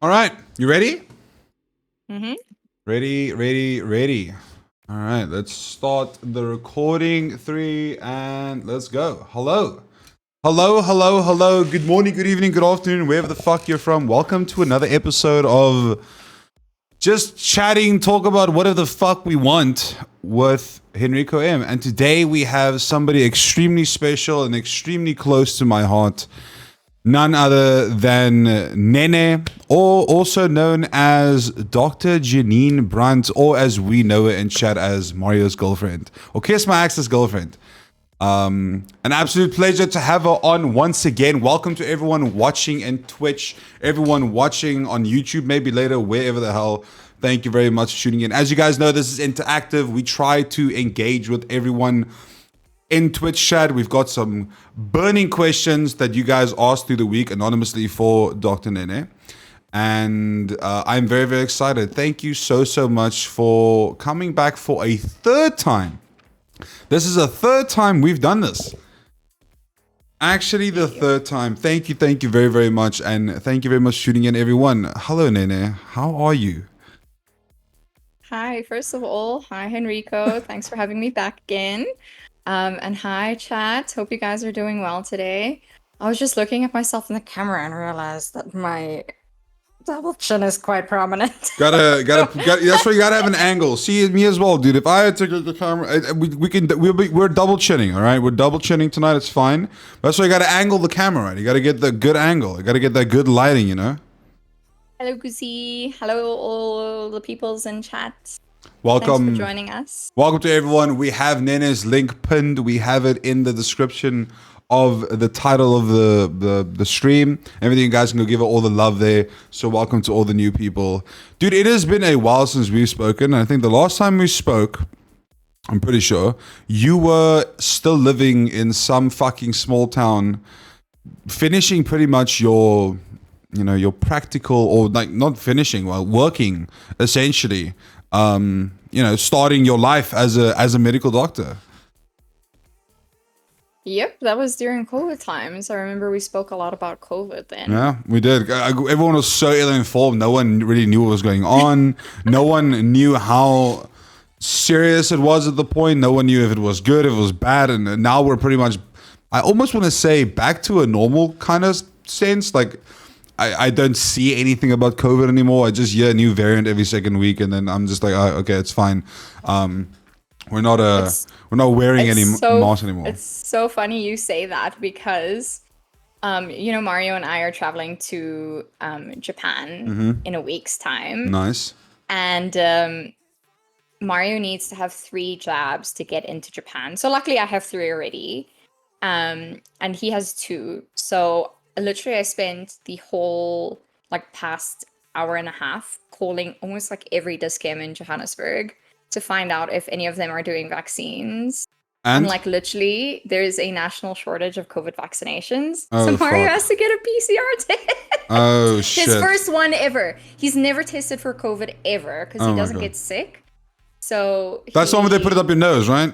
All right, you ready? Mm-hmm. Ready. All right, let's start the recording. 3 and let's go. Hello. Good morning, good evening, good afternoon, wherever the fuck you're from. Welcome to another episode of Just Chatting, talk about whatever the fuck we want with HenricoM. And today we have somebody extremely special and extremely close to my heart. None other than Nene, or also known as Dr. Janine Brandt, or as we know her in chat as Mario's girlfriend, or Kiss My Axe's girlfriend. An absolute pleasure to have her on once again. Welcome to everyone watching in Twitch, everyone watching on YouTube, maybe later, wherever the hell. Thank you very much for tuning in. As you guys know, this is interactive. We try to engage with everyone in Twitch chat. We've got some burning questions that you guys asked through the week anonymously for Dr. Nene. And I'm very, very excited. Thank you so much for coming back for a third time. This is a third time we've done this. Actually, the third time. Thank you very, very much. And thank you very much for tuning in, everyone. Hello, Nene. How are you? Hi, first of all, hi Henrico. Thanks for having me back again. And hi chat. Hope you guys are doing well today. I was just looking at myself in the camera and realized that my double chin is quite prominent. Gotta. That's why you gotta have an angle. See, me as well, dude. If I had to get the camera, we're double chinning. All right, we're double chinning tonight. It's fine. That's why you gotta angle the camera right. You gotta get the good angle. You gotta get that good lighting. You know. Hello, Guzi. Hello, all the peoples in chat. Welcome. Thanks for joining us. Welcome to everyone. We have Nene's link pinned. We have it in the description of the title of the stream. Everything, you guys can go give it all the love there. So welcome to all the new people. Dude, it has been a while since we've spoken. I think the last time we spoke, I'm pretty sure, you were still living in some fucking small town, finishing pretty much your practical, or like not finishing, well, working essentially. Starting your life as a medical doctor. Yep, that was during COVID times. I remember we spoke a lot about COVID then. Yeah, we did. Everyone was so ill-informed. No one really knew what was going on. No one knew how serious it was at the point. No one knew if it was good, if it was bad. And now we're pretty much, I almost want to say, back to a normal kind of sense. Like, I don't see anything about COVID anymore. I just hear a new variant every second week, and then I'm just like, oh, okay, it's fine. We're not wearing any masks anymore. It's so funny you say that because, Mario and I are traveling to Japan in a week's time. Nice. And Mario needs to have 3 jabs to get into Japan. So luckily I have 3 already, and he has 2. So literally I spent the whole past hour and a half calling almost every discam in Johannesburg to find out if any of them are doing vaccines. And literally there is a national shortage of COVID vaccinations. Oh, so Mario has to get a PCR test. Oh shit. His first one ever. He's never tested for COVID ever because he doesn't get sick. So that's the one where they put it up your nose, right?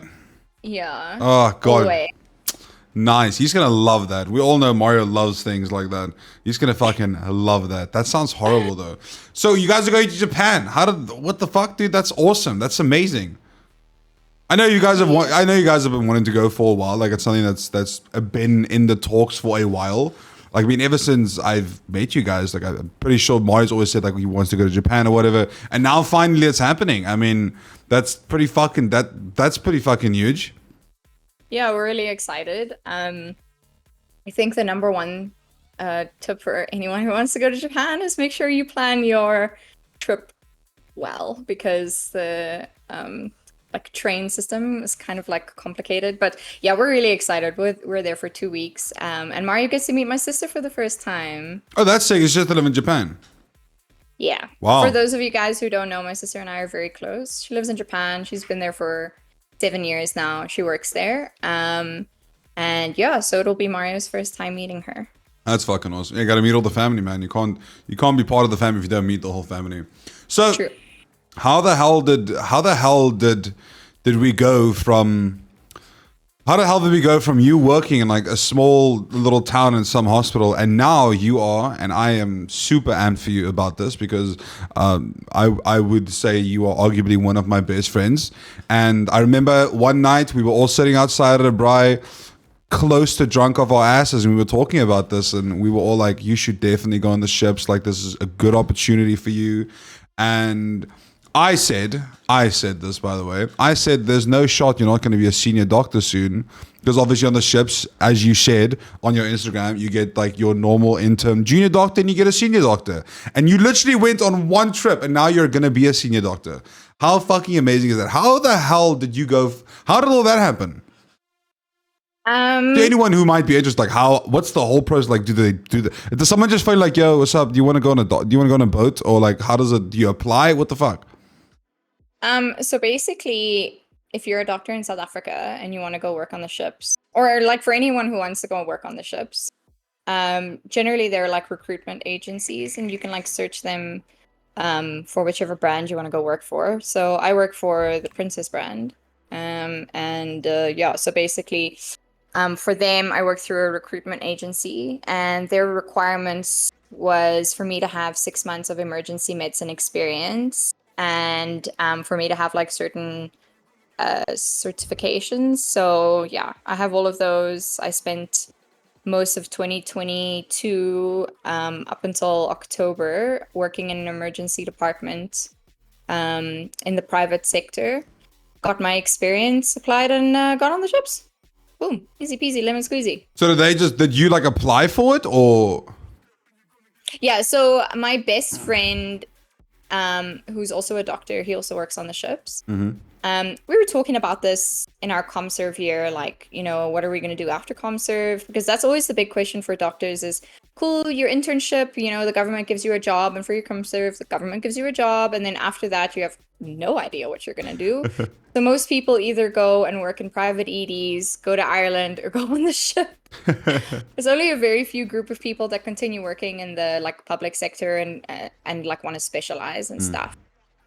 Yeah. Oh god. Always. Nice. He's gonna love that. We all know Mario loves things like that. He's gonna fucking love that. That sounds horrible though. So you guys are going to Japan. What the fuck, dude? That's awesome. That's amazing. I know you guys have been wanting to go for a while. Like, it's something that's been in the talks for a while. Like, I mean, ever since I've met you guys, like, I'm pretty sure Mario's always said he wants to go to Japan or whatever, and now finally it's happening. I mean, that's pretty fucking huge. Yeah, we're really excited. I think the number one tip for anyone who wants to go to Japan is make sure you plan your trip well, because the train system is kind of complicated. But yeah, we're really excited. We're there for 2 weeks, and Mario gets to meet my sister for the first time. Oh, that's sick. It's just to live in Japan. Yeah. Wow. For those of you guys who don't know, my sister and I are very close. She lives in Japan. She's been there for 7 years now. She works there. And yeah, so it'll be Mario's first time meeting her. That's fucking awesome. You gotta meet all the family, man. You can't be part of the family if you don't meet the whole family. So true. How the hell did we go from How the hell did we go from you working in like a small little town in some hospital, and now you are, and I am super amped for you about this because I would say you are arguably one of my best friends. And I remember one night we were all sitting outside at a braai, close to drunk off our asses, and we were talking about this, and we were all like, you should definitely go on the ships, like this is a good opportunity for you. And I said this, by the way, I said there's no shot you're not going to be a senior doctor soon, because obviously on the ships, as you shared on your Instagram, you get like your normal intern junior doctor and you get a senior doctor, and you literally went on one trip and now you're going to be a senior doctor. How fucking amazing is that? How the hell did you go, how did all that happen? To anyone who might be interested, like what's the whole process? Like, does someone just feel like, yo, what's up? Do you want to go on a boat? Or like, how does it, do you apply? What the fuck? So basically, if you're a doctor in South Africa and you want to go work on the ships, or like for anyone who wants to go work on the ships, generally they're like recruitment agencies, and you can like search them for whichever brand you want to go work for. So I work for the Princess brand, so basically, for them I work through a recruitment agency, and their requirements was for me to have 6 months of emergency medicine experience. And for me to have like certain certifications. So yeah, I have all of those. I spent most of 2022 up until October working in an emergency department in the private sector. Got my experience, applied, and got on the ships. Boom, easy peasy, lemon squeezy. So did you like apply for it, or? Yeah, so my best friend, who's also a doctor, he also works on the ships. Mm-hmm. We were talking about this in our ComServe year, like, you know, what are we going to do after ComServe? Because that's always the big question for doctors is, cool, your internship, you know, the government gives you a job, and for your ComServe, the government gives you a job, and then after that, you have no idea what you're going to do. So most people either go and work in private EDs, go to Ireland, or go on the ship. There's only a very few group of people that continue working in the like public sector and like want to specialize and stuff.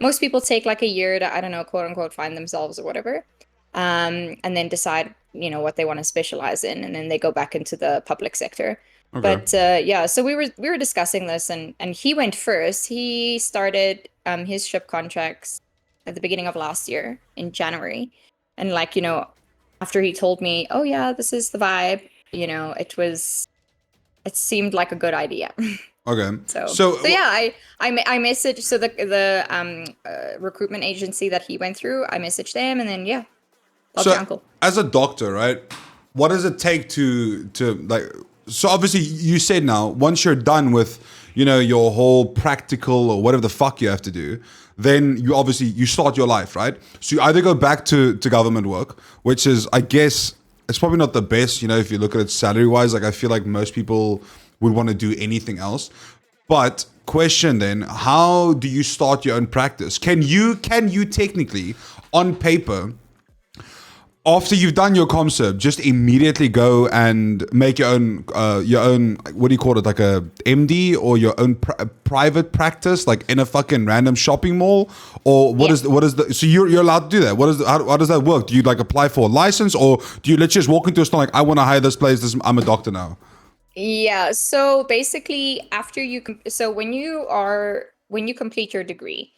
Most people take like a year to, I don't know, quote unquote, find themselves or whatever, and then decide, you know, what they want to specialize in, and then they go back into the public sector. Okay. But yeah, so we were discussing this, and he went first. He started his ship contracts at the beginning of last year in January, and like, you know, after he told me, oh yeah, this is the vibe, you know, it seemed like a good idea. Okay. So yeah, I messaged, so the recruitment agency that he went through, I messaged them, and then yeah, love your uncle. As a doctor, right? What does it take to like? So obviously, you said now once you're done with, you know, your whole practical or whatever the fuck you have to do, then you start your life, right? So you either go back to government work, which is, I guess, it's probably not the best, you know, if you look at it salary wise. Like, I feel like most people would want to do anything else. But question then, how do you start your own practice? Can you technically, on paper, after you've done your ComServe, just immediately go and make your own, what do you call it, like a MD, or your own private practice, like in a fucking random shopping mall? Or what is the, so you're allowed to do that? How does that work? Do you like apply for a license, or do you literally just walk into a store like, I want to hire this place, I'm a doctor now? Yeah, so basically when you complete your degree,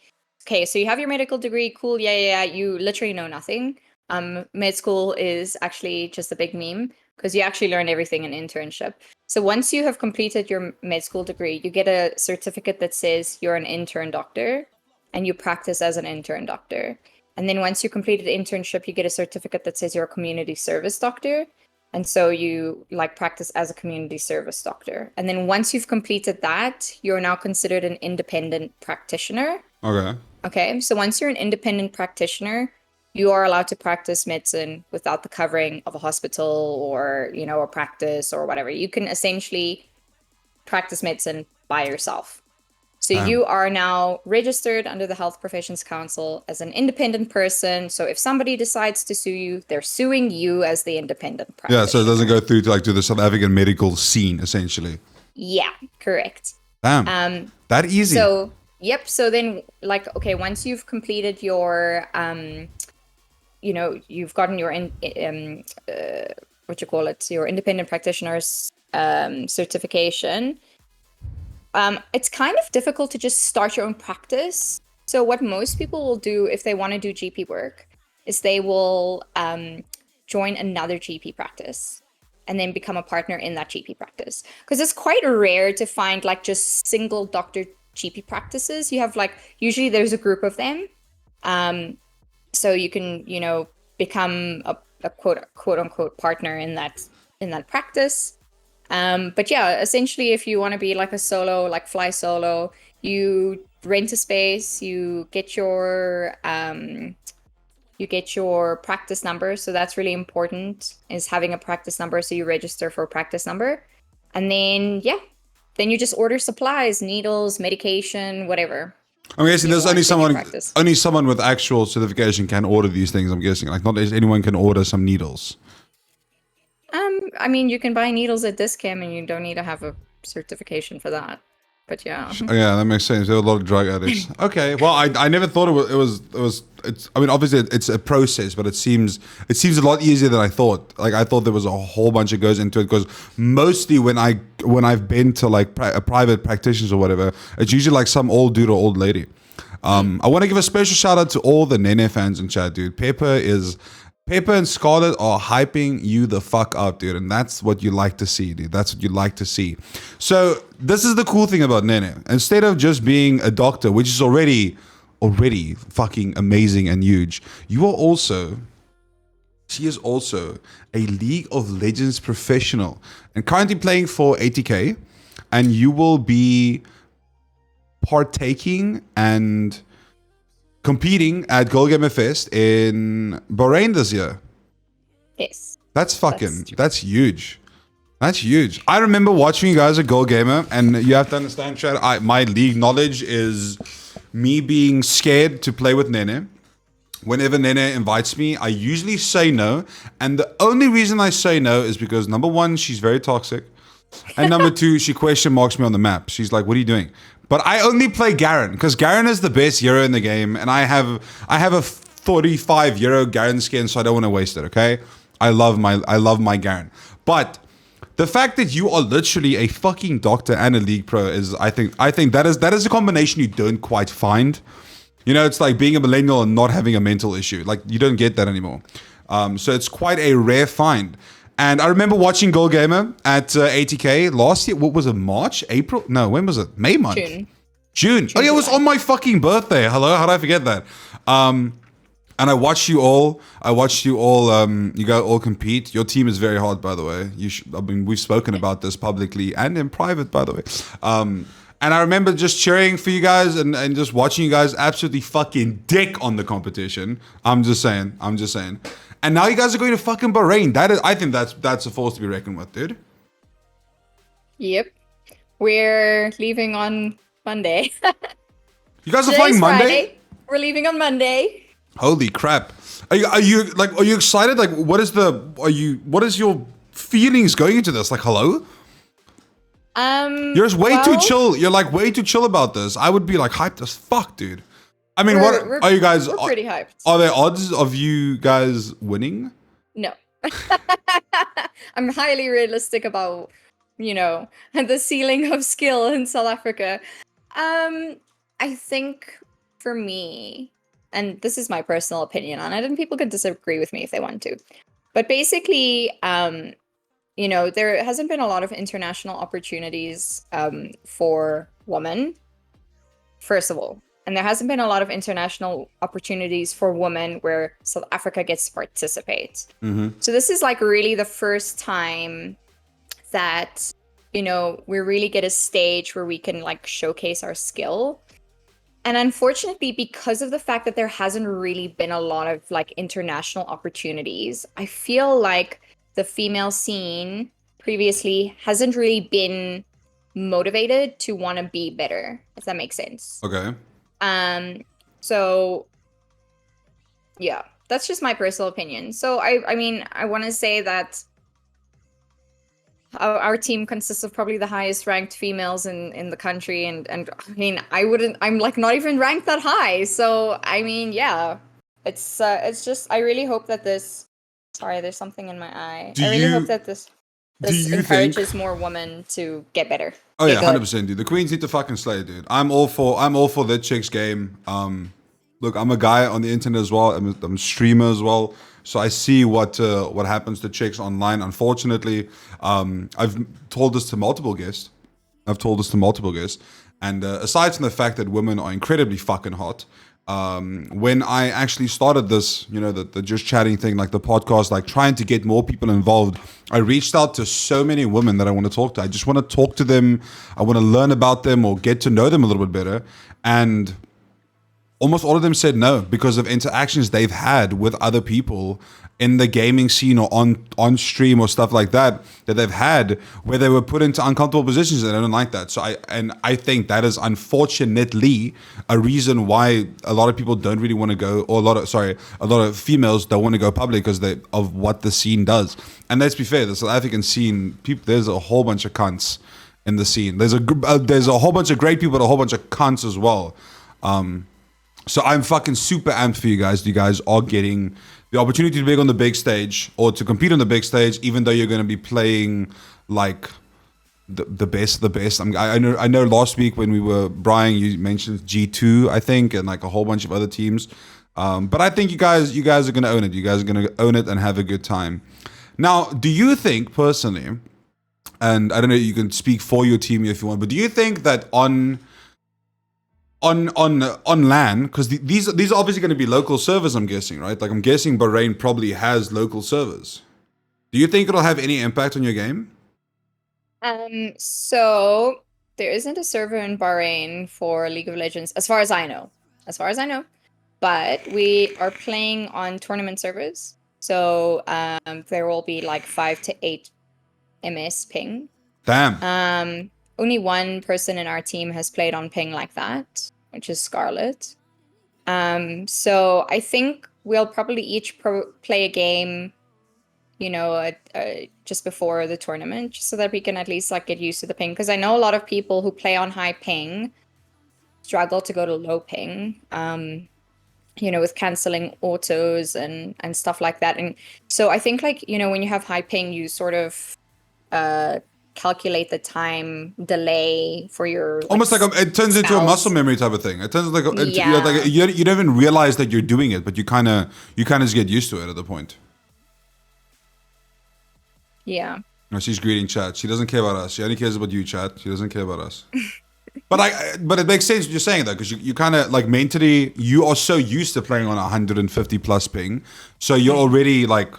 okay, so you have your medical degree, cool, yeah, you literally know nothing. Med school is actually just a big meme because you actually learn everything in internship. So once you have completed your med school degree, you get a certificate that says you're an intern doctor and you practice as an intern doctor. And then once you completed the internship, you get a certificate that says you're a community service doctor. And so you like practice as a community service doctor. And then once you've completed that, you're now considered an independent practitioner. Okay. So once you're an independent practitioner, you are allowed to practice medicine without the covering of a hospital or, you know, a practice or whatever. You can essentially practice medicine by yourself. So you are now registered under the Health Professions Council as an independent person. So if somebody decides to sue you, they're suing you as the independent practitioner. Yeah, so it doesn't go through to the South African medical scene, essentially. Yeah, correct. Damn. That easy. So, yep. So then, like, okay, once you've completed your you know, you've gotten your what you call it, your independent practitioner's certification, it's kind of difficult to just start your own practice. So what most people will do if they want to do GP work is they will join another GP practice and then become a partner in that GP practice. Because it's quite rare to find like just single doctor GP practices. You have like, usually there's a group of them. So you can, you know, become a quote unquote partner in that practice. But yeah, essentially if you want to be like a solo, like fly solo, you rent a space, you get your practice number. So that's really important, is having a practice number. So you register for a practice number. And then, yeah, then you just order supplies, needles, medication, whatever. I'm guessing there's only someone with actual certification can order these things. I'm guessing, like, not anyone can order some needles. I mean, you can buy needles at Discam and you don't need to have a certification for that. But yeah. Yeah, that makes sense. There are a lot of drug addicts. Okay, well, I never thought it's. I mean, obviously it's a process, but it seems a lot easier than I thought. Like, I thought there was a whole bunch that goes into it, because mostly when I've been to like a private practitioners or whatever, it's usually like some old dude or old lady. I want to give a special shout out to all the n3hn3h fans in chat, dude. Pepper and Scarlett are hyping you the fuck up, dude. And that's what you like to see, dude. That's what you like to see. So this is the cool thing about n3hn3h. Instead of just being a doctor, which is already fucking amazing and huge, she is also a League of Legends professional and currently playing for 80K. And you will be partaking and competing at GIRLGAMER Fest in Bahrain this year. Yes. That's huge. That's huge. I remember watching you guys at GIRLGAMER, and you have to understand, Chad, my league knowledge is me being scared to play with n3hn3h. Whenever n3hn3h invites me, I usually say no. And the only reason I say no is because, number one, she's very toxic. And number two, she question marks me on the map. She's like, what are you doing? But I only play Garen, because Garen is the best hero in the game, and I have a 45 euro Garen skin, so I don't want to waste it. Okay, I love my Garen. But the fact that you are literally a fucking doctor and a league pro is, I think that is a combination you don't quite find. You know, it's like being a millennial and not having a mental issue. Like, you don't get that anymore. So it's quite a rare find. And I remember watching GIRLGAMER at 80K last year. What was it? March? April? No, when was it? May month? June. Oh yeah, it was on my fucking birthday. Hello, how did I forget that? And I watched you all. You guys all compete. Your team is very hard, by the way. I mean, we've spoken about this publicly and in private, by the way. And I remember just cheering for you guys and just watching you guys absolutely fucking dick on the competition. I'm just saying. And now you guys are going to fucking Bahrain. I think that's a force to be reckoned with, dude. Yep. We're leaving on Monday. You guys are flying Monday? Friday. We're leaving on Monday. Holy crap. Are you excited? Like, what is your feelings going into this? Like, hello? You're just way too chill. You're like way too chill about this. I would be like hyped as fuck, dude. I mean, what are you guys? We're pretty hyped. Are there odds of you guys winning? No. I'm highly realistic about, you know, the ceiling of skill in South Africa. I think for me, and this is my personal opinion on it, and people can disagree with me if they want to, but basically, you know, there hasn't been a lot of international opportunities for women, first of all. And there hasn't been a lot of international opportunities for women where South Africa gets to participate. Mm-hmm. So this is like really the first time that, you know, we really get a stage where we can like showcase our skill. And unfortunately, because of the fact that there hasn't really been a lot of like international opportunities, I feel like the female scene previously hasn't really been motivated to want to be better, if that makes sense. Okay. So yeah, that's just my personal opinion. So I mean, I want to say that our team consists of probably the highest ranked females in the country. And I mean, I'm like not even ranked that high. So, I mean, yeah, it's just I really hope that this. Sorry, there's something in my eye. Do I really hope you that this do you encourages think? more women to get better. Oh Get yeah, good. 100%, dude. The queens need to fucking slay, dude. I'm all for that chick's game. Look, I'm a guy on the internet as well. I'm a streamer as well, so I see what happens to chicks online. Unfortunately, I've told this to multiple guests. And aside from the fact that women are incredibly fucking hot, when I actually started this, the just chatting thing, like the podcast, like trying to get more people involved, I reached out to so many women that I want to talk to. I just want to talk to them. I want to learn about them or get to know them a little bit better. And almost all of them said no because of interactions they've had with other people in the gaming scene or on stream or stuff like that they've had where they were put into uncomfortable positions, and I don't like that. So I think that is unfortunately a reason why a lot of people don't really want to go, or a lot of females don't want to go public because of what the scene does. And let's be fair, the South African scene, there's a whole bunch of cunts in the scene. There's a whole bunch of great people, but a whole bunch of cunts as well. So I'm fucking super amped for you guys. You guys are getting the opportunity to be on the big stage or to compete on the big stage, even though you're going to be playing like the best of the best. I know last week when we were, Brian, you mentioned G2, I think, and like a whole bunch of other teams. But I think you guys are going to own it. You guys are going to own it and have a good time. Now, do you think personally, and I don't know, you can speak for your team if you want, but do you think that on LAN, because these are obviously going to be local servers, I'm guessing, right? Like I'm guessing Bahrain probably has local servers. Do you think it'll have any impact on your game? So there isn't a server in Bahrain for League of Legends, as far as I know. But we are playing on tournament servers. So there will be like 5 to 8 ms ping. Damn. Only one person in our team has played on ping like that, which is Scarlet. So I think we'll probably each play a game, just before the tournament, just so that we can at least like get used to the ping. Because I know a lot of people who play on high ping struggle to go to low ping, with canceling autos and stuff like that. And so I think like, when you have high ping, you sort of calculate the time delay for your almost like it turns into a muscle memory type of thing. It turns like you don't even realize that you're doing it, but you kind of just get used to it at the point. Yeah. No, she's greeting chat. She doesn't care about us. She only cares about you, chat. She doesn't care about us. But it makes sense what you're saying though, because you kind of like mentally you are so used to playing on 150 plus ping, so you're already like.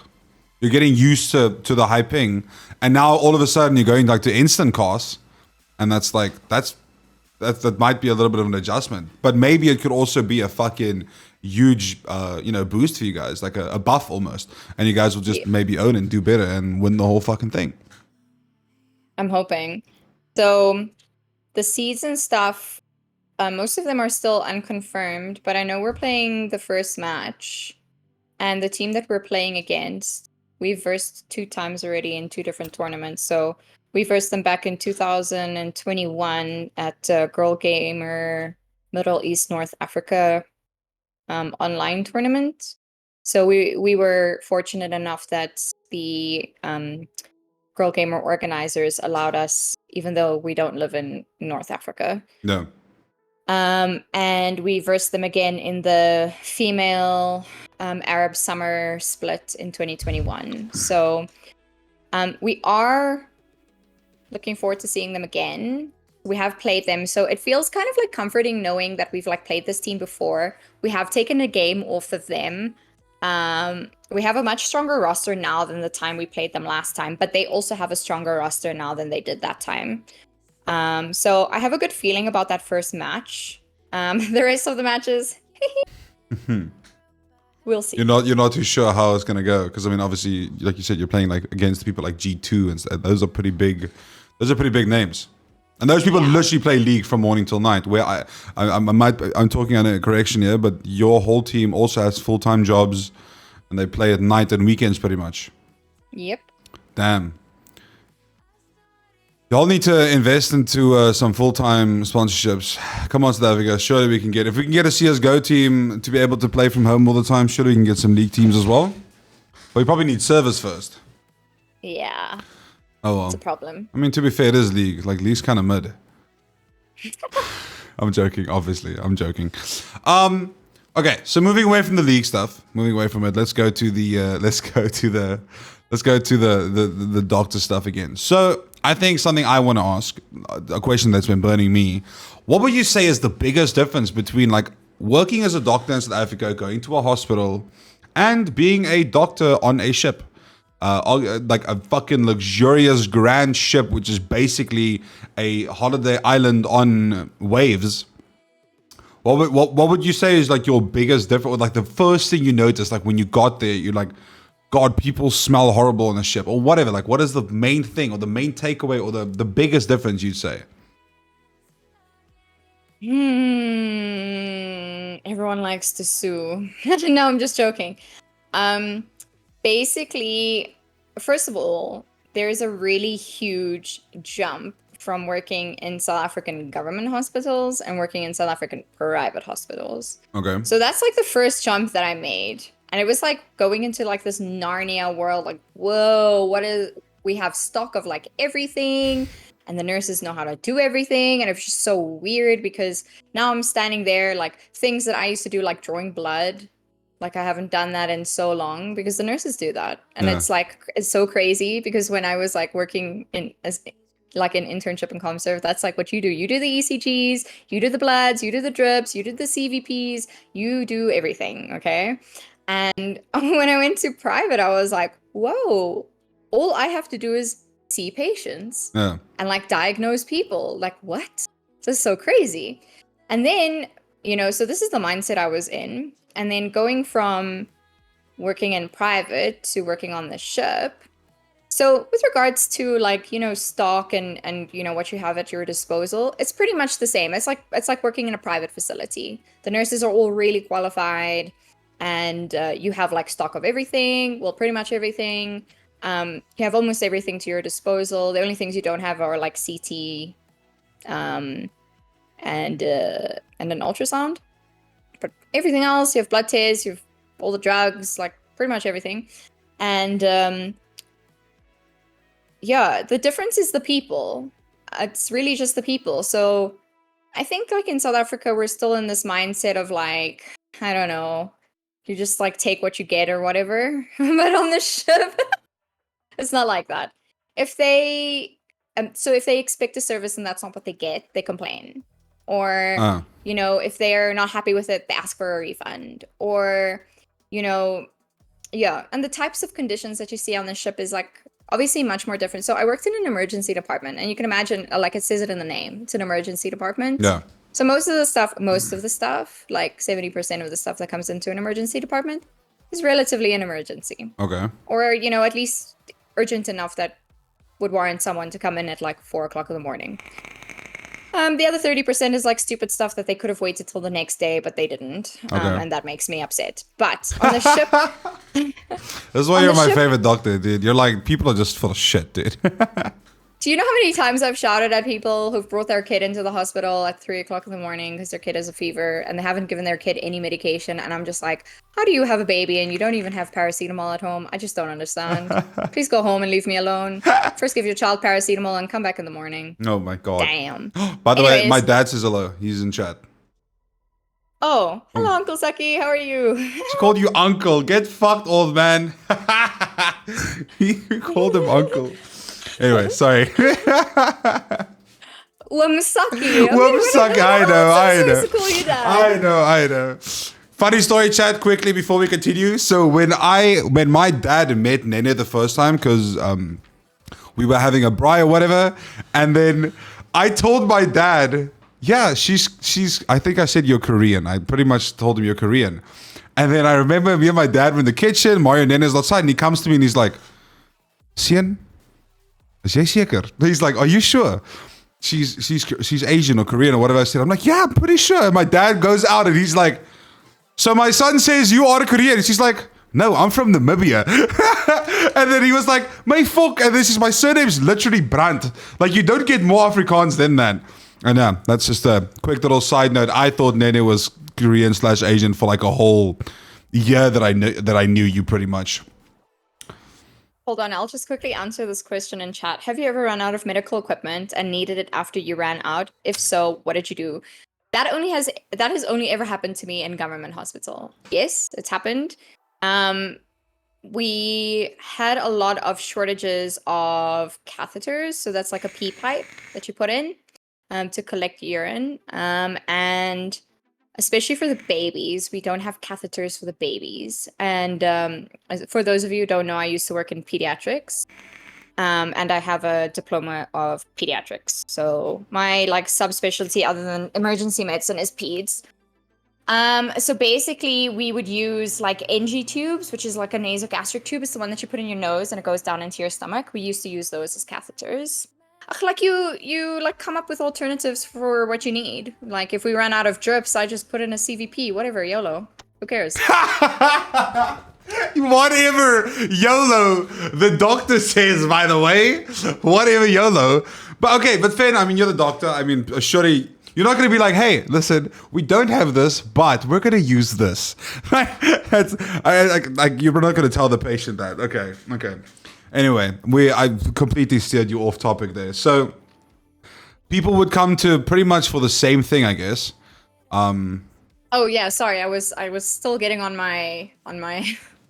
You're getting used to the high ping, and now all of a sudden you're going like to instant cast, and that might be a little bit of an adjustment. But maybe it could also be a fucking huge boost for you guys, like a buff almost, and you guys will just maybe own it and do better and win the whole fucking thing. I'm hoping. So the season stuff, most of them are still unconfirmed, but I know we're playing the first match, and the team that we're playing against, we've versed 2 times already in 2 different tournaments. So we versed them back in 2021 at GIRLGAMER Middle East North Africa online tournament. So we were fortunate enough that the GIRLGAMER organizers allowed us, even though we don't live in North Africa. No. And we versed them again in the female Arab summer split in 2021. So we are looking forward to seeing them again. We have played them, so it feels kind of like comforting knowing that we've like played this team before. We have taken a game off of them. We have a much stronger roster now than the time we played them last time, but they also have a stronger roster now than they did that time. So I have a good feeling about that first match. The rest of the matches, we'll see. You're not too sure how it's gonna go, because I mean, obviously, like you said, you're playing like against people like G2 and those are pretty big. Those are pretty big names, and those people literally play League from morning till night. Where I'm talking on a correction here, but your whole team also has full-time jobs, and they play at night and weekends pretty much. Yep. Damn. Y'all need to invest into some full-time sponsorships. Come on, South Africa. Surely we can get... If we can get a CSGO team to be able to play from home all the time, surely we can get some league teams as well. But we probably need servers first. Yeah. Oh, well. It's a problem. I mean, to be fair, it is league. Like, league's kind of mid. I'm joking, obviously. I'm joking. Okay, so moving away from the league stuff, moving away from it, let's go to the the doctor stuff again. So I think something I want to ask, a question that's been burning me. What would you say is the biggest difference between like working as a doctor in South Africa, going to a hospital, and being a doctor on a ship? Like a fucking luxurious grand ship, which is basically a holiday island on waves. What would you say is like your biggest difference? Like the first thing you noticed, like when you got there, you're like, God, people smell horrible on a ship, or whatever. Like, what is the main thing, or the main takeaway, or the biggest difference you'd say? Everyone likes to sue. No, I'm just joking. Basically, first of all, there's a really huge jump from working in South African government hospitals and working in South African private hospitals. Okay. So that's like the first jump that I made. And it was like going into like this Narnia world, like, whoa, we have stock of like everything, and the nurses know how to do everything. And it was just so weird because now I'm standing there, like things that I used to do, like drawing blood. Like I haven't done that in so long because the nurses do that. And it's like, it's so crazy because when I was like working in as like an internship in ComServe, that's like what you do. You do the ECGs, you do the bloods, you do the drips, you do the CVPs, you do everything, okay? And when I went to private, I was like, whoa, all I have to do is see patients and like diagnose people. Like, what? This is so crazy. And then, so this is the mindset I was in. And then going from working in private to working on the ship. So with regards to like, stock and what you have at your disposal, it's pretty much the same. It's like working in a private facility. The nurses are all really qualified. And you have like stock of everything, well, pretty much everything. You have almost everything to your disposal. The only things you don't have are like CT and an ultrasound. But everything else, you have blood tests, you have all the drugs, like pretty much everything. And the difference is the people. It's really just the people. So I think like in South Africa, we're still in this mindset of like, I don't know, you just like take what you get or whatever. But on the ship, it's not like that. If they expect a service and that's not what they get, they complain. Or, if they're not happy with it, they ask for a refund. Or, and the types of conditions that you see on the ship is like obviously much more different. So I worked in an emergency department, and you can imagine, like it says it in the name, it's an emergency department. Yeah. So most of the stuff, like 70% of the stuff that comes into an emergency department is relatively an emergency. Okay. Or, at least urgent enough that would warrant someone to come in at like 4:00 in the morning. The other 30% is like stupid stuff that they could have waited till the next day, but they didn't. And that makes me upset. But on the ship... That's why you're my favorite doctor, dude. You're like, people are just full of shit, dude. Do you know how many times I've shouted at people who've brought their kid into the hospital at 3:00 in the morning because their kid has a fever and they haven't given their kid any medication? And I'm just like, how do you have a baby and you don't even have paracetamol at home? I just don't understand. Please go home and leave me alone. First give your child paracetamol and come back in the morning. Oh my God. Damn. By the way, my dad says hello. He's in chat. Oh, hello, Uncle Saki. How are you? She called you uncle. Get fucked, old man. He called him uncle. Anyway, sorry. Wamsaki. Wamsaki, I know. I know. Funny story, chat, quickly before we continue. So when my dad met Nene the first time, because we were having a braai or whatever, and then I told my dad, yeah, she's. I think I said you're Korean. I pretty much told him you're Korean, and then I remember me and my dad were in the kitchen. Mario Nene's outside, and he comes to me and he's like, "Sien, is jy seker?" He's like, "Are you sure she's Asian or Korean or whatever?" I said, I'm like, "Yeah, I'm pretty sure." And my dad goes out and he's like, "So my son says you are Korean." And she's like, no, I'm from Namibia. And then he was like, my fuck, and this is my surname's literally Brandt. Like, you don't get more Afrikaans than that. And yeah, that's just a quick little side note. I thought Nene was Korean/Asian for like a whole year that I knew you pretty much. Hold on, I'll just quickly answer this question in chat. Have you ever run out of medical equipment and needed it after you ran out? If so, what did you do? That has only ever happened to me in government hospital. Yes, it's happened. We had a lot of shortages of catheters, so that's like a pee pipe that you put in to collect urine. And especially for the babies, we don't have catheters for the babies. And for those of you who don't know, I used to work in pediatrics. And I have a diploma of pediatrics. So my like subspecialty other than emergency medicine is peds. So basically we would use like NG tubes, which is like a nasogastric tube. It's the one that you put in your nose and it goes down into your stomach. We used to use those as catheters. Like you like come up with alternatives for what you need. Like if we run out of drips, I just put in a CVP, whatever, YOLO. Who cares? Whatever, YOLO. The doctor says, by the way, whatever, YOLO. But okay, but fair enough. I mean, you're the doctor. I mean, surely you're not going to be like, hey, listen, we don't have this, but we're going to use this. Like, you're not going to tell the patient that. Okay. Anyway, I completely steered you off topic there. So people would come to pretty much for the same thing, I guess. Oh yeah, sorry. I was still getting on my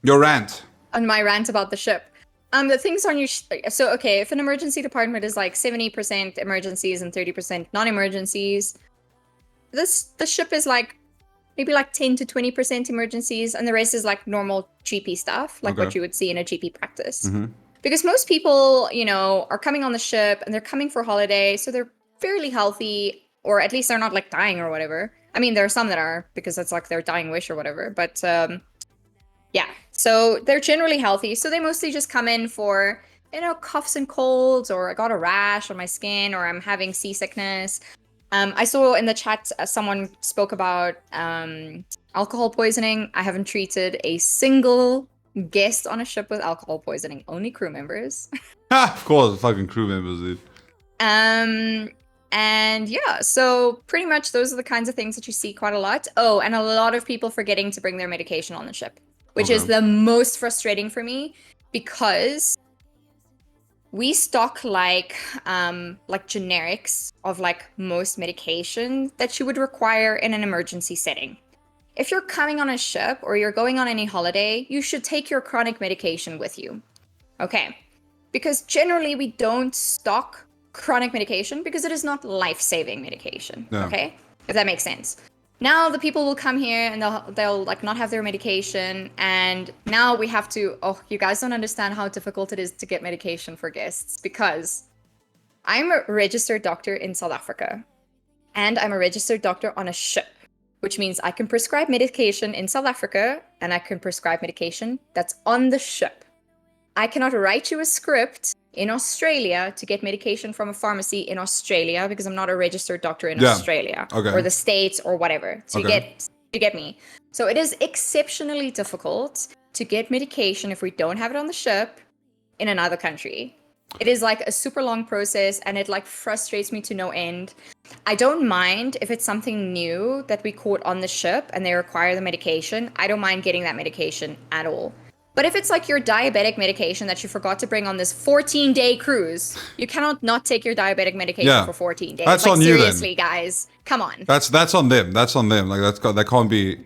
your rant. On my rant about the ship. The things on your so okay, if an emergency department is like 70% emergencies and 30% non-emergencies, the ship is like maybe like 10 to 20% emergencies, and the rest is like normal GP stuff, like what you would see in a GP practice. Mm-hmm. Because most people, you know, are coming on the ship and they're coming for holiday, so they're fairly healthy, or at least they're not like dying or whatever. I mean, there are some that are, because that's like their dying wish or whatever, but yeah, so they're generally healthy. So they mostly just come in for, you know, coughs and colds, or I got a rash on my skin, or I'm having seasickness. I saw in the chat someone spoke about alcohol poisoning. I haven't treated a single guest on a ship with alcohol poisoning, only crew members. Of course, fucking crew members, dude. And yeah, so pretty much those are the kinds of things that you see quite a lot. Oh, and a lot of people forgetting to bring their medication on the ship, which is the most frustrating for me, because we stock like generics of like most medication that you would require in an emergency setting. If you're coming on a ship or you're going on any holiday, you should take your chronic medication with you. Okay. Because generally we don't stock chronic medication because it is not life-saving medication. Yeah. Okay? If that makes sense. Now the people will come here and they'll like not have their medication, and now we have to, you guys don't understand how difficult it is to get medication for guests, because I'm a registered doctor in South Africa and I'm a registered doctor on a ship, which means I can prescribe medication in South Africa and I can prescribe medication that's on the ship. I cannot write you a script in Australia to get medication from a pharmacy in Australia because I'm not a registered doctor in Australia or the States or whatever. So you get me. So it is exceptionally difficult to get medication if we don't have it on the ship in another country. It is like a super long process, and it like frustrates me to no end. I don't mind if it's something new that we caught on the ship and they require the medication. I don't mind getting that medication at all. But if it's like your diabetic medication that you forgot to bring on this 14-day cruise, you cannot not take your diabetic medication for 14 days. That's like, on you seriously, then. guys. Come on. That's on them. That's on them. Like that can't be.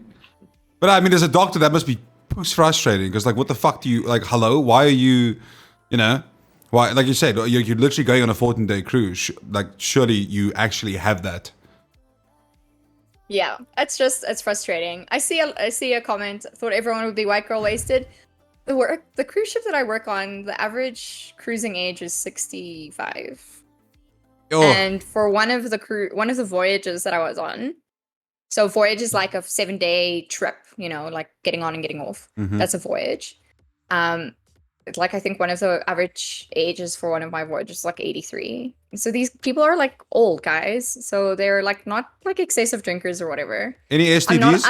But I mean, as a doctor, that must be frustrating, because like, what the fuck do you like? Hello, why are you? You know, why? Like you said, you're literally going on a 14-day cruise. Like, surely you actually have that. Yeah, it's frustrating. I see a comment. Thought everyone would be white girl wasted. The cruise ship that I work on, the average cruising age is 65. Oh. And for one of the voyages that I was on, so voyage is like a 7-day trip, you know, like getting on and getting off. Mm-hmm. That's a voyage. Like I think one of the average ages for one of my voyages is like 83. So these people are like old guys, so they're like not like excessive drinkers or whatever. Any STDs?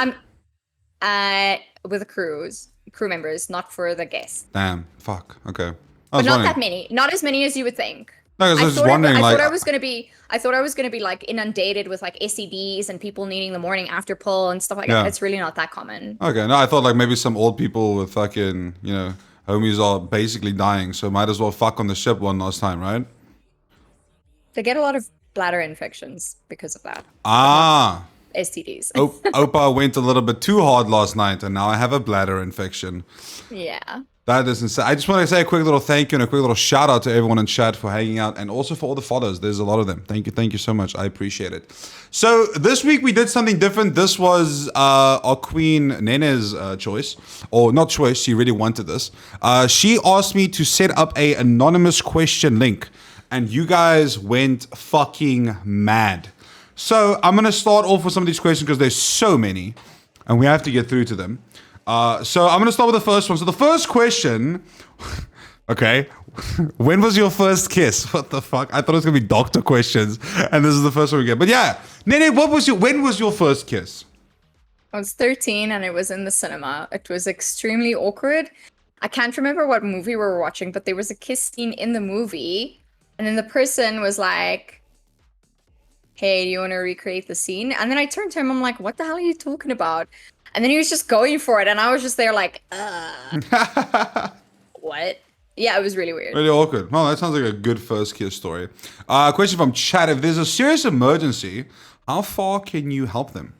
I'm with a cruise. crew members, not for the guests. Damn. Fuck. Okay. I But was not wondering. that many. Not as many as you would think. No, 'cause I was just wondering, I like, thought I was gonna be like inundated with like SEDs and people needing the morning after pull and stuff like Yeah. that. It's really not that common. okay. No, I thought like maybe some old people with fucking, homies are basically dying, so might as well fuck on the ship one last time, right? They get a lot of bladder infections because of that. Ah. STDs. Opa went a little bit too hard last night, and now I have a bladder infection. Yeah. That is insane. I just want to say a quick little thank you and a quick little shout out to everyone in chat for hanging out and also for all the follows. There's a lot of them. Thank you so much. I appreciate it. So this week we did something different. This was our queen Nene's choice, or not choice. She really wanted this. She asked me to set up a anonymous question link, and you guys went fucking mad. So I'm gonna start off with some of these questions because there's so many, and we have to get through to them. So I'm gonna start with the first one. So the first question, okay, when was your first kiss? What the fuck? I thought it was gonna be doctor questions, and this is the first one we get. But yeah, Nene, when was your first kiss? I was 13 and it was in the cinema. It was extremely awkward. I can't remember what movie we were watching, but there was a kiss scene in the movie, and then the person was like, hey, do you want to recreate the scene? And then I turned to him, I'm like, what the hell are you talking about? And then he was just going for it, and I was just there like, what? Yeah, it was really weird. Really awkward. Well, that sounds like a good first kiss story. Question from chat. If there's a serious emergency, how far can you help them?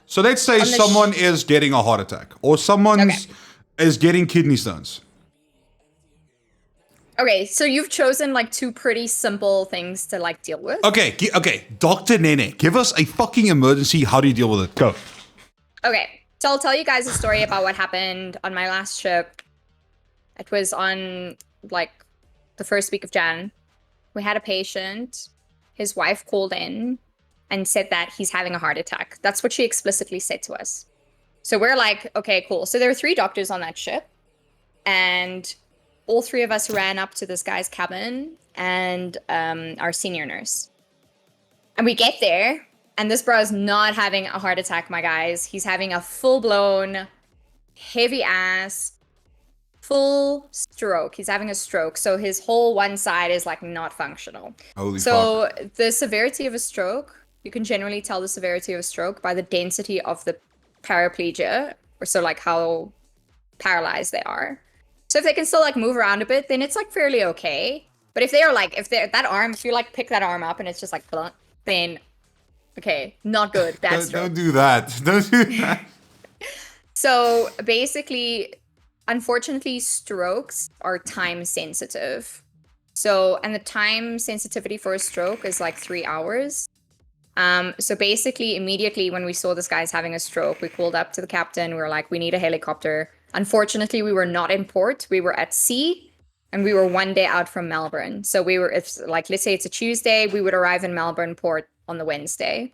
So let's say someone is getting a heart attack, or someone is getting kidney stones. Okay, so you've chosen like two pretty simple things to like deal with. Okay, Dr. Nene, give us a fucking emergency. How do you deal with it? Go. Okay, so I'll tell you guys a story about what happened on my last trip. It was on like the first week of Jan. We had a patient. His wife called in and said that he's having a heart attack. That's what she explicitly said to us. So we're like, okay, cool. So there were 3 doctors on that ship, and all 3 of us ran up to this guy's cabin and our senior nurse. And we get there, and this bro is not having a heart attack, my guys. He's having a full-blown, heavy-ass, full stroke. He's having a stroke. So his whole one side is like not functional. Holy so fuck. The severity of a stroke, you can generally tell the severity of a stroke by the density of the paraplegia, or so like how paralyzed they are. So if they can still like move around a bit, then it's like fairly okay. But if they're if you like pick that arm up and it's just like blunt, then okay, not good. Bad stroke. Don't do that. Don't do that. So basically, unfortunately, strokes are time sensitive. So, and the time sensitivity for a stroke is like 3 hours. So basically, immediately when we saw this guy's having a stroke, we called up to the captain. We were like, we need a helicopter. Unfortunately, we were not in port. We were at sea, and we were 1 day out from Melbourne. So we were, if like, let's say it's a Tuesday, we would arrive in Melbourne port on the Wednesday.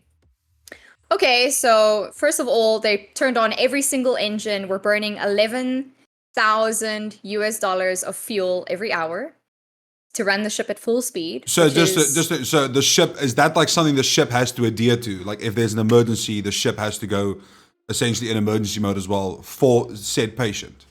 Okay, so first of all, they turned on every single engine. We're burning $11,000 of fuel every hour to run the ship at full speed. So so the ship, is that like something the ship has to adhere to? Like if there's an emergency, the ship has to go essentially in emergency mode as well for said patient?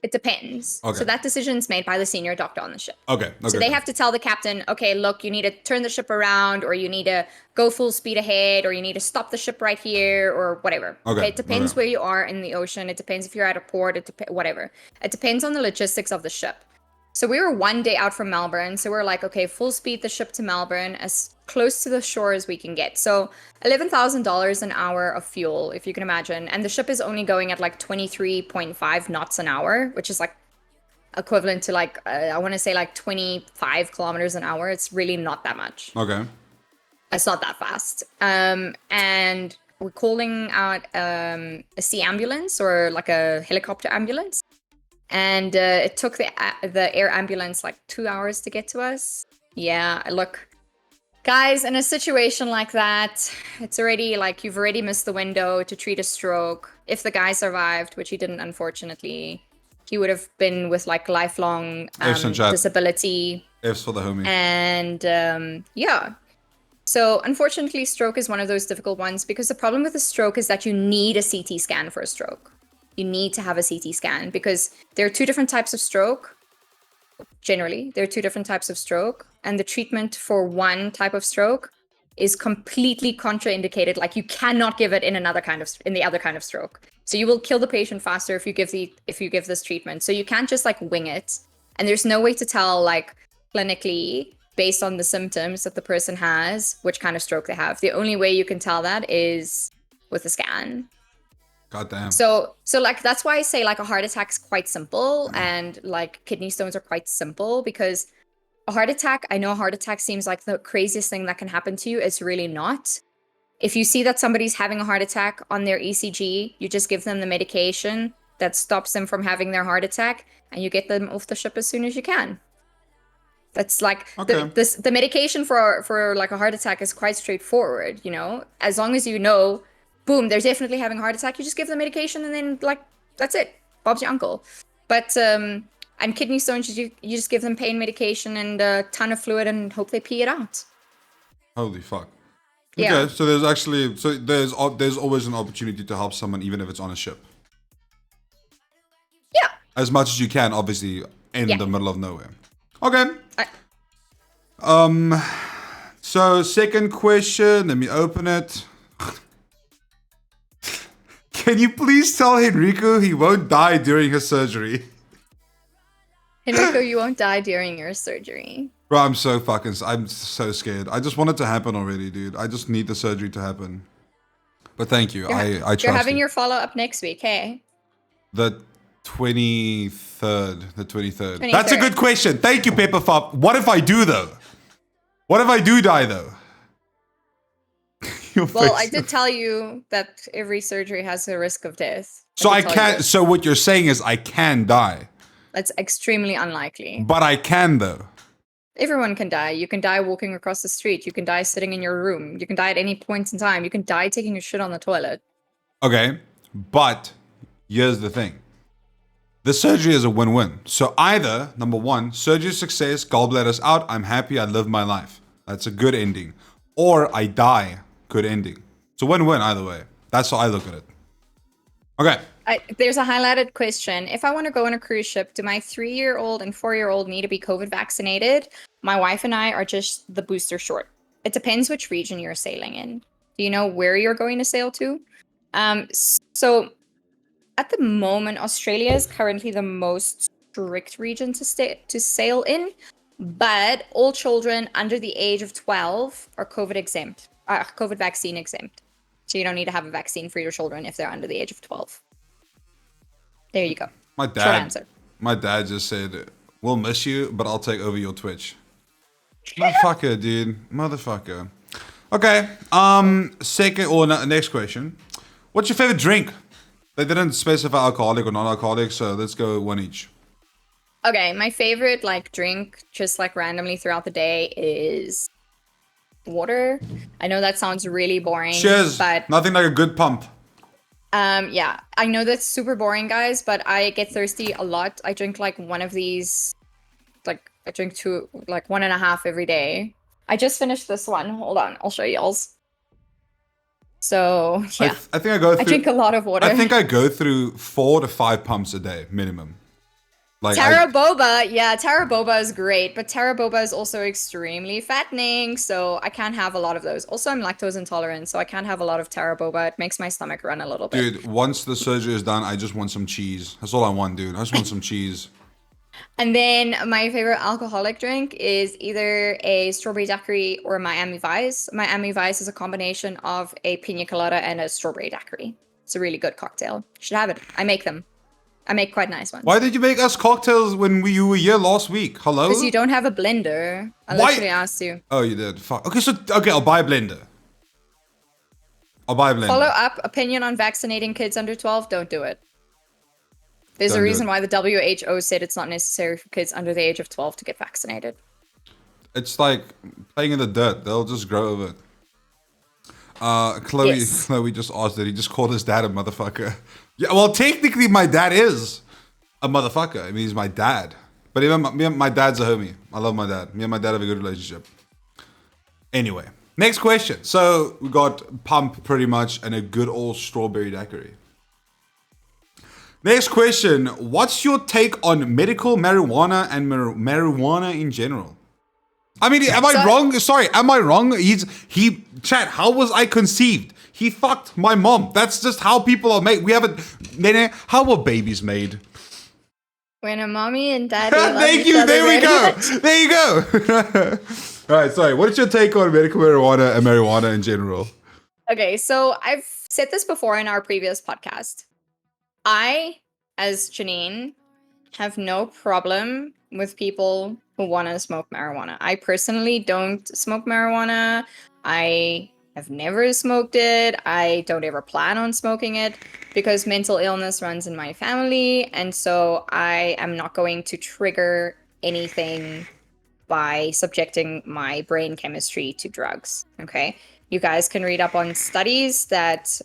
It depends. Okay. So that decision's made by the senior doctor on the ship. Okay. So they have to tell the captain, okay, look, you need to turn the ship around, or you need to go full speed ahead, or you need to stop the ship right here, or whatever. Okay. It depends where you are in the ocean. It depends if you're at a port, whatever. It depends on the logistics of the ship. So we were 1 day out from Melbourne. So we're like, okay, full speed the ship to Melbourne, as close to the shore as we can get. So $11,000 an hour of fuel, if you can imagine. And the ship is only going at like 23.5 knots an hour, which is like equivalent to like, I want to say like 25 kilometers an hour. It's really not that much. Okay. It's not that fast. And we're calling out a sea ambulance, or like a helicopter ambulance. And it took the air ambulance like 2 hours to get to us. Yeah, look, guys, in a situation like that, it's already like you've already missed the window to treat a stroke. If the guy survived, which he didn't, unfortunately, he would have been with like lifelong disability. F's for the homie. And yeah. So unfortunately, stroke is one of those difficult ones, because the problem with a stroke is that you need a CT scan for a stroke. you need to have a CT scan because there are two different types of stroke. Generally, there are two different types of stroke, and the treatment for one type of stroke is completely contraindicated. Like you cannot give it in the other kind of stroke. So you will kill the patient faster if you give this treatment. So you can't just like wing it. And there's no way to tell like clinically based on the symptoms that the person has which kind of stroke they have. The only way you can tell that is with a scan. God damn. So like that's why I say like a heart attack is quite simple and like kidney stones are quite simple because a heart attack, I know a heart attack seems like the craziest thing that can happen to you. It's really not. If you see that somebody's having a heart attack on their ECG, you just give them the medication that stops them from having their heart attack and you get them off the ship as soon as you can. That's like the medication for like a heart attack is quite straightforward, you know, as long as you know, boom, they're definitely having a heart attack. You just give them medication and then like, that's it. Bob's your uncle. But, and kidney stones, you just give them pain medication and a ton of fluid and hope they pee it out. Holy fuck. Yeah. Okay, so there's always an opportunity to help someone even if it's on a ship. Yeah. As much as you can, obviously, in the middle of nowhere. Okay. So second question, let me open it. Can you please tell Henrico he won't die during his surgery? Henrico, you won't die during your surgery. Bro, I'm so scared. I just want it to happen already, dude. I just need the surgery to happen. But thank you. I trust You're having you. your follow-up next week, hey? The 23rd. The 23rd. That's a good question. Thank you, Pepperfop. What if I do, though? What if I do die, though? Well, I did tell you that every surgery has a risk of death. So I can't. So what you're saying is I can die. That's extremely unlikely. But I can, though. Everyone can die. You can die walking across the street. You can die sitting in your room. You can die at any point in time. You can die taking a shit on the toilet. Okay, but here's the thing. The surgery is a win-win. So either, number one, surgery success, gallbladder's out, I'm happy, I live my life. That's a good ending. Or I die, good ending. It's a win-win either way. That's how I look at it. Okay. There's a highlighted question. If I want to go on a cruise ship, do my 3-year-old and 4-year-old need to be COVID vaccinated? My wife and I are just the booster short. It depends which region you're sailing in. Do you know where you're going to sail to? So at the moment, Australia is currently the most strict region to sail in, but all children under the age of 12 are COVID vaccine exempt. So you don't need to have a vaccine for your children if they're under the age of 12. There you go. Short answer. My dad just said, we'll miss you, but I'll take over your Twitch. Motherfucker, dude. Motherfucker. Okay. Next question. What's your favorite drink? They didn't specify alcoholic or non-alcoholic, so let's go one each. Okay, my favorite drink, just randomly throughout the day, is water. I know that sounds really boring. Cheers. But nothing like a good pump. Yeah, I know that's super boring, guys, but I get thirsty a lot. I drink one of these, I drink 1.5 every day. I just finished this one. Hold on, I'll show y'all's. So yeah, I think I drink a lot of water. I think I go through 4 to 5 pumps a day minimum. Tara Boba is great, but Tara Boba is also extremely fattening, so I can't have a lot of those. Also, I'm lactose intolerant, so I can't have a lot of Tara Boba. It makes my stomach run a little bit. Dude, once the surgery is done, I just want some cheese. That's all I want, dude. I just want some cheese. And then my favorite alcoholic drink is either a strawberry daiquiri or Miami Vice. Miami Vice is a combination of a pina colada and a strawberry daiquiri. It's a really good cocktail. You should have it. I make them. I make quite nice ones. Why did you make us cocktails when you were here last week? Hello? Because you don't have a blender. I literally asked you. Oh, you did. Fuck. Okay, I'll buy a blender. Follow up, opinion on vaccinating kids under 12, don't do it. There's a reason why the WHO said it's not necessary for kids under the age of 12 to get vaccinated. It's like playing in the dirt. They'll just grow over it. Chloe just asked that he just called his dad a motherfucker. Yeah, well, technically my dad is a motherfucker. I mean, he's my dad. But even my dad's a homie. I love my dad. Me and my dad have a good relationship. Anyway, next question. So we got pump pretty much and a good old strawberry daiquiri. Next question. What's your take on medical marijuana and marijuana in general? I mean, am I wrong? Sorry, am I wrong? Chat, how was I conceived? He fucked my mom. That's just how people are made. We haven't, Nene, how were babies made? When a mommy and daddy Thank you, there we go. There you go. All right, sorry. What is your take on medical marijuana and marijuana in general? Okay, so I've said this before in our previous podcast. I, as Janine, have no problem with people who want to smoke marijuana. I personally don't smoke marijuana. I have never smoked it. I don't ever plan on smoking it because mental illness runs in my family. And so I am not going to trigger anything by subjecting my brain chemistry to drugs. Okay. You guys can read up on studies that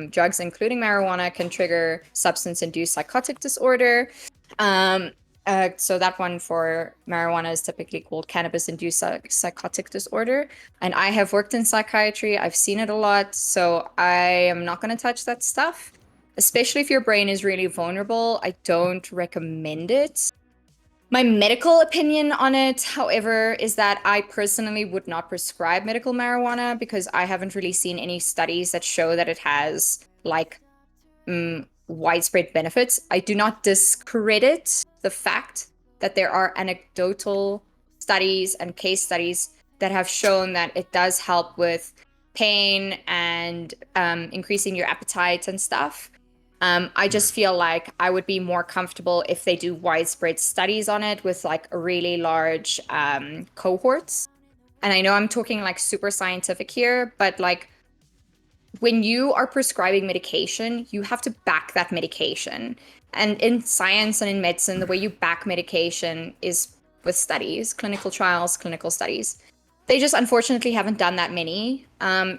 drugs, including marijuana, can trigger substance-induced psychotic disorder. So that one for marijuana is typically called cannabis-induced psychotic disorder. And I have worked in psychiatry. I've seen it a lot. So I am not going to touch that stuff, especially if your brain is really vulnerable. I don't recommend it. My medical opinion on it, however, is that I personally would not prescribe medical marijuana because I haven't really seen any studies that show that it has like widespread benefits. I do not discredit the fact that there are anecdotal studies and case studies that have shown that it does help with pain and increasing your appetite and stuff. I just feel like I would be more comfortable if they do widespread studies on it with like really large cohorts. And I know I'm talking like super scientific here, but like when you are prescribing medication, you have to back that medication. And in science and in medicine, the way you back medication is with studies, clinical trials, clinical studies. They just unfortunately haven't done that many.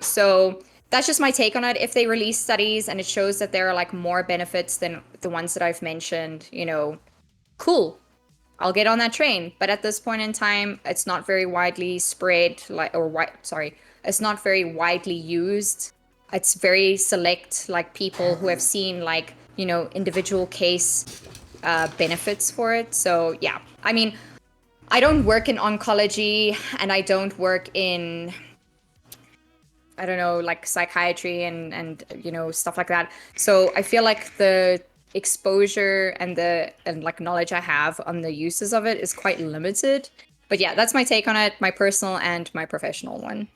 So that's just my take on it. If they release studies and it shows that there are like more benefits than the ones that I've mentioned, you know, cool. I'll get on that train. But at this point in time, it's not very widely spread, it's not very widely used. It's very select, like people who have seen like, you know, individual case benefits for it. So yeah, I mean, I don't work in oncology and I don't work in, I don't know, like psychiatry and you know, stuff like that. So I feel like the exposure and like knowledge I have on the uses of it is quite limited. But yeah, that's my take on it, my personal and my professional one.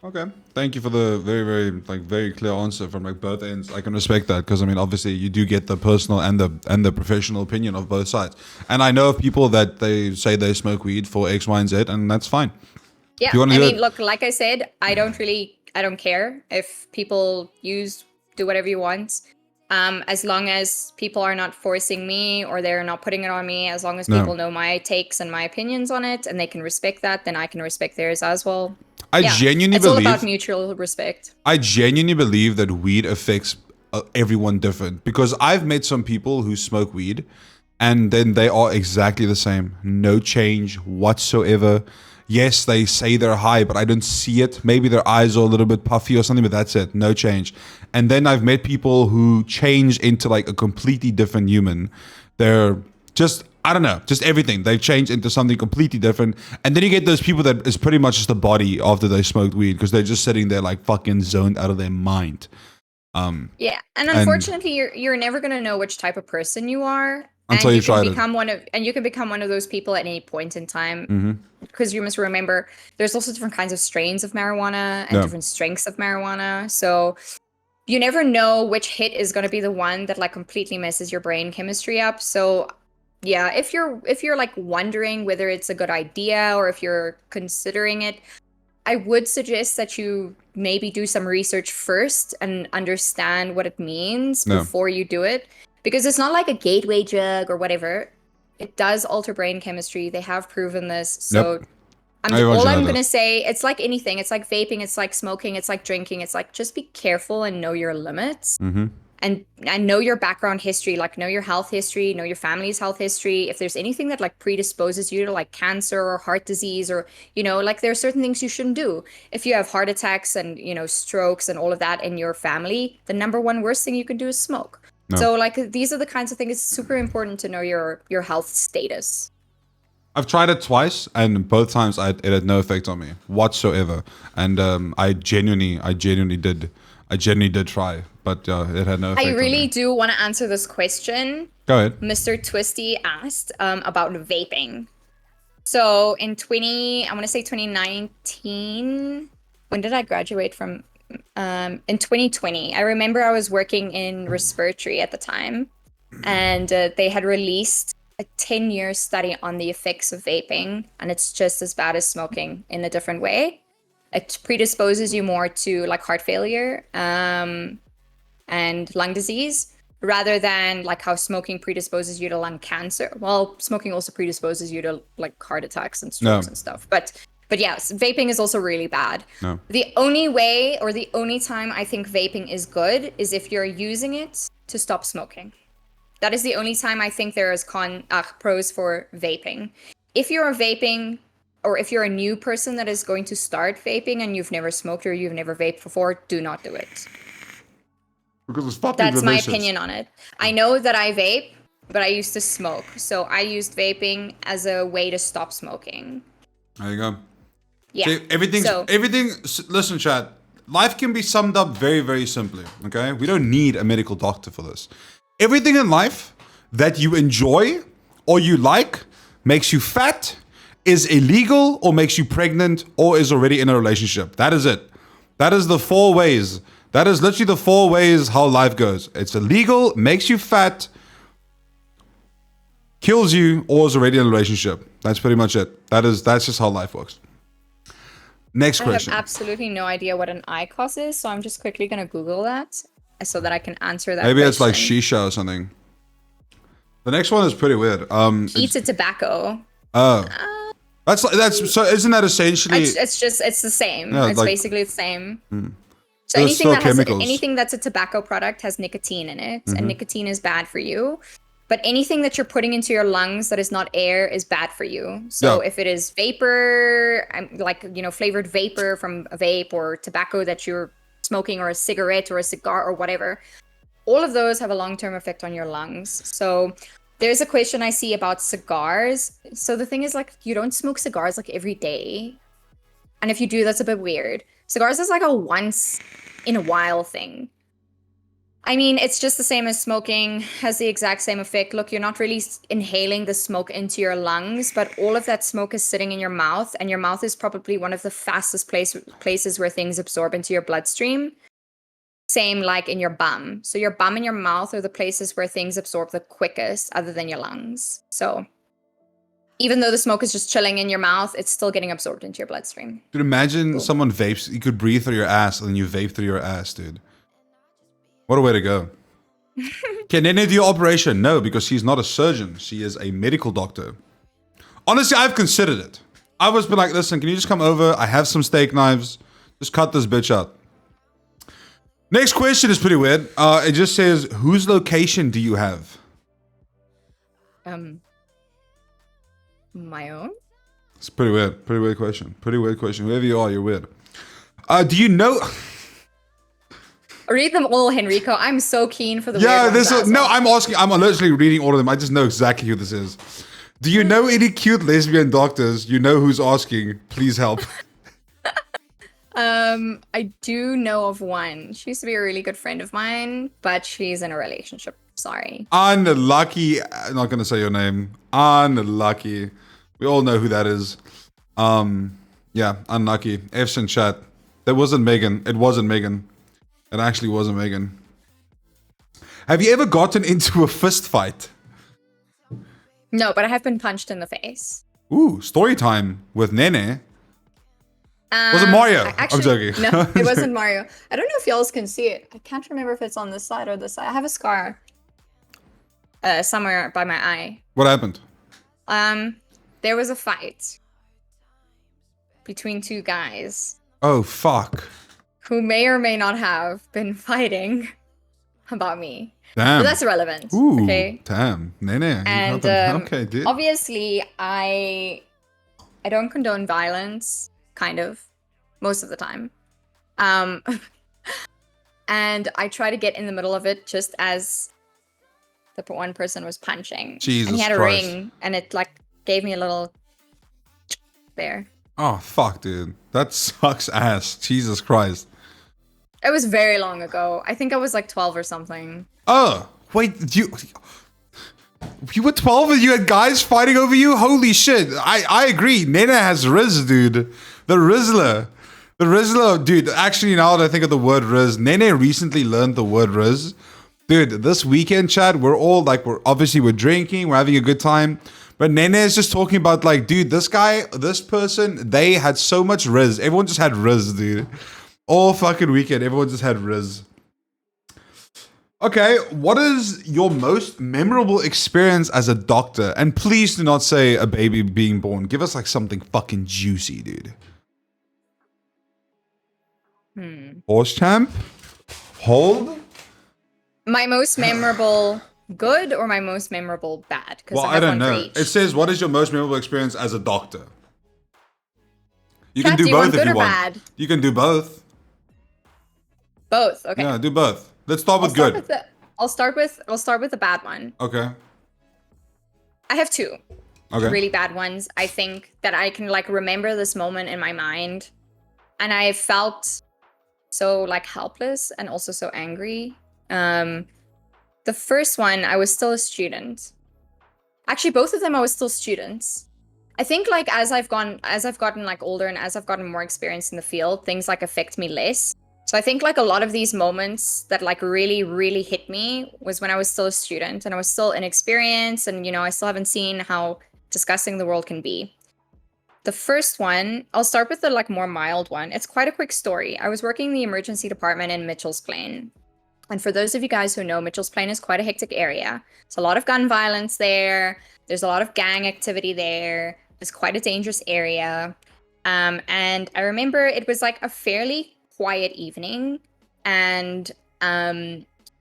Okay, thank you for the very clear answer from like both ends. I can respect that because I mean, obviously, you do get the personal and the professional opinion of both sides. And I know of people that they say they smoke weed for X, Y, and Z, and that's fine. Yeah, I mean, look, like I said, I don't care if people do whatever you want. As long as people are not forcing me or they're not putting it on me, as long as people know my takes and my opinions on it and they can respect that, then I can respect theirs as well. Genuinely it's believe all about mutual respect. I genuinely believe that weed affects everyone different because I've met some people who smoke weed and then they are exactly the same. No change whatsoever. Yes, they say they're high, but I don't see it. Maybe their eyes are a little bit puffy or something, but that's it. No change. And then I've met people who change into like a completely different human. They're just, I don't know, just everything. They've changed into something completely different. And then you get those people that is pretty much just a body after they smoked weed because they're just sitting there like fucking zoned out of their mind. Yeah, and unfortunately, you're never gonna know which type of person you are until you try it. And you can become one of those people at any point in time. Because you must remember, there's also different kinds of strains of marijuana and different strengths of marijuana. So you never know which hit is going to be the one that like completely messes your brain chemistry up. So yeah, if you're like wondering whether it's a good idea or if you're considering it, I would suggest that you maybe do some research first and understand what it means before you do it. Because it's not like a gateway drug or whatever. It does alter brain chemistry. They have proven this. So all I'm going to say, it's like anything. It's like vaping. It's like smoking. It's like drinking. It's like just be careful and know your limits. And know your background history. Like know your health history. Know your family's health history. If there's anything that like predisposes you to like cancer or heart disease or, you know, like there are certain things you shouldn't do. If you have heart attacks and, you know, strokes and all of that in your family, the number one worst thing you can do is smoke. No. So like these are the kinds of things. It's super important to know your health status. I've tried it twice, and both times it had no effect on me whatsoever. And I genuinely did try, but it had no effect I on really me. do want to answer this question. Go ahead. Mr. Twisty asked about vaping. So in I want to say 2019. When did I graduate from? In 2020. I remember I was working in respiratory at the time, and they had released a 10-year study on the effects of vaping, and it's just as bad as smoking in a different way. It predisposes you more to like heart failure and lung disease, rather than like how smoking predisposes you to lung cancer. Well, smoking also predisposes you to like heart attacks and strokes and stuff. But yes, vaping is also really bad. No. The only way or the only time I think vaping is good is if you're using it to stop smoking. That is the only time I think there is pros for vaping. If you're vaping, or if you're a new person that is going to start vaping and you've never smoked or you've never vaped before, do not do it. Because it's fucking That's delicious. my opinion on it. I know that I vape, but I used to smoke. So I used vaping as a way to stop smoking. There you go. Yeah. See, listen, chat. Life can be summed up very, very simply, okay? We don't need a medical doctor for this. Everything in life that you enjoy or you like makes you fat, is illegal, or makes you pregnant, or is already in a relationship. That is it. That is the 4 ways. That is literally the 4 ways how life goes. It's illegal, makes you fat, kills you, or is already in a relationship. That's pretty much it. That's just how life works. Next question. I have absolutely no idea what an IQOS is, so I'm just quickly going to Google that so that I can answer that Maybe question. it's like shisha or something. The next one is pretty weird. Heated tobacco. Oh. That's so isn't that essentially It's the same. Yeah, it's like, basically the same. So There's anything that's a tobacco product has nicotine in it, and nicotine is bad for you. But anything that you're putting into your lungs that is not air is bad for you. So if it is vapor, like, flavored vapor from a vape, or tobacco that you're smoking, or a cigarette or a cigar or whatever, all of those have a long-term effect on your lungs. So there's a question I see about cigars. So the thing is, like, you don't smoke cigars like every day. And if you do, that's a bit weird. Cigars is like a once in a while thing. I mean, it's just the same as smoking, has the exact same effect. Look, you're not really inhaling the smoke into your lungs, but all of that smoke is sitting in your mouth, and your mouth is probably one of the fastest places where things absorb into your bloodstream. Same like in your bum. So your bum and your mouth are the places where things absorb the quickest, other than your lungs. So even though the smoke is just chilling in your mouth, it's still getting absorbed into your bloodstream. Dude, imagine someone vapes. You could breathe through your ass, and then you vape through your ass, dude. What a way to go. Can Nene do your operation? No, because she's not a surgeon. She is a medical doctor. Honestly, I've considered it. I was been like, listen, can you just come over? I have some steak knives. Just cut this bitch out. Next question is pretty weird. It just says, whose location do you have? My own? It's pretty weird. Pretty weird question. Pretty weird question. Whoever you are, you're weird. Do you know... Read them all, Henrico. I'm so keen for the Yeah, weird ones. I'm asking. I'm literally reading all of them. I just know exactly who this is. Do you know any cute lesbian doctors? You know who's asking. Please help. I do know of one. She used to be a really good friend of mine, but she's in a relationship. Sorry. Unlucky. I'm not gonna say your name. Unlucky. We all know who that is. Yeah, unlucky. F's in chat. That wasn't Megan. It wasn't Megan. It actually wasn't Megan. Have you ever gotten into a fist fight? No, but I have been punched in the face. Ooh, story time with Nene. Was it Mario? I'm joking. No, it wasn't Mario. I don't know if y'all can see it. I can't remember if it's on this side or this side. I have a scar somewhere by my eye. What happened? There was a fight between 2 guys. Oh, fuck. Who may or may not have been fighting about me. Damn. But that's irrelevant. Ooh, okay. Damn. Nene. And okay, dude. Obviously, I don't condone violence, kind of, most of the time. And I try to get in the middle of it just as the one person was punching. Jesus and he had a Christ. ring, and it like gave me a little there. Oh, fuck, dude. That sucks ass. Jesus Christ. It was very long ago. I think I was like 12 or something. Oh, wait, you were 12 and you had guys fighting over you? Holy shit. I agree. Nene has Riz, dude. The Rizzler. The Rizzler, dude. Actually, now that I think of the word Riz, Nene recently learned the word Riz. Dude, this weekend, Chad, we're all like, we're drinking, we're having a good time. But Nene is just talking about like, dude, this guy, this person, they had so much Riz. Everyone just had Riz, dude. All fucking weekend, everyone just had Riz. Okay, what is your most memorable experience as a doctor? And please do not say a baby being born. Give us like something fucking juicy, dude. Horse champ? Hold? My most memorable good or my most memorable bad? Well, I don't know. It says, what is your most memorable experience as a doctor? You can do both if you want. Bad? You can do both. Both, okay. Yeah, do both. Let's start with good. I'll start with the bad one. Okay. I have two. Okay. Really bad ones. I think that I can like remember this moment in my mind, and I felt so like helpless and also so angry. The first one, I was still a student. Actually, both of them I was still students. I think like as I've gotten like older and as I've gotten more experience in the field, things like affect me less. So I think like a lot of these moments that like really, really hit me was when I was still a student and I was still inexperienced, and you know, I still haven't seen how disgusting the world can be. The first one, I'll start with the like more mild one. It's quite a quick story. I was working in the emergency department in Mitchell's Plain. And for those of you guys who know, Mitchell's Plain is quite a hectic area. There's a lot of gun violence there. There's a lot of gang activity there. It's quite a dangerous area. And I remember it was like a fairly quiet evening. And,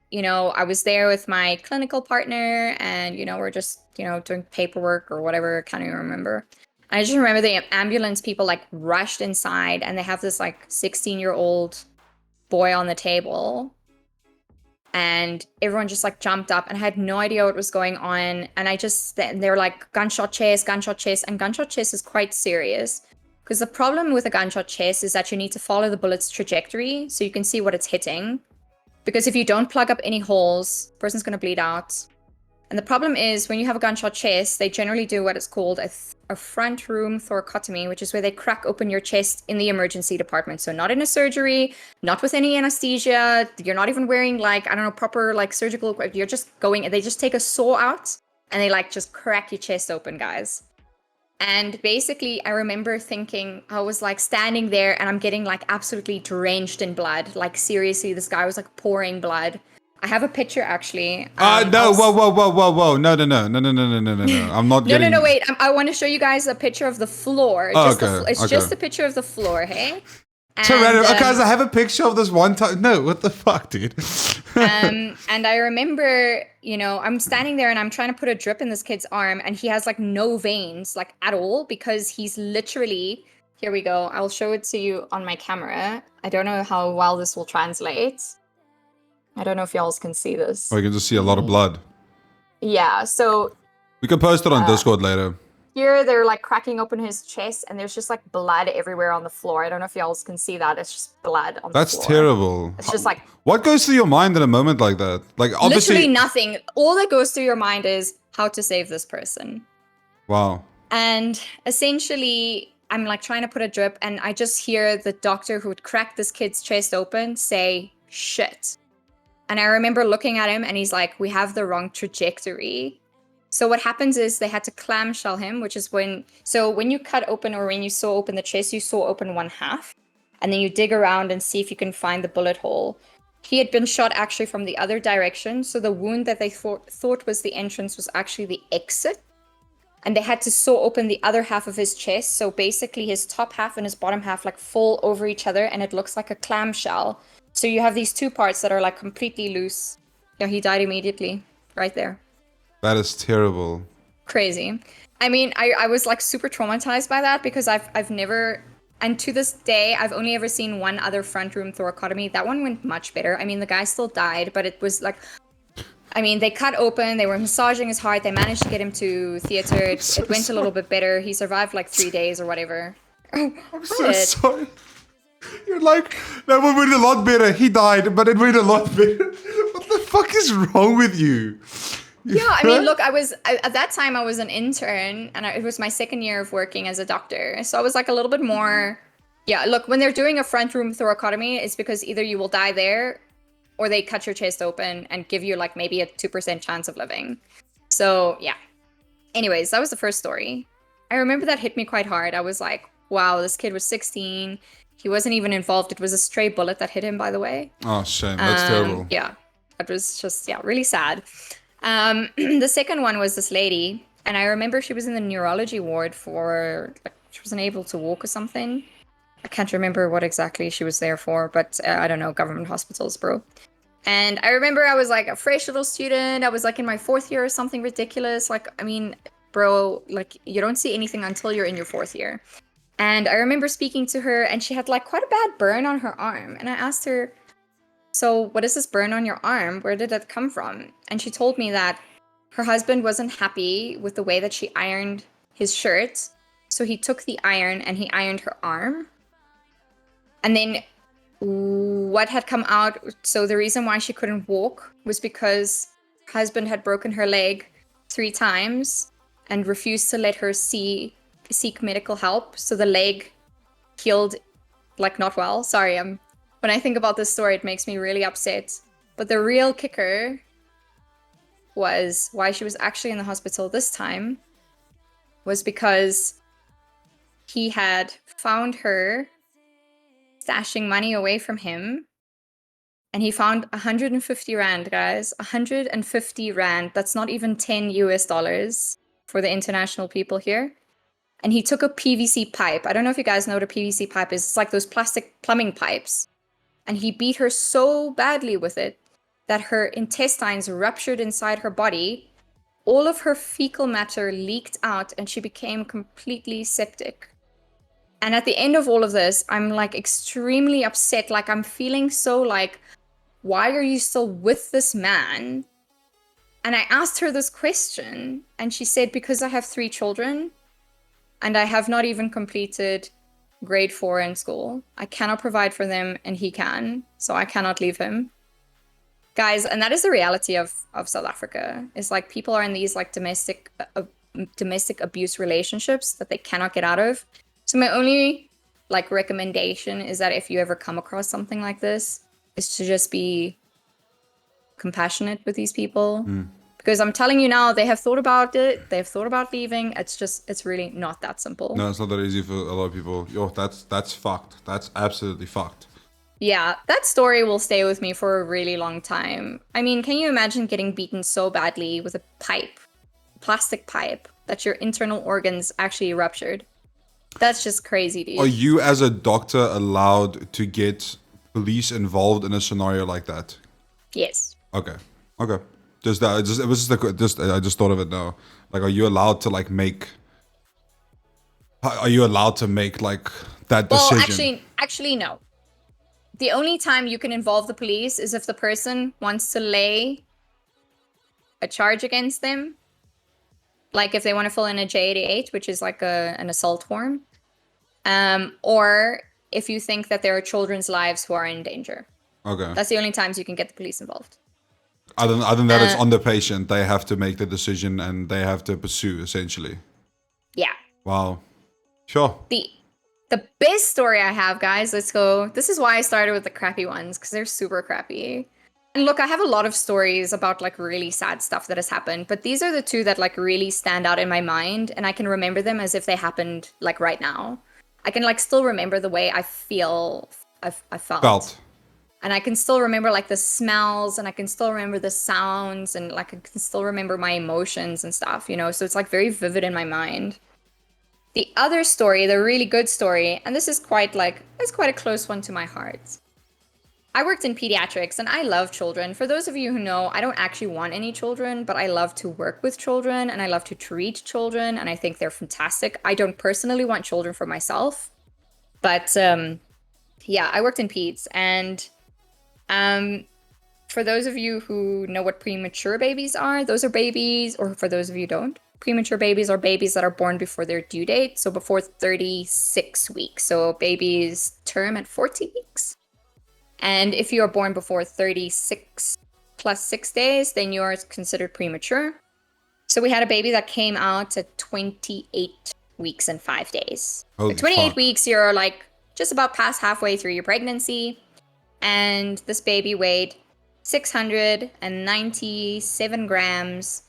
you know, I was there with my clinical partner and, you know, we're just, you know, doing paperwork or whatever. I can't even remember. I just remember the ambulance people like rushed inside and they have this like 16-year-old boy on the table. And everyone just like jumped up and I had no idea what was going on. And they were like, gunshot chest. And gunshot chest is quite serious. Because the problem with a gunshot chest is that you need to follow the bullet's trajectory so you can see what it's hitting. Because if you don't plug up any holes, the person's going to bleed out. And the problem is when you have a gunshot chest, they generally do what is called a front room thoracotomy, which is where they crack open your chest in the emergency department. So not in a surgery, not with any anesthesia. You're not even wearing like, I don't know, proper like surgical equipment. You're just going, they just take a saw out and they like just crack your chest open, guys. And basically, I remember thinking, I was like standing there and I'm getting like absolutely drenched in blood. Like seriously, this guy was like pouring blood. I have a picture actually. No, whoa. No. I'm not getting... No, wait. I want to show you guys a picture of the floor. Oh, It's just a picture of the floor, hey? And, guys, I have a picture of this one time. No, what the fuck, dude? And I remember, you know, I'm standing there and I'm trying to put a drip in this kid's arm and he has like no veins, like at all, because he's literally... Here we go. I'll show it to you on my camera. I don't know how well this will translate. I don't know if y'all can see this. Oh, you can just see a lot of blood. Yeah, so... We can post it on Discord later. Here, they're like cracking open his chest and there's just like blood everywhere on the floor. I don't know if y'all can see that. It's just blood on the floor. That's terrible. It's just like... What goes through your mind in a moment like that? Like, obviously... Literally nothing. All that goes through your mind is how to save this person. Wow. And essentially, I'm like trying to put a drip and I just hear the doctor who would crack this kid's chest open say, shit. And I remember looking at him and he's like, we have the wrong trajectory. So what happens is they had to clamshell him, which is when you cut open or when you saw open the chest, you saw open one half. And then you dig around and see if you can find the bullet hole. He had been shot actually from the other direction. So the wound that they thought was the entrance was actually the exit. And they had to saw open the other half of his chest. So basically his top half and his bottom half like fall over each other and it looks like a clamshell. So you have these two parts that are like completely loose. Yeah, he died immediately, right there. That is terrible. Crazy. I mean, I was like super traumatized by that because I've never, and to this day, I've only ever seen one other front room thoracotomy. That one went much better. I mean, the guy still died, but it was like I mean, they cut open, they were massaging his heart, they managed to get him to theater. It went a little bit better. He survived like 3 days or whatever. I'm so sorry. You're like, that one went a lot better. He died, but it went a lot better. What the fuck is wrong with you? Yeah, I mean, look, at that time I was an intern, and it was my second year of working as a doctor. So I was like a little bit more, yeah, look, when they're doing a front room thoracotomy, it's because either you will die there or they cut your chest open and give you like maybe a 2% chance of living. So yeah. Anyways, that was the first story. I remember that hit me quite hard. I was like, wow, this kid was 16. He wasn't even involved. It was a stray bullet that hit him, by the way. Oh, shame. That's terrible. Yeah, it was just, yeah, really sad. The second one was this lady, and I remember she was in the neurology ward for, like, she wasn't able to walk or something. I can't remember what exactly she was there for, but I don't know, government hospitals, bro. And I remember I was like a fresh little student. I was like in my 4th year or something ridiculous. Like, I mean, bro, like you don't see anything until you're in your 4th year. And I remember speaking to her, and she had like quite a bad burn on her arm. And I asked her, so what is this burn on your arm? Where did that come from? And she told me that her husband wasn't happy with the way that she ironed his shirt. So he took the iron and he ironed her arm. And then what had come out, so the reason why she couldn't walk was because her husband had broken her leg 3 times and refused to let her seek medical help. So the leg healed like not well. Sorry, when I think about this story, it makes me really upset. But the real kicker was why she was actually in the hospital this time was because he had found her stashing money away from him, and he found 150 rand, guys. 150 rand. That's not even 10 US dollars for the international people here. And he took a PVC pipe. I don't know if you guys know what a PVC pipe is. It's like those plastic plumbing pipes. And he beat her so badly with it that her intestines ruptured inside her body. All of her fecal matter leaked out, and she became completely septic. And at the end of all of this, I'm like extremely upset. Like I'm feeling so like, why are you still with this man? And I asked her this question, and she said, because I have 3 children and I have not even completed grade 4 in school. I cannot provide for them, and he can, so I cannot leave him. Guys, and that is the reality of South Africa. It's like people are in these like domestic abuse relationships that they cannot get out of. So my only like recommendation is that if you ever come across something like this, is to just be compassionate with these people. Because I'm telling you now, they have thought about it. They have thought about leaving. It's really not that simple. No, it's not that easy for a lot of people. Yo, that's fucked. That's absolutely fucked. Yeah, that story will stay with me for a really long time. I mean, can you imagine getting beaten so badly with a pipe, plastic pipe, that your internal organs actually ruptured? That's just crazy, dude. Are you as a doctor allowed to get police involved in a scenario like that? Yes. Okay. I just thought of it now. Like, are you allowed to like make? Are you allowed to make like that decision? Well, actually, no. The only time you can involve the police is if the person wants to lay a charge against them. Like if they want to fill in a J88, which is like an assault form. Or if you think that there are children's lives who are in danger. Okay. That's the only times you can get the police involved. Other than that, it's on the patient. They have to make the decision and they have to pursue, essentially. Yeah. Wow. Sure. The best story I have, guys, let's go. This is why I started with the crappy ones, because they're super crappy. And look, I have a lot of stories about like really sad stuff that has happened, but these are the 2 that like really stand out in my mind, and I can remember them as if they happened like right now. I can like still remember the way I felt. And I can still remember like the smells, and I can still remember the sounds, and like I can still remember my emotions and stuff, you know? So it's like very vivid in my mind. The other story, the really good story, and this is quite a close one to my heart. I worked in pediatrics, and I love children. For those of you who know, I don't actually want any children, but I love to work with children, and I love to treat children, and I think they're fantastic. I don't personally want children for myself, but yeah, I worked in peds, and for those of you who know what premature babies are, those are babies, or for those of you who don't, premature babies are babies that are born before their due date, so before 36 weeks. So babies term at 40 weeks. And if you are born before 36 plus 6 days, then you are considered premature. So we had a baby that came out at 28 weeks and 5 days. Holy At 28 fuck. weeks, you're like just about past halfway through your pregnancy. And this baby weighed 697 grams.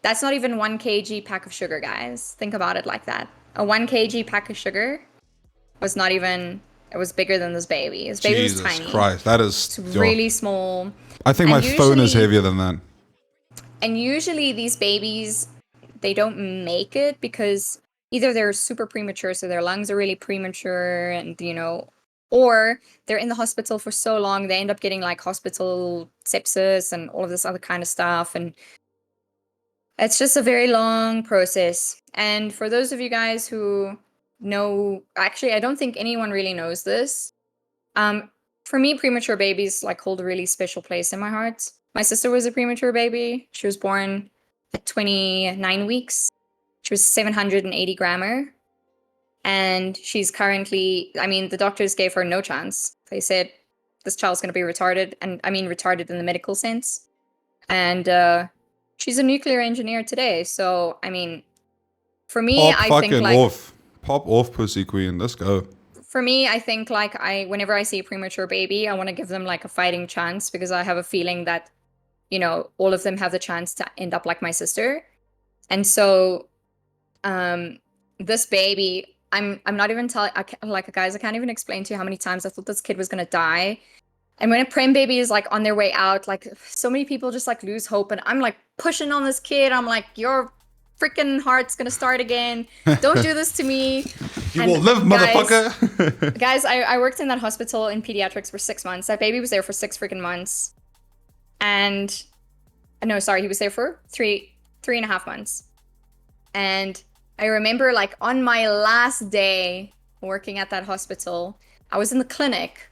That's not even 1 kg pack of sugar, guys. Think about it like that. A 1 kg pack of sugar was not even, it was bigger than this baby. This baby was Jesus tiny. Christ, that is It's really small. I think And my phone is usually- heavier than that. And usually these babies, they don't make it because either they're super premature, so their lungs are really premature, and or they're in the hospital for so long, they end up getting like hospital sepsis and all of this other kind of stuff. And it's just a very long process. And for those of you guys who know, actually, I don't think anyone really knows this. For me, premature babies like hold a really special place in my heart. My sister was a premature baby. She was born at 29 weeks. She was 780 grammer. And she's currently, I mean, the doctors gave her no chance. They said, this child's going to be retarded. And I mean, retarded in the medical sense. And she's a nuclear engineer today. So, I mean, for me, I think like... Pop off, pussy queen. Let's go. For me, I think like whenever I see a premature baby, I want to give them like a fighting chance because I have a feeling that, all of them have the chance to end up like my sister. And so, this baby, I'm not even telling, like, guys, I can't even explain to you how many times I thought this kid was going to die. And when a prem baby is like on their way out, like so many people just like lose hope. And I'm like pushing on this kid. I'm like, your freaking heart's going to start again. Don't do this to me. You will live, motherfucker. Guys, I worked in that hospital in pediatrics for 6 months. That baby was there for 6 freaking months. And no, sorry, he was there for three and a half months. And I remember like on my last day working at that hospital, I was in the clinic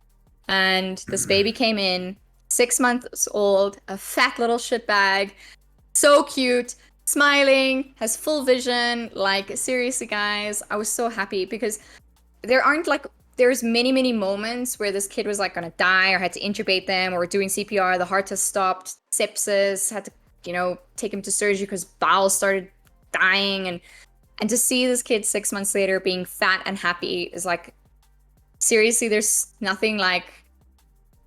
and this baby came in, 6 months old, a fat little shitbag, so cute, smiling, has full vision. Like, seriously, guys, I was so happy because there's many moments where this kid was like gonna die or had to intubate them or doing CPR, the heart has stopped, sepsis, had to, take him to surgery because bowels started dying. And to see this kid 6 months later being fat and happy is like, seriously, there's nothing like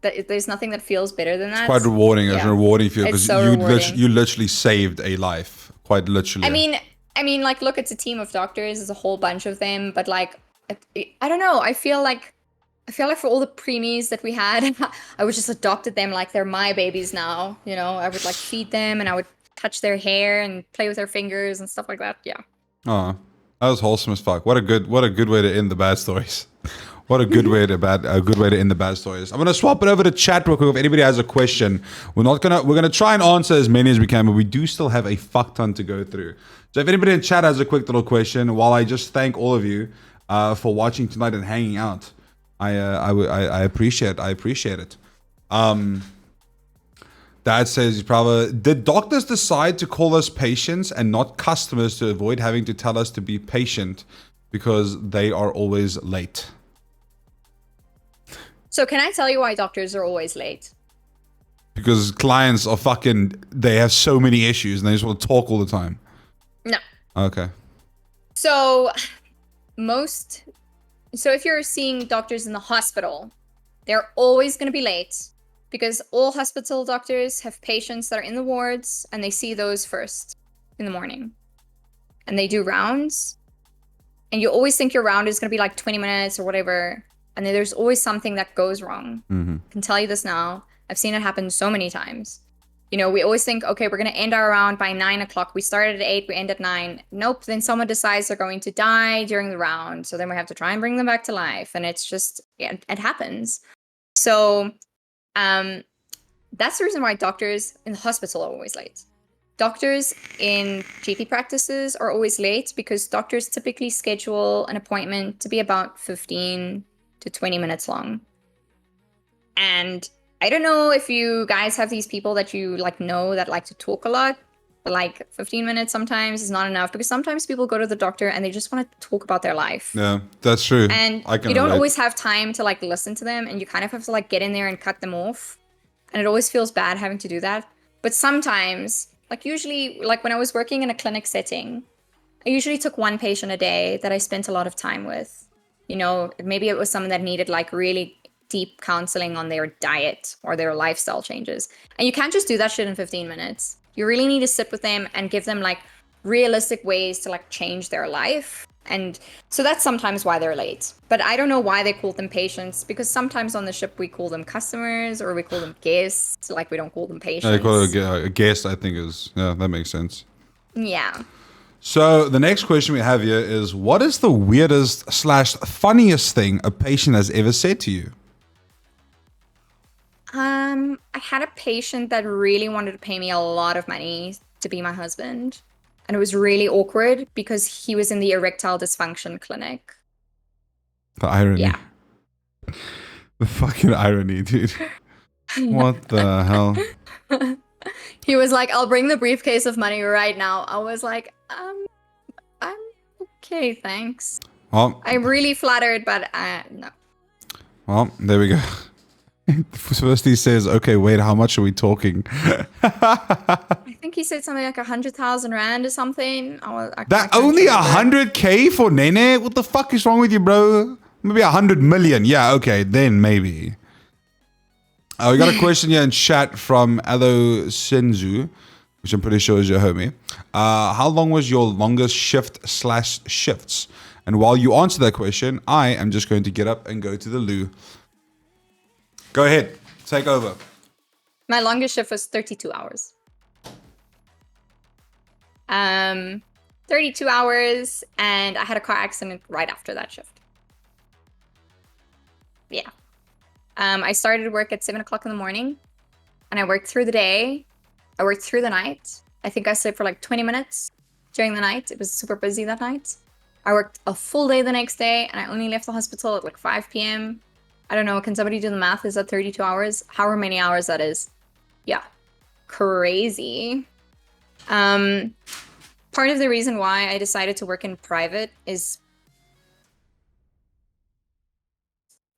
that. There's nothing that feels better than that. It's quite rewarding. Yeah. It's a rewarding feel because so you literally saved a life. Quite literally. I mean, like, look, it's a team of doctors. There's a whole bunch of them. But like, I don't know. I feel like for all the preemies that we had, I would just adopted them like they're my babies now. I would like feed them and I would touch their hair and play with their fingers and stuff like that. Yeah. Oh, that was wholesome as fuck. What a good way to end the bad stories. What a good way to end the bad stories. I'm gonna swap it over to chat real quick. If anybody has a question, we're gonna try and answer as many as we can, but we do still have a fuck ton to go through. So if anybody in chat has a quick little question, while I just thank all of you for watching tonight and hanging out, I appreciate it. Dad says did doctors decide to call us patients and not customers to avoid having to tell us to be patient because they are always late? So can I tell you why doctors are always late? Because clients are they have so many issues and they just want to talk all the time. No. Okay. So if you're seeing doctors in the hospital, they're always going to be late because all hospital doctors have patients that are in the wards and they see those first in the morning. And they do rounds. And you always think your round is going to be like 20 minutes or whatever. And then there's always something that goes wrong. Mm-hmm. I can tell you this now. I've seen it happen so many times. We always think, okay, we're going to end our round by 9 o'clock. We started at 8, we end at 9. Nope. Then someone decides they're going to die during the round. So then we have to try and bring them back to life. And it's just, it happens. So that's the reason why doctors in the hospital are always late. Doctors in GP practices are always late because doctors typically schedule an appointment to be about 15 to 20 minutes long. And I don't know if you guys have these people that you like know that like to talk a lot, but like 15 minutes sometimes is not enough because sometimes people go to the doctor and they just want to talk about their life. Yeah, that's true. And I can you don't relate. always have time to like listen to them, and you kind of have to like get in there and cut them off. And it always feels bad having to do that. But sometimes, like usually, like when I was working in a clinic setting, I usually took one patient a day that I spent a lot of time with. You know, maybe it was someone that needed like really deep counseling on their diet or their lifestyle changes. And you can't just do that shit in 15 minutes. You really need to sit with them and give them like realistic ways to like change their life. And so that's sometimes why they're late. But I don't know why they call them patients, because sometimes on the ship we call them customers or we call them guests. Like we don't call them patients. I call it a guest, I think is, yeah, that makes sense. Yeah. So the next question we have here is, what is the weirdest / funniest thing a patient has ever said to you? I had a patient that really wanted to pay me a lot of money to be my husband. And it was really awkward because he was in the erectile dysfunction clinic. The irony. Yeah. The fucking irony, dude. What the hell? He was like, I'll bring the briefcase of money right now. I was like, I'm okay, thanks. Well, I'm really flattered, but no. well, there we go. First he says, okay, wait, how much are we talking? I think he said something like 100,000 rand or something. I That only 100K for Nene? What the fuck is wrong with you, bro? Maybe 100 million. Yeah, okay, then maybe. We got a question here in chat from Alo Senzu, which I'm pretty sure is your homie. How long was your longest shift / shifts? And while you answer that question, I am just going to get up and go to the loo. Go ahead. Take over. My longest shift was 32 hours. 32 hours, and I had a car accident right after that shift. Yeah. I started work at 7 o'clock in the morning, and I worked through the day. I worked through the night. I think I slept for like 20 minutes during the night. It was super busy that night. I worked a full day the next day, and I only left the hospital at like 5 p.m. I don't know. Can somebody do the math? Is that 32 hours? However many hours that is. Yeah. Crazy. Part of the reason why I decided to work in private is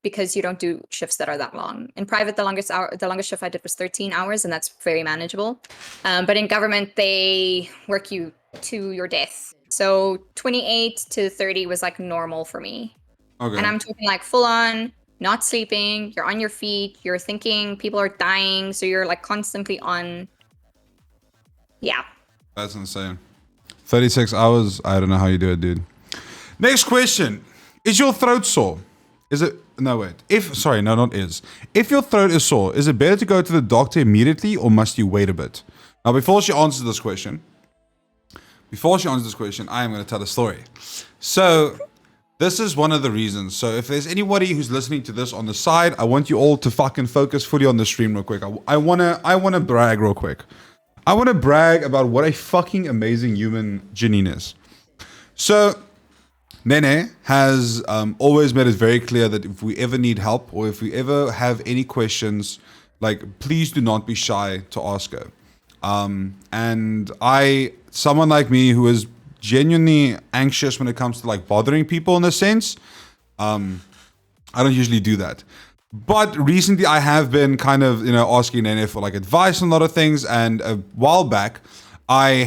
because you don't do shifts that are that long. In private, the longest shift I did was 13 hours, and that's very manageable. But in government, they work you to your death. So 28 to 30 was like normal for me. Okay. And I'm talking like full on, not sleeping, you're on your feet, you're thinking people are dying, so you're like constantly on. Yeah. That's insane. 36 hours, I don't know how you do it, dude. Next question. Is your throat sore? Is it, no wait, if your throat is sore, is it better to go to the doctor immediately or must you wait a bit? Now before she answers this question, I am going to tell a story. So this is one of the reasons. So if there's anybody who's listening to this on the side, I want you all to fucking focus fully on the stream real quick. I wanna brag real quick. I want to brag about what a fucking amazing human Janine is. So Nene has always made it very clear that if we ever need help or if we ever have any questions, like please do not be shy to ask her. And someone like me who is genuinely anxious when it comes to like bothering people in a sense, I don't usually do that. But recently I have been kind of, asking Nene for like advice on a lot of things. And a while back I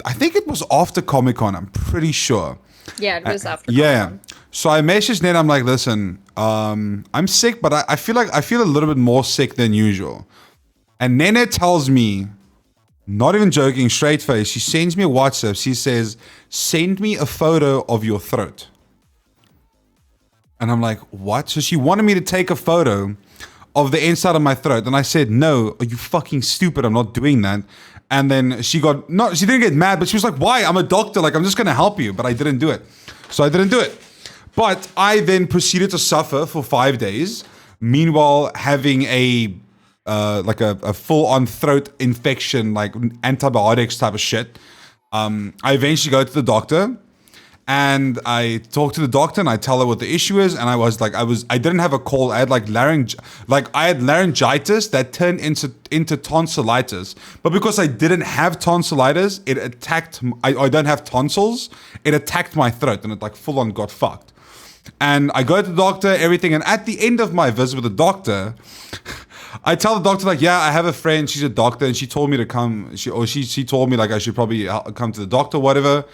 think it was after Comic-Con, I'm pretty sure. Yeah, it was after Comic-Con. So I messaged Nene, I'm like, listen, I'm sick, but I feel a little bit more sick than usual. And Nene tells me, not even joking, straight face, she sends me a WhatsApp. She says, send me a photo of your throat. And I'm like, what? So she wanted me to take a photo of the inside of my throat. And I said, no, are you fucking stupid? I'm not doing that. And then she didn't get mad, but she was like, why? I'm a doctor. Like, I'm just going to help you. But I didn't do it. So I didn't do it. But I then proceeded to suffer for 5 days. Meanwhile, having a full-on throat infection, like antibiotics type of shit. I eventually go to the doctor. And I talked to the doctor and I tell her what the issue is. And I was like, I didn't have a cold. I had I had laryngitis that turned into tonsillitis. But because I didn't have tonsillitis, it attacked, I don't have tonsils. It attacked my throat and it like full on got fucked. And I go to the doctor, everything. And at the end of my visit with the doctor, I tell the doctor, like, yeah, I have a friend, she's a doctor, and she told me to come. She told me, like, I should probably come to the doctor, whatever.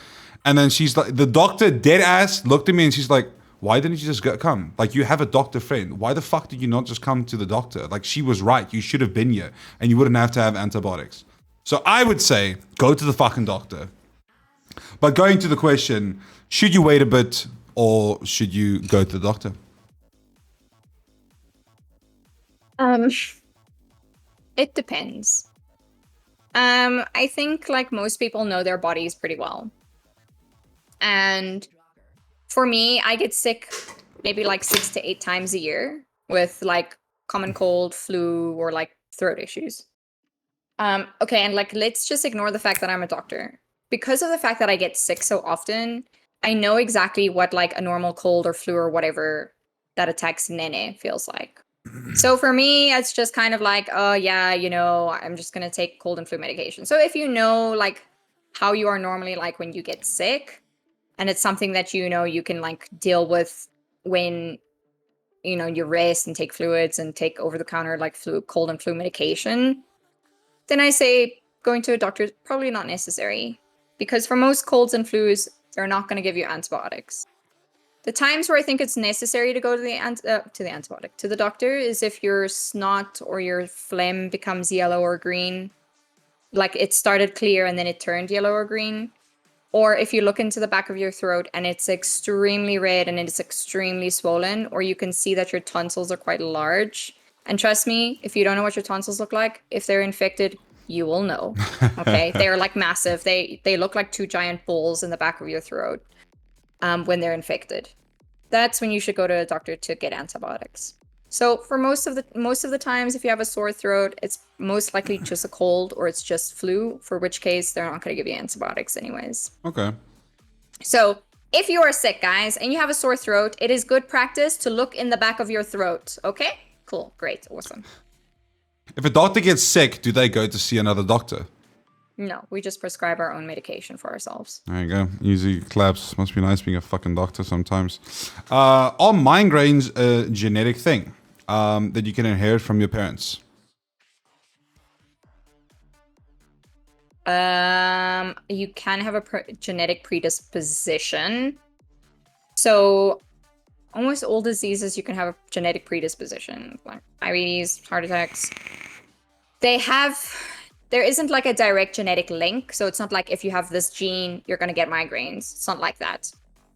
And then she's like, the doctor, dead ass, looked at me and she's like, why didn't you just come? Like, you have a doctor friend. Why the fuck did you not just come to the doctor? Like, she was right. You should have been here and you wouldn't have to have antibiotics. So I would say, go to the fucking doctor. But going to the question, should you wait a bit or should you go to the doctor? It depends. I think like most people know their bodies pretty well. And for me, I get sick maybe like 6 to 8 times a year with like common cold, flu, or like throat issues. Okay, and like let's just ignore the fact that I'm a doctor. Because of the fact that I get sick so often, I know exactly what like a normal cold or flu or whatever that attacks n3hn3h feels like. So for me, it's just kind of like, oh yeah, you know, I'm just gonna take cold and flu medication. So if you know like how you are normally like when you get sick, and it's something that you know you can like deal with when you know you rest and take fluids and take over-the-counter like cold and flu medication, then I say going to a doctor is probably not necessary, because for most colds and flus, they're not going to give you antibiotics. The times where I think it's necessary to go to the doctor is if your snot or your phlegm becomes yellow or green, like it started clear and then it turned yellow or green. Or if you look into the back of your throat and it's extremely red and it's extremely swollen, or you can see that your tonsils are quite large. And trust me, if you don't know what your tonsils look like, if they're infected, you will know. Okay, they're like massive. They look like 2 giant balls in the back of your throat when they're infected. That's when you should go to a doctor to get antibiotics. So for most of the times, if you have a sore throat, it's most likely just a cold or it's just flu, for which case they're not going to give you antibiotics anyways. Okay. So if you are sick, guys, and you have a sore throat, it is good practice to look in the back of your throat. Okay? Cool. Great. Awesome. If a doctor gets sick, do they go to see another doctor? No, we just prescribe our own medication for ourselves. There you go. Easy claps. Must be nice being a fucking doctor sometimes. Are migraines a genetic thing that you can inherit from your parents? You can have a genetic predisposition. So almost all diseases you can have a genetic predisposition, like diabetes, heart attacks. There isn't like a direct genetic link. So it's not like if you have this gene, you're going to get migraines. It's not like that.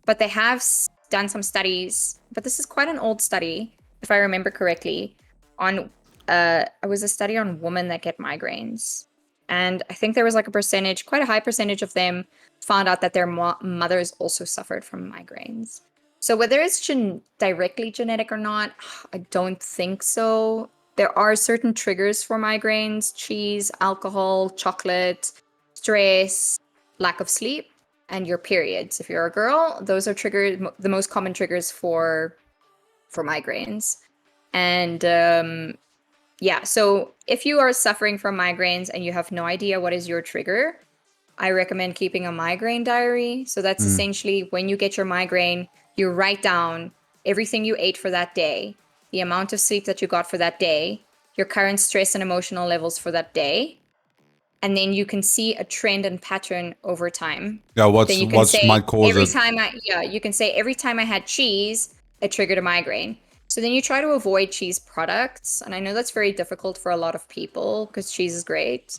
But they have done some studies, but this is quite an old study, if I remember correctly, on, it was a study on women that get migraines. And I think there was like a percentage, quite a high percentage of them found out that their mothers also suffered from migraines. So whether it's directly genetic or not, I don't think so. There are certain triggers for migraines: cheese, alcohol, chocolate, stress, lack of sleep, and your periods. If you're a girl, those are the most common triggers for migraines. And yeah, so if you are suffering from migraines and you have no idea what is your trigger, I recommend keeping a migraine diary. So that's essentially when you get your migraine, you write down everything you ate for that day, the amount of sleep that you got for that day, your current stress and emotional levels for that day. And then you can see a trend and pattern over time. Yeah, what's might cause it? You can say every time I had cheese, it triggered a migraine. So then you try to avoid cheese products. And I know that's very difficult for a lot of people because cheese is great.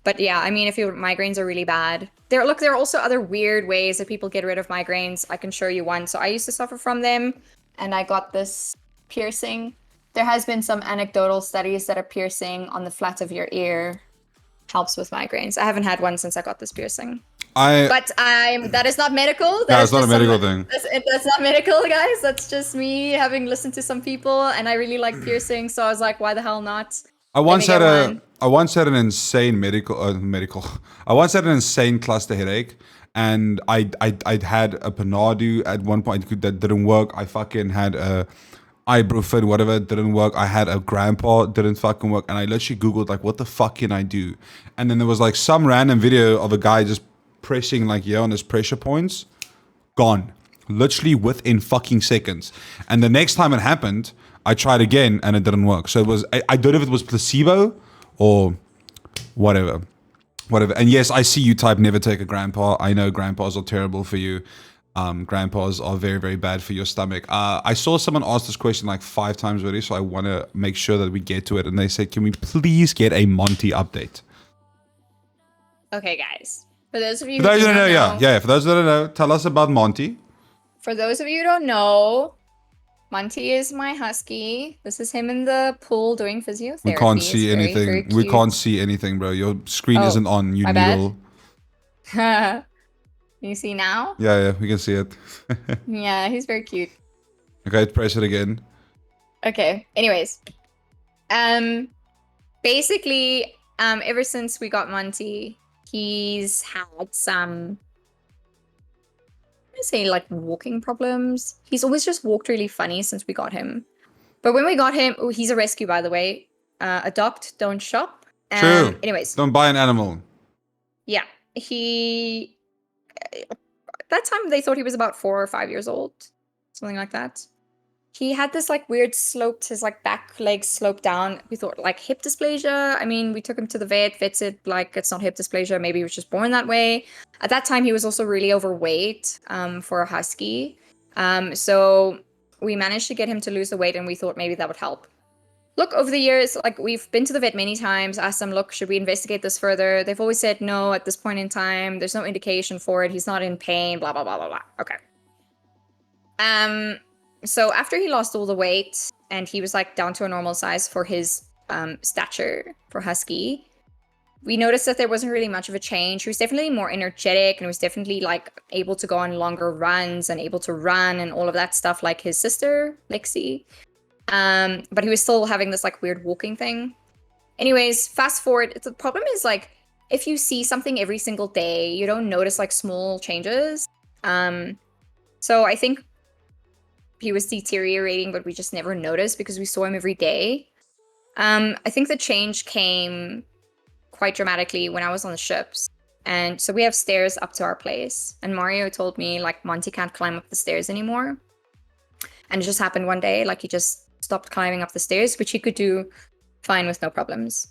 But yeah, I mean, if your migraines are really bad, there are also other weird ways that people get rid of migraines. I can show you one. So I used to suffer from them and I got this piercing. There has been some anecdotal studies that a piercing on the flat of your ear helps with migraines. I haven't had one since I got this piercing. That is not medical. That's not a medical thing. That's not medical, guys. That's just me having listened to some people, and I really like piercing, so I was like, why the hell not? I Let me once get had one. I once had an insane medical. I once had an insane cluster headache, and I'd had a Panadu at one point that didn't work. I fucking had a ibuprofen, whatever, didn't work. I had a grandpa, didn't fucking work, and I literally googled like, what the fuck can I do? And then there was like some random video of a guy just pressing like on his pressure points, gone, literally within fucking seconds. And the next time it happened, I tried again and it didn't work. So it was I don't know if it was placebo or whatever. And yes, I see you type never take a grandpa. I know grandpas are terrible for you. Grandpas are very, very bad for your stomach. I saw someone ask this question like 5 times already, so I want to make sure that we get to it. And they said, can we please get a Monty update? Okay, guys. For those of you For who those do who not don't know, know, yeah. For those who don't know, tell us about Monty. for those of you who don't know, Monty is my husky. This is him in the pool doing physiotherapy. We can't It's see very, anything. very We cute. can't see anything, bro. Your screen Oh, isn't on, you my needle. bad. You see now? Yeah, we can see it. Yeah, he's very cute. Okay, press it again. Okay. Anyways, basically, ever since we got Monty, he's had some, I'm gonna say like walking problems. He's always just walked really funny since we got him. But when we got him, oh, he's a rescue, by the way. Adopt, don't shop. True. Anyways, Don't buy an animal. yeah, he. That time they thought he was about 4 or 5 years old, something like that. He had this like weird sloped, his like back legs sloped down. We thought like hip dysplasia. I mean, we took him to the vet. Vet said like it's not hip dysplasia. Maybe he was just born that way. At that time, he was also really overweight for a husky. So we managed to get him to lose the weight, and we thought maybe that would help. Look, over the years, like we've been to the vet many times, asked them, look, should we investigate this further? They've always said no at this point in time. There's no indication for it. He's not in pain, blah, blah, blah, blah, blah. Okay. So after he lost all the weight and he was like down to a normal size for his stature for husky, we noticed that there wasn't really much of a change. He was definitely more energetic and was definitely like able to go on longer runs and able to run and all of that stuff like his sister, Lexi. But he was still having this like weird walking thing. Anyways, fast forward. The problem is like if you see something every single day, you don't notice like small changes. So I think he was deteriorating, but we just never noticed because we saw him every day. I think the change came quite dramatically when I was on the ships. And so we have stairs up to our place. And Mario told me like Monty can't climb up the stairs anymore. And it just happened one day, like he just stopped climbing up the stairs, which he could do fine with no problems.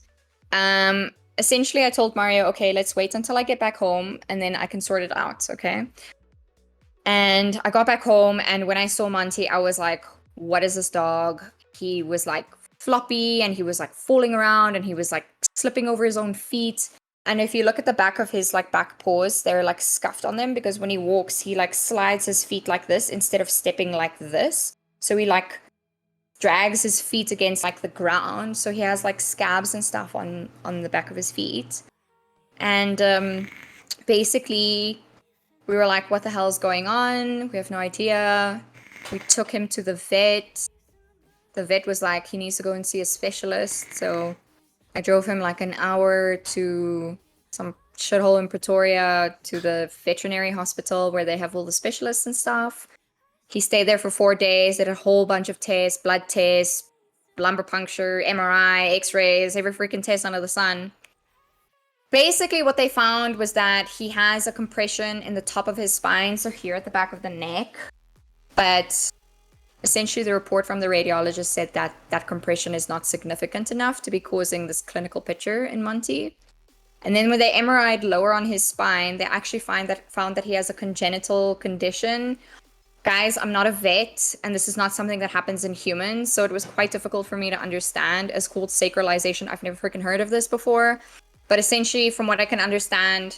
Essentially, I told Mario, okay, let's wait until I get back home and then I can sort it out, okay? And I got back home, and when I saw Monty, I was like, what is this dog? He was like floppy, and he was like falling around, and he was like slipping over his own feet. And if you look at the back of his like back paws, they're like scuffed on them because when he walks, he like slides his feet like this instead of stepping like this. So he like drags his feet against like the ground. So he has like scabs and stuff on the back of his feet. And basically we were like, what the hell is going on? We have no idea. We took him to the vet. The vet was like, he needs to go and see a specialist. So I drove him like an hour to some shithole in Pretoria to the veterinary hospital where they have all the specialists and stuff. He stayed there for 4 days, did a whole bunch of tests, blood tests, lumbar puncture, MRI, x-rays, every freaking test under the sun. Basically, what they found was that he has a compression in the top of his spine, so here at the back of the neck. But essentially, the report from the radiologist said that that compression is not significant enough to be causing this clinical picture in Monty. And then when they MRI'd lower on his spine, they actually found that he has a congenital condition. Guys, I'm not a vet, and this is not something that happens in humans, so it was quite difficult for me to understand. It's called sacralization. I've never freaking heard of this before. But essentially, from what I can understand,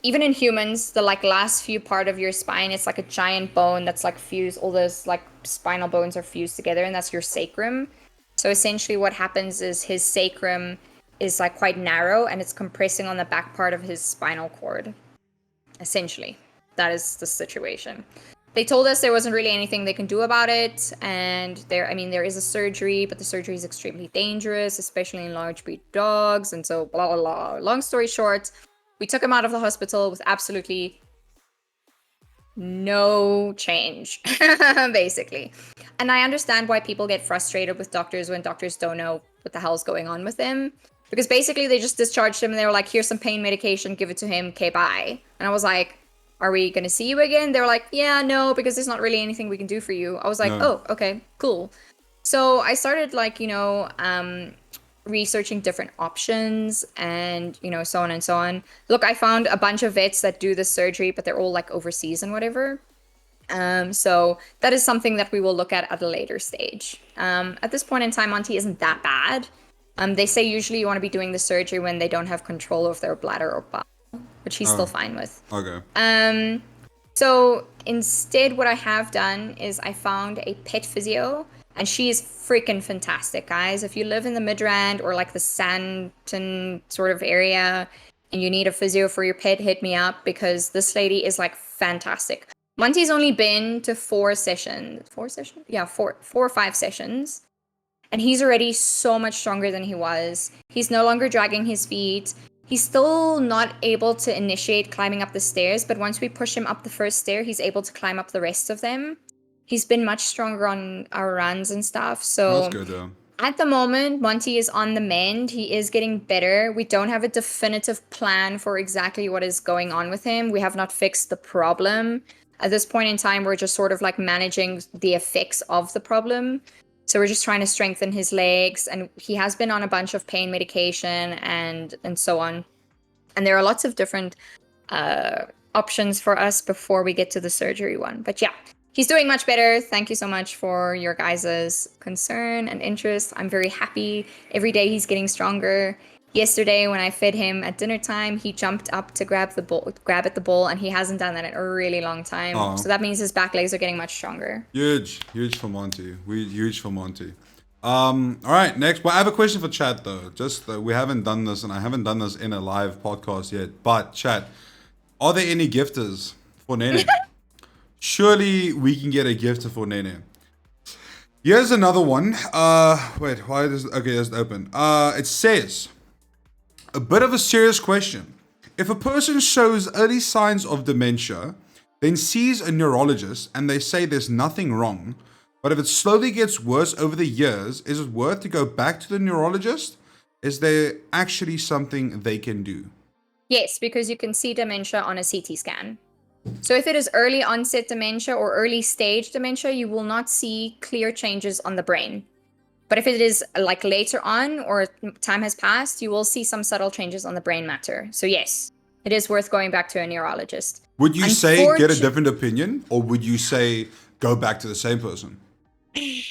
even in humans, the like last few part of your spine, it's like a giant bone that's like fused. All those like spinal bones are fused together, and that's your sacrum. So essentially what happens is his sacrum is like quite narrow, and it's compressing on the back part of his spinal cord. Essentially, that is the situation. They told us there wasn't really anything they can do about it, and there is a surgery, but the surgery is extremely dangerous, especially in large breed dogs, and so blah blah blah. Long story short, we took him out of the hospital with absolutely no change, basically. And I understand why people get frustrated with doctors when doctors don't know what the hell's going on with him. Because basically they just discharged him and they were like, here's some pain medication, give it to him, okay, bye. And I was like, are we gonna see you again? They were like, yeah, no, because there's not really anything we can do for you. I was like, oh, okay, cool. So I started like, researching different options and, so on and so on. Look, I found a bunch of vets that do this surgery, but they're all like overseas and whatever. So that is something that we will look at a later stage. At this point in time, Monty isn't that bad. They say usually you want to be doing the surgery when they don't have control of their bladder or bowel, which he's still fine with. Okay. So instead, what I have done is I found a pet physio, and she is freaking fantastic, guys. If you live in the Midrand or like the Sandton sort of area and you need a physio for your pet, hit me up, because this lady is like fantastic. Monty's only been to 4 sessions. 4 sessions? Yeah, 4 or 5 sessions. And he's already so much stronger than he was. He's no longer dragging his feet. He's still not able to initiate climbing up the stairs, but once we push him up the first stair, he's able to climb up the rest of them. He's been much stronger on our runs and stuff. So that's good, though. At the moment, Monty is on the mend. He is getting better. We don't have a definitive plan for exactly what is going on with him. We have not fixed the problem. At this point in time, we're just sort of like managing the effects of the problem. So we're just trying to strengthen his legs, and he has been on a bunch of pain medication and so on. And there are lots of different options for us before we get to the surgery one. But yeah, he's doing much better. Thank you so much for your guys' concern and interest. I'm very happy. Every day he's getting stronger. Yesterday, when I fed him at dinner time, he jumped up to grab at the bowl, and he hasn't done that in a really long time. Oh. So that means his back legs are getting much stronger. Huge for Monty. Huge for Monty. All right, next. Well, I have a question for chat though. Just we haven't done this, and I haven't done this in a live podcast yet. But chat, are there any gifters for Nene? Surely we can get a gifter for Nene. Here's another one. Wait, why is okay? Let's open. It says, a bit of a serious question. If a person shows early signs of dementia, then sees a neurologist and they say there's nothing wrong, but if it slowly gets worse over the years, is it worth to go back to the neurologist? Is there actually something they can do? Yes, because you can see dementia on a CT scan. So if it is early onset dementia or early stage dementia, you will not see clear changes on the brain. But if it is like later on or time has passed, you will see some subtle changes on the brain matter. So yes, it is worth going back to a neurologist. Would you say get a different opinion, or would you say go back to the same person? I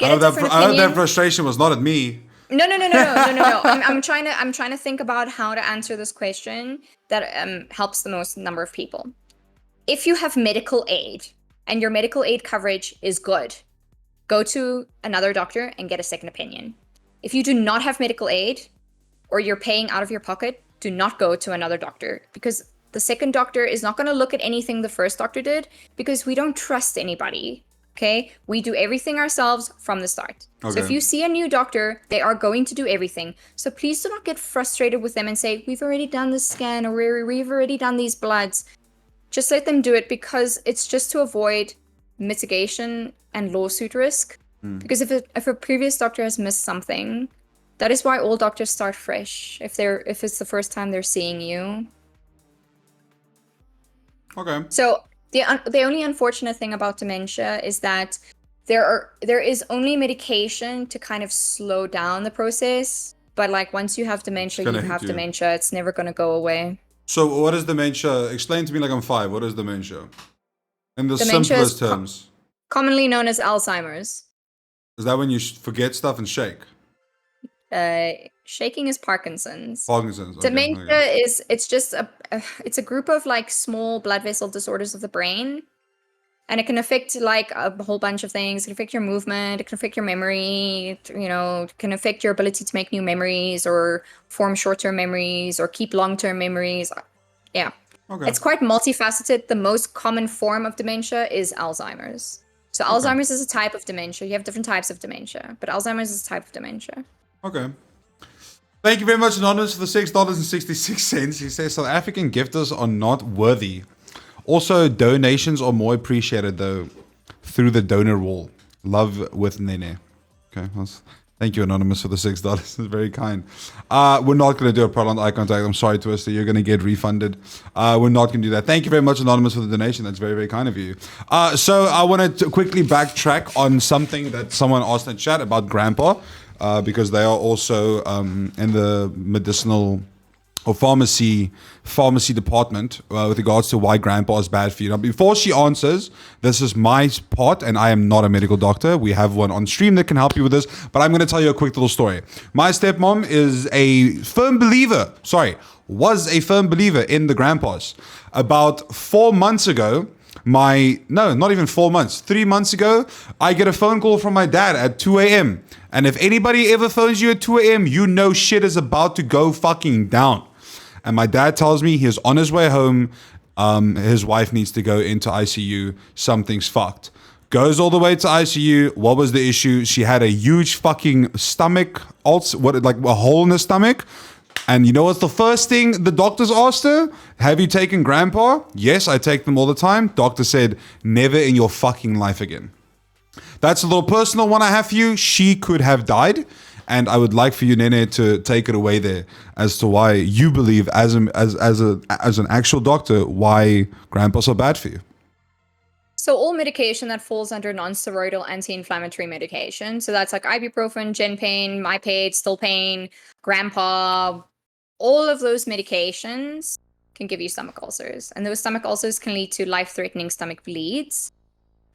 know that frustration was not at me. No. I'm trying to think about how to answer this question that helps the most number of people. If you have medical aid and your medical aid coverage is good, go to another doctor and get a second opinion. If you do not have medical aid or you're paying out of your pocket, do not go to another doctor, because the second doctor is not going to look at anything the first doctor did, because we don't trust anybody. Okay, we do everything ourselves from the start. Okay. So if you see a new doctor, they are going to do everything. So please do not get frustrated with them and say, we've already done this scan, or we've already done these bloods. Just let them do it, because it's just to avoid mitigation and lawsuit risk. Because if a previous doctor has missed something, that is why all doctors start fresh if it's the first time they're seeing you. Okay. So the only unfortunate thing about dementia is that there is only medication to kind of slow down the process, but like once you have dementia, you have dementia. It's never going to go away. So what is dementia? Explain to me like I'm 5. What is dementia? In the simplest terms. Commonly known as Alzheimer's. Is that when you forget stuff and shake? Shaking is Parkinson's. Parkinson's. Okay, Dementia is it's a group of like small blood vessel disorders of the brain, and it can affect like a whole bunch of things. It can affect your movement. It can affect your memory. It can affect your ability to make new memories or form short-term memories or keep long-term memories. Yeah. Okay. It's quite multifaceted. The most common form of dementia is Alzheimer's. So Okay. Alzheimer's is a type of dementia. You have different types of dementia, but Alzheimer's is a type of dementia. Okay. Thank you very much, Anonymous, for the $6.66. He says South African gifters are not worthy. Also, donations are more appreciated, though, through the donor wall. Love with Nene. Okay. Thank you, Anonymous, for the $6. It's very kind. We're not going to do a prolonged eye contact. I'm sorry, Twister. You're going to get refunded. We're not going to do that. Thank you very much, Anonymous, for the donation. That's very, very kind of you. So I want to quickly backtrack on something that someone asked in chat about Grandpa, because they are also in the medicinal or pharmacy department with regards to why Grandpa is bad for you. Now, before she answers, this is my part, and I am not a medical doctor. We have one on stream that can help you with this, but I'm going to tell you a quick little story. My stepmom is a firm believer, was a firm believer in the Grandpas. About 4 months ago, not even 4 months, 3 months ago, I get a phone call from my dad at 2 a.m. And if anybody ever phones you at 2 a.m., you know shit is about to go fucking down. And my dad tells me he's on his way home. His wife needs to go into ICU. Something's fucked. Goes all the way to ICU. What was the issue? She had a huge fucking stomach, like a hole in the stomach. And you know what's the first thing the doctors asked her? Have you taken Grandpa? Yes, I take them all the time. Doctor said, never in your fucking life again. That's a little personal one I have for you. She could have died. And I would like for you, Nene, to take it away there as to why you believe, as an actual doctor, why Grandpa's so bad for you. So all medication that falls under non-steroidal anti-inflammatory medication, so that's like ibuprofen, Genpain, Mypaid, Stillpain, Grandpa, all of those medications can give you stomach ulcers. And those stomach ulcers can lead to life-threatening stomach bleeds.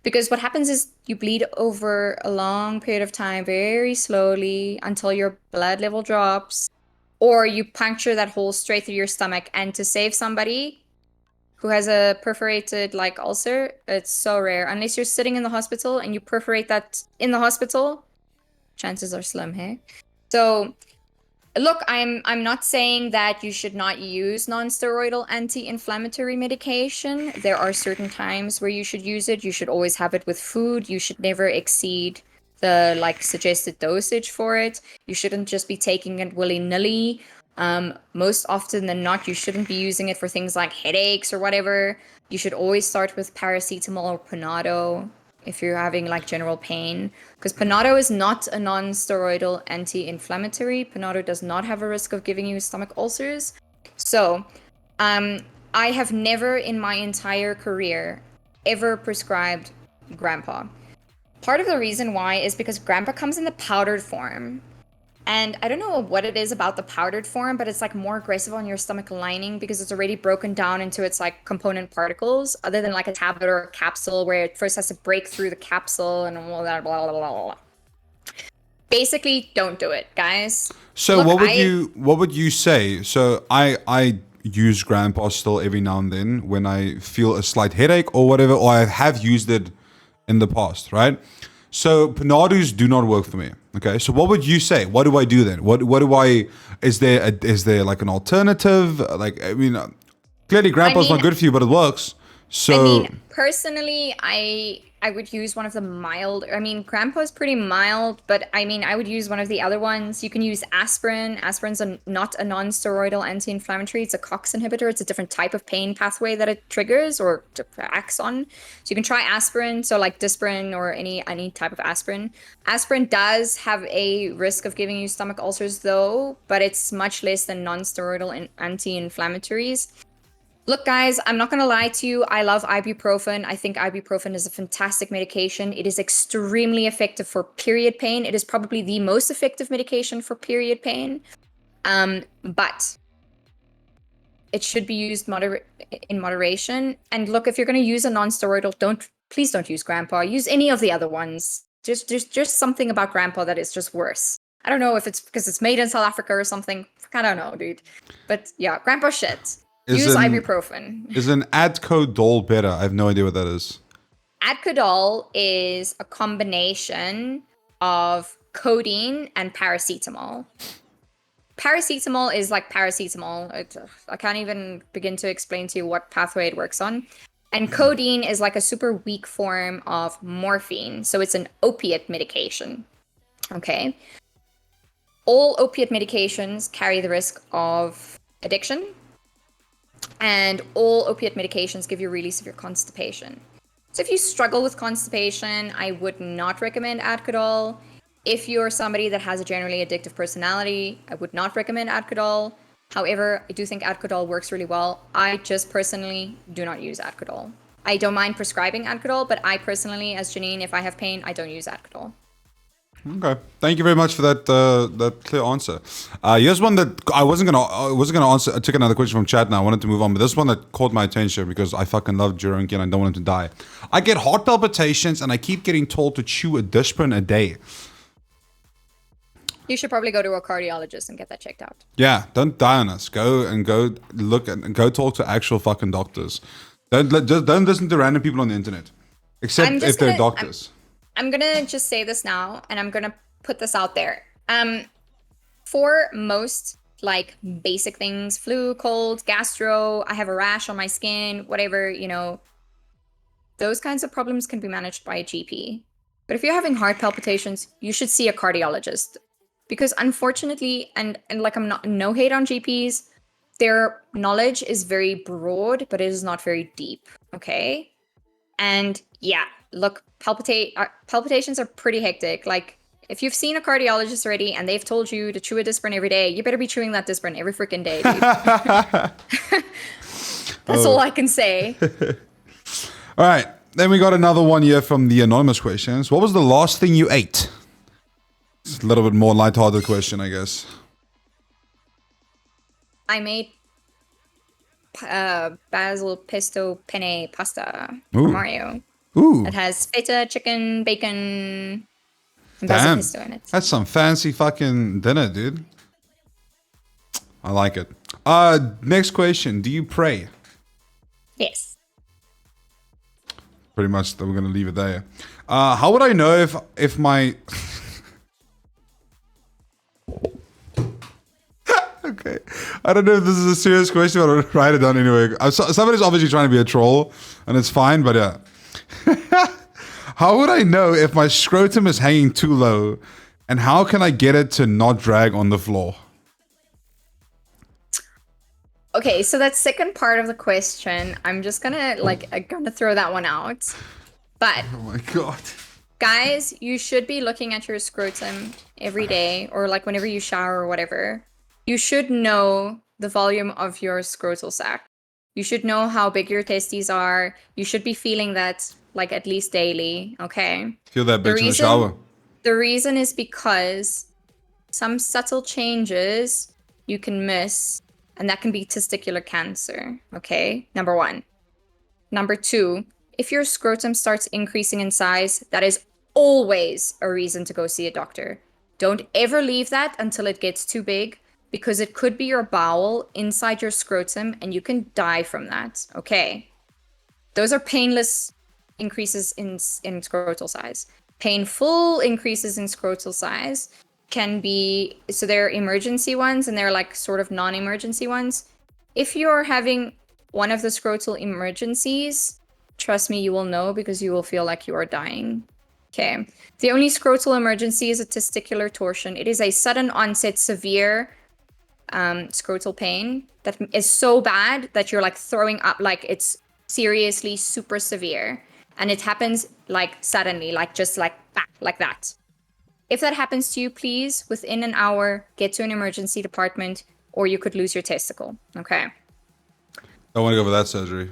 Because what happens is you bleed over a long period of time, very slowly, until your blood level drops, or you puncture that hole straight through your stomach. And to save somebody who has a perforated ulcer, it's so rare. Unless you're sitting in the hospital and you perforate that in the hospital, chances are slim, hey? So look, I'm not saying that you should not use non-steroidal anti-inflammatory medication. There are certain times where you should use it. You should always have it with food. You should never exceed the suggested dosage for it. You shouldn't just be taking it willy-nilly. Most often than not, you shouldn't be using it for things like headaches or whatever. You should always start with paracetamol or Panado if you're having general pain, because Panado is not a non-steroidal anti-inflammatory. Panado does not have a risk of giving you stomach ulcers. So I have never in my entire career ever prescribed Grandpa. Part of the reason why is because Grandpa comes in the powdered form. And I don't know what it is about the powdered form, but it's more aggressive on your stomach lining because it's already broken down into its component particles, other than a tablet or a capsule where it first has to break through the capsule and all that, blah, blah, blah, blah. Basically, don't do it, guys. So look, what would you say? So I use Grandpa still every now and then when I feel a slight headache or whatever, or I have used it in the past, right? So Panados do not work for me. Okay, so what would you say? What do I do then? What do I? Is there an alternative? Clearly Grandpa's not good for you, but it works. So personally, I would use one of the mild. Grandpa's pretty mild, but I would use one of the other ones. You can use aspirin. Aspirin's not a non-steroidal anti-inflammatory. It's a COX inhibitor. It's a different type of pain pathway that it triggers or acts on. So you can try aspirin. So Disprin or any type of aspirin. Aspirin does have a risk of giving you stomach ulcers though, but it's much less than non-steroidal anti-inflammatories. Look, guys, I'm not going to lie to you. I love ibuprofen. I think ibuprofen is a fantastic medication. It is extremely effective for period pain. It is probably the most effective medication for period pain. But it should be used in moderation. And look, if you're going to use a non-steroidal, please don't use Grandpa. Use any of the other ones. Just something about Grandpa that is just worse. I don't know if it's because it's made in South Africa or something. I don't know, dude. But yeah, Grandpa shit. Use ibuprofen. Is an Adco-Dol better? I have no idea what that is. Adco-Dol is a combination of codeine and paracetamol. paracetamol is like paracetamol. I can't even begin to explain to you what pathway it works on. And codeine is like a super weak form of morphine. So it's an opiate medication. Okay. All opiate medications carry the risk of addiction. And all opiate medications give you really severe constipation. So if you struggle with constipation, I would not recommend Adcodol. If you're somebody that has a generally addictive personality, I would not recommend Adcodol. However, I do think Adcodol works really well. I just personally do not use Adcodol. I don't mind prescribing Adcodol, but I personally, as Janine, if I have pain, I don't use Adcodol. Okay, thank you very much for that clear answer. Here's one that I wasn't gonna answer. I took another question from chat. Now I wanted to move on, but this one that caught my attention because I fucking love Jurgen and I don't want him to die. I get heart palpitations and I keep getting told to chew a Disprin a day. You should probably go to a cardiologist and get that checked out. Yeah, don't die on us. Go look and go talk to actual fucking doctors. Don't listen to random people on the internet, except if they're doctors. I'm gonna just say this now, and I'm gonna put this out there. For most like basic things, flu, cold, gastro, I have a rash on my skin, whatever, you know, those kinds of problems can be managed by a GP. But if you're having heart palpitations, you should see a cardiologist. Because unfortunately, and like I'm not no hate on GPs, their knowledge is very broad, but it is not very deep. Okay. And yeah, look, palpitations are pretty hectic. Like, if you've seen a cardiologist already and they've told you to chew a Disprin every day, you better be chewing that Disprin every freaking day, dude. That's all I can say. All right. Then we got another one here from the anonymous questions. What was the last thing you ate? It's a little bit more lighthearted question, I guess. I made basil pesto penne pasta Ooh. for Mario. Ooh. It has feta, chicken, bacon, and basil pesto in it. That's some fancy fucking dinner, dude. I like it. Next question. Do you pray? Yes. Pretty much, we're going to leave it there. How would I know if my... Okay. I don't know if this is a serious question, but I'll write it down anyway. Somebody's obviously trying to be a troll, and it's fine, but yeah. How would I know if my scrotum is hanging too low, and how can I get it to not drag on the floor? Okay, so that second part of the question, I'm just gonna throw that one out. But Oh my god. guys, you should be looking at your scrotum every day, or like whenever you shower or whatever. You should know the volume of your scrotal sac. You should know how big your testes are. You should be feeling that like at least daily, okay? Feel that bitch in the shower. The reason is because some subtle changes you can miss, and that can be testicular cancer, okay? Number one. Number two, if your scrotum starts increasing in size, that is always a reason to go see a doctor. Don't ever leave that until it gets too big, because it could be your bowel inside your scrotum and you can die from that, okay? Those are painless increases in scrotal size. Painful increases in scrotal size can be, so there are emergency ones and there are like sort of non-emergency ones. If you're having one of the scrotal emergencies, trust me, you will know because you will feel like you are dying. Okay. The only scrotal emergency is a testicular torsion. It is a sudden onset severe scrotal pain that is so bad that you're like throwing up, like it's seriously super severe, and it happens like suddenly, like just like that. If that happens to you, please within an hour get to an emergency department, or you could lose your testicle. Okay. I want to go for that surgery.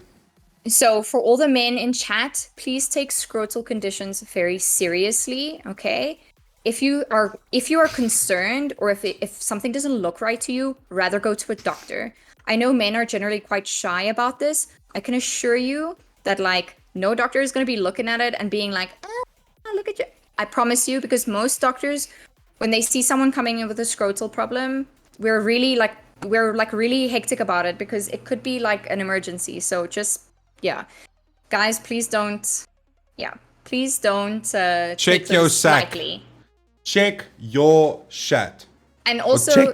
So for all the men in chat, please take scrotal conditions very seriously. Okay. If you are concerned, or if something doesn't look right to you, rather go to a doctor. I know men are generally quite shy about this. I can assure you that like no doctor is going to be looking at it and being like, oh, look at you. I promise you, because most doctors, when they see someone coming in with a scrotal problem, we're really really hectic about it because it could be like an emergency. So just, yeah, guys, please don't check your sack. lightly. Check your shat. And also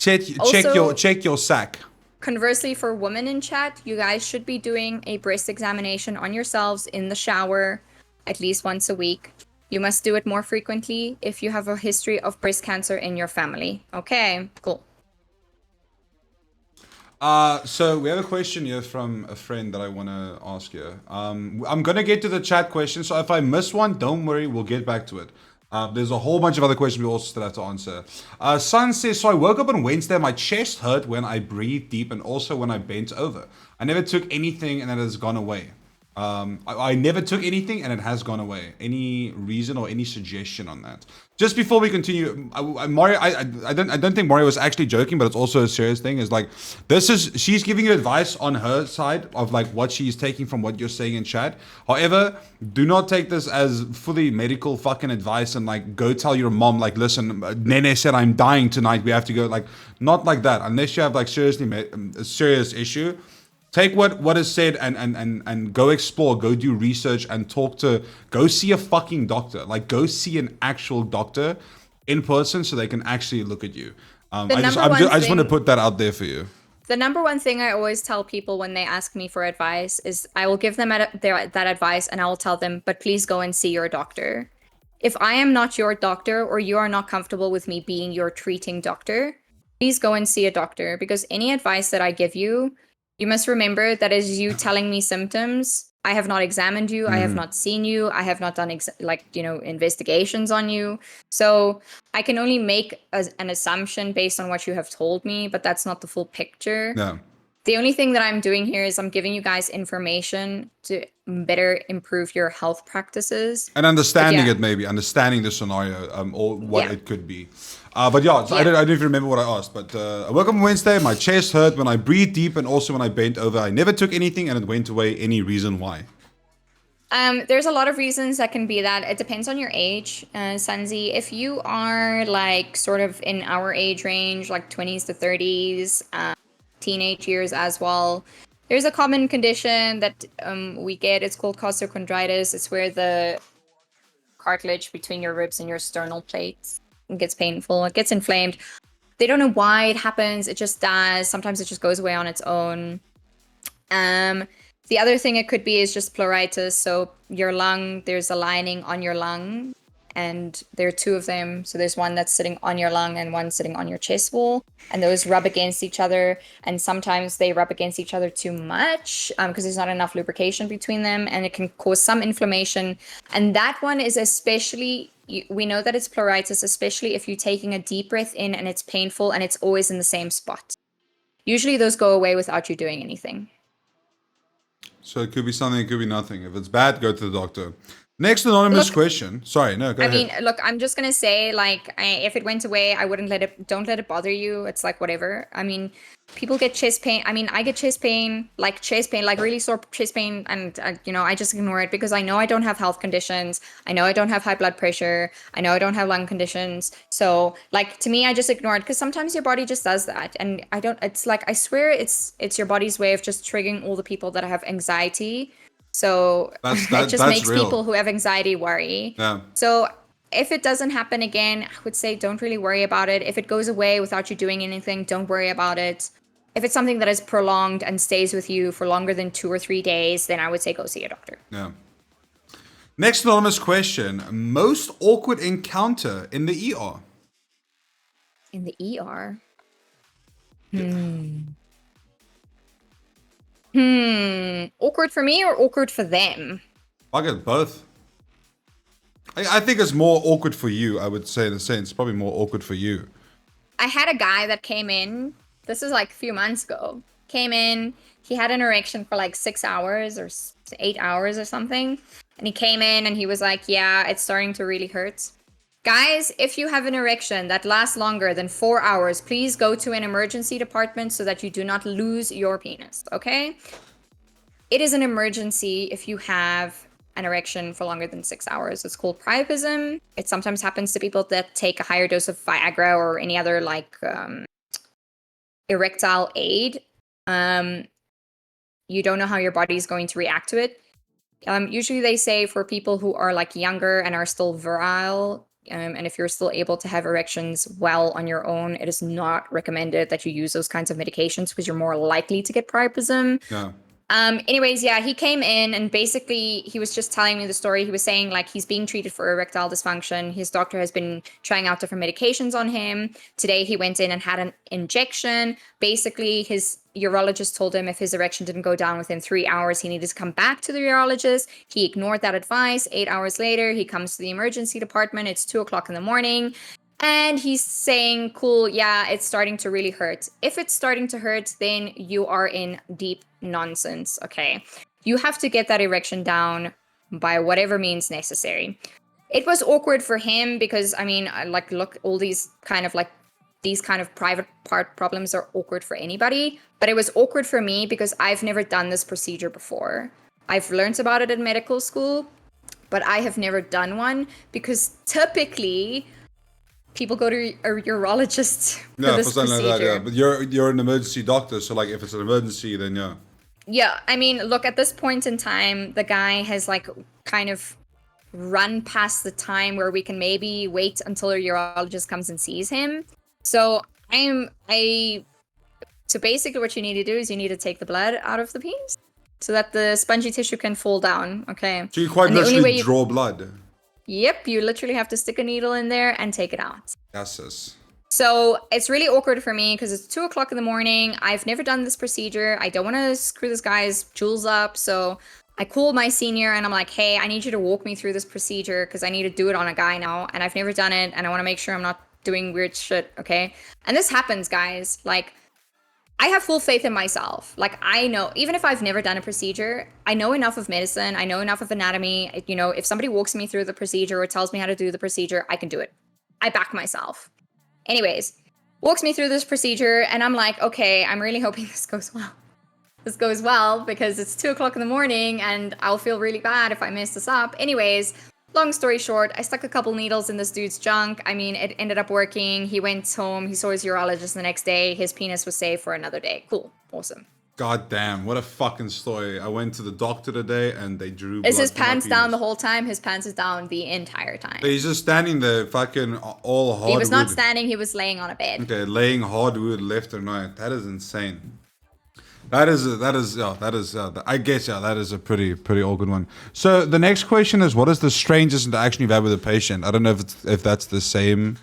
check your sack. Conversely, for women in chat, you guys should be doing a breast examination on yourselves in the shower at least once a week. You must do it more frequently if you have a history of breast cancer in your family. Okay, cool. So we have a question here from a friend that I want to ask you. I'm gonna get to the chat question, so if I miss one, don't worry, we'll get back to it. There's a whole bunch of other questions we also still have to answer. Sun says, so I woke up on Wednesday, my chest hurt when I breathed deep and also when I bent over. I never took anything and it has gone away. I never took anything and it has gone away. Any reason or any suggestion on that? Just before we continue, Mario, I don't think Mario was actually joking, but it's also a serious thing. Is like, she's giving you advice on her side of like what she's taking from what you're saying in chat. However, do not take this as fully medical fucking advice and like go tell your mom like, listen, Nene said I'm dying tonight. We have to go. Like, not like that. Unless you have like a serious issue. Take what is said and go explore, go do research and go see a fucking doctor. Like, go see an actual doctor in person so they can actually look at you. I just want to put that out there for you. The number one thing I always tell people when they ask me for advice is I will give them that advice and I will tell them, but please go and see your doctor. If I am not your doctor or you are not comfortable with me being your treating doctor, please go and see a doctor, because any advice that I give you, you must remember that is you telling me symptoms. I have not examined you. I have not seen you. I have not done investigations on you. So I can only make an assumption based on what you have told me, but that's not the full picture. No. The only thing that I'm doing here is I'm giving you guys information to better improve your health practices. And understanding understanding the scenario or what it could be. But yeah, so I don't even remember what I asked. But I woke up on Wednesday, my chest hurt when I breathed deep and also when I bent over. I never took anything and it went away. Any reason why? There's a lot of reasons that can be that. It depends on your age, Sunzi. If you are like sort of in our age range, like 20s to 30s, teenage years as well, there's a common condition that we get. It's called costochondritis. It's where the cartilage between your ribs and your sternal plates gets painful. It gets inflamed. They don't know why it happens. It just does. Sometimes it just goes away on its own. The other thing it could be is just pleuritis. So your lung, there's a lining on your lung, and there are two of them. So there's one that's sitting on your lung and one sitting on your chest wall, and those rub against each other. And sometimes they rub against each other too much because there's not enough lubrication between them, and it can cause some inflammation. And that one is especially, we know that it's pleuritis, especially if you're taking a deep breath in and it's painful and it's always in the same spot. Usually those go away without you doing anything. So it could be something, it could be nothing. If it's bad, go to the doctor. Next anonymous question. Sorry, no, go ahead. I mean, look, I'm just going to say, like, if it went away, I wouldn't don't let it bother you. It's like, whatever. I mean, people get chest pain. I mean, I get chest pain, like really sore chest pain. And, I just ignore it because I know I don't have health conditions. I know I don't have high blood pressure. I know I don't have lung conditions. So, like, to me, I just ignore it because sometimes your body just does that. And it's like, I swear it's your body's way of just triggering all the people that have anxiety. So it just makes real. People who have anxiety worry. Yeah. So if it doesn't happen again, I would say don't really worry about it. If it goes away without you doing anything, don't worry about it. If it's something that is prolonged and stays with you for longer than 2 or 3 days, then I would say go see a doctor. Yeah. Next anonymous question. Most awkward encounter in the ER? In the ER? Awkward for me or awkward for them? I get both. I think it's more awkward for you, I would say, in a sense. Probably more awkward for you. I had a guy that came in, this is like a few months ago, came in, he had an erection for like 6 hours or 8 hours or something. And he came in and he was like, yeah, it's starting to really hurt. Guys, if you have an erection that lasts longer than 4 hours, please go to an emergency department so that you do not lose your penis, okay? It is an emergency if you have an erection for longer than 6 hours. It's called priapism. It sometimes happens to people that take a higher dose of Viagra or any other like erectile aid. You don't know how your body is going to react to it. Usually they say for people who are like younger and are still virile, And if you're still able to have erections well on your own, it is not recommended that you use those kinds of medications because you're more likely to get priapism. Yeah. Anyways, yeah, he came in and basically he was just telling me the story. He was saying like he's being treated for erectile dysfunction. His doctor has been trying out different medications on him. Today he went in and had an injection. Basically, his urologist told him if his erection didn't go down within 3 hours, he needed to come back to the urologist. He ignored that advice. 8 hours later, he comes to the emergency department. It's 2:00 in the morning. And he's saying, cool, yeah, it's starting to really hurt. If it's starting to hurt, then you are in deep nonsense, okay? You have to get that erection down by whatever means necessary. It was awkward for him because, I mean, like, look, all these kind of private part problems are awkward for anybody. But it was awkward for me because I've never done this procedure before. I've learned about it in medical school, but I have never done one because typically people go to a urologist for this procedure. Like that, yeah. But you're an emergency doctor, so like if it's an emergency, then yeah. Yeah, I mean, look, at this point in time, the guy has like kind of run past the time where we can maybe wait until a urologist comes and sees him. So so basically what you need to do is you need to take the blood out of the penis so that the spongy tissue can fall down, okay? So you quite literally draw blood. Yep, you literally have to stick a needle in there and take it out. Yes. So it's really awkward for me because it's 2:00 in the morning. I've never done this procedure. I don't want to screw this guy's jewels up. So I called my senior and I'm like, hey, I need you to walk me through this procedure because I need to do it on a guy now. And I've never done it. And I want to make sure I'm not doing weird shit, okay? And this happens, guys. Like, I have full faith in myself. Like, I know, even if I've never done a procedure, I know enough of medicine. I know enough of anatomy. You know, if somebody walks me through the procedure or tells me how to do the procedure, I can do it. I back myself. Anyways, walks me through this procedure and I'm like, okay, I'm really hoping this goes well. This goes well because it's 2:00 in the morning and I'll feel really bad if I mess this up. Anyways, long story short, I stuck a couple needles in this dude's junk. I mean, it ended up working. He went home. He saw his urologist the next day. His penis was safe for another day. Cool. Awesome. God damn, what a fucking story. I went to the doctor today and they drew blood. Is his pants down the whole time? His pants is down the entire time. He's just standing there fucking all hardwood. He was not standing, he was laying on a bed. Okay, laying hardwood left and right. That is insane. I guess, that is a pretty awkward one. So the next question is, what is the strangest interaction you've had with a patient? I don't know if that's the same.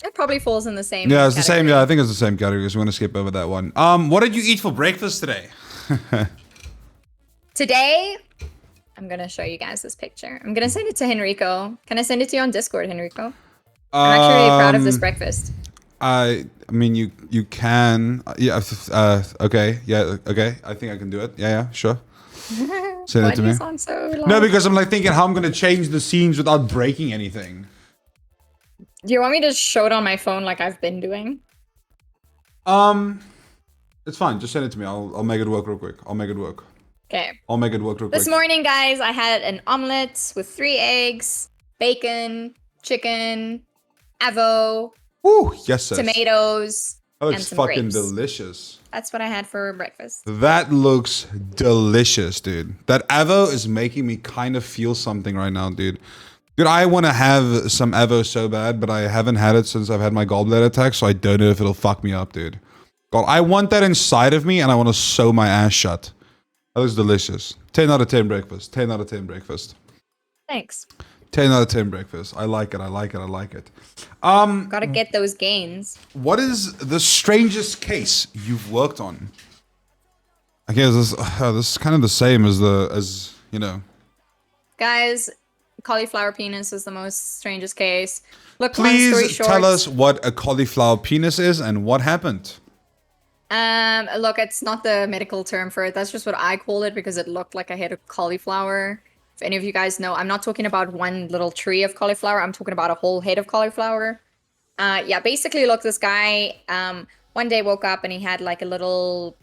It probably falls in the same Yeah, it's category. the same. Yeah, I think it's the same category, so we're going to skip over that one. What did you eat for breakfast today? Today, I'm going to show you guys this picture. I'm going to send it to Henrico. Can I send it to you on Discord, Henrico? I'm actually really proud of this breakfast. I mean, you can. Yeah, okay. Yeah, okay. I think I can do it. Yeah, sure. Send it to me. So no, because I'm like thinking how I'm going to change the scenes without breaking anything. Do you want me to show it on my phone like I've been doing? It's fine. Just send it to me. I'll make it work real quick. I'll make it work. Okay. I'll make it work real quick. This morning, guys, I had an omelet with 3 eggs, bacon, chicken, avo, ooh, yes, sis. tomatoes, That looks and some fucking grapes. delicious. That's what I had for breakfast. That looks delicious, dude. That avo is making me kind of feel something right now, dude. Dude, I want to have some avo so bad, but I haven't had it since I've had my gallbladder attack, so I don't know if it'll fuck me up, dude. God, I want that inside of me, and I want to sew my ass shut. That looks delicious. 10 out of 10 breakfast. 10 out of 10 breakfast. Thanks. 10 out of 10 breakfast. I like it. I like it. I like it. Gotta get those gains. What is the strangest case you've worked on? I guess this is kind of the same as you know. Guys, cauliflower penis is the most strangest case. Look, long story Please short, tell us what a cauliflower penis is and what happened. Look, it's not the medical term for it. That's just what I call it because it looked like I had a cauliflower. If any of you guys know, I'm not talking about one little tree of cauliflower. I'm talking about a whole head of cauliflower. Yeah, basically, look, this guy, one day woke up and he had like a little,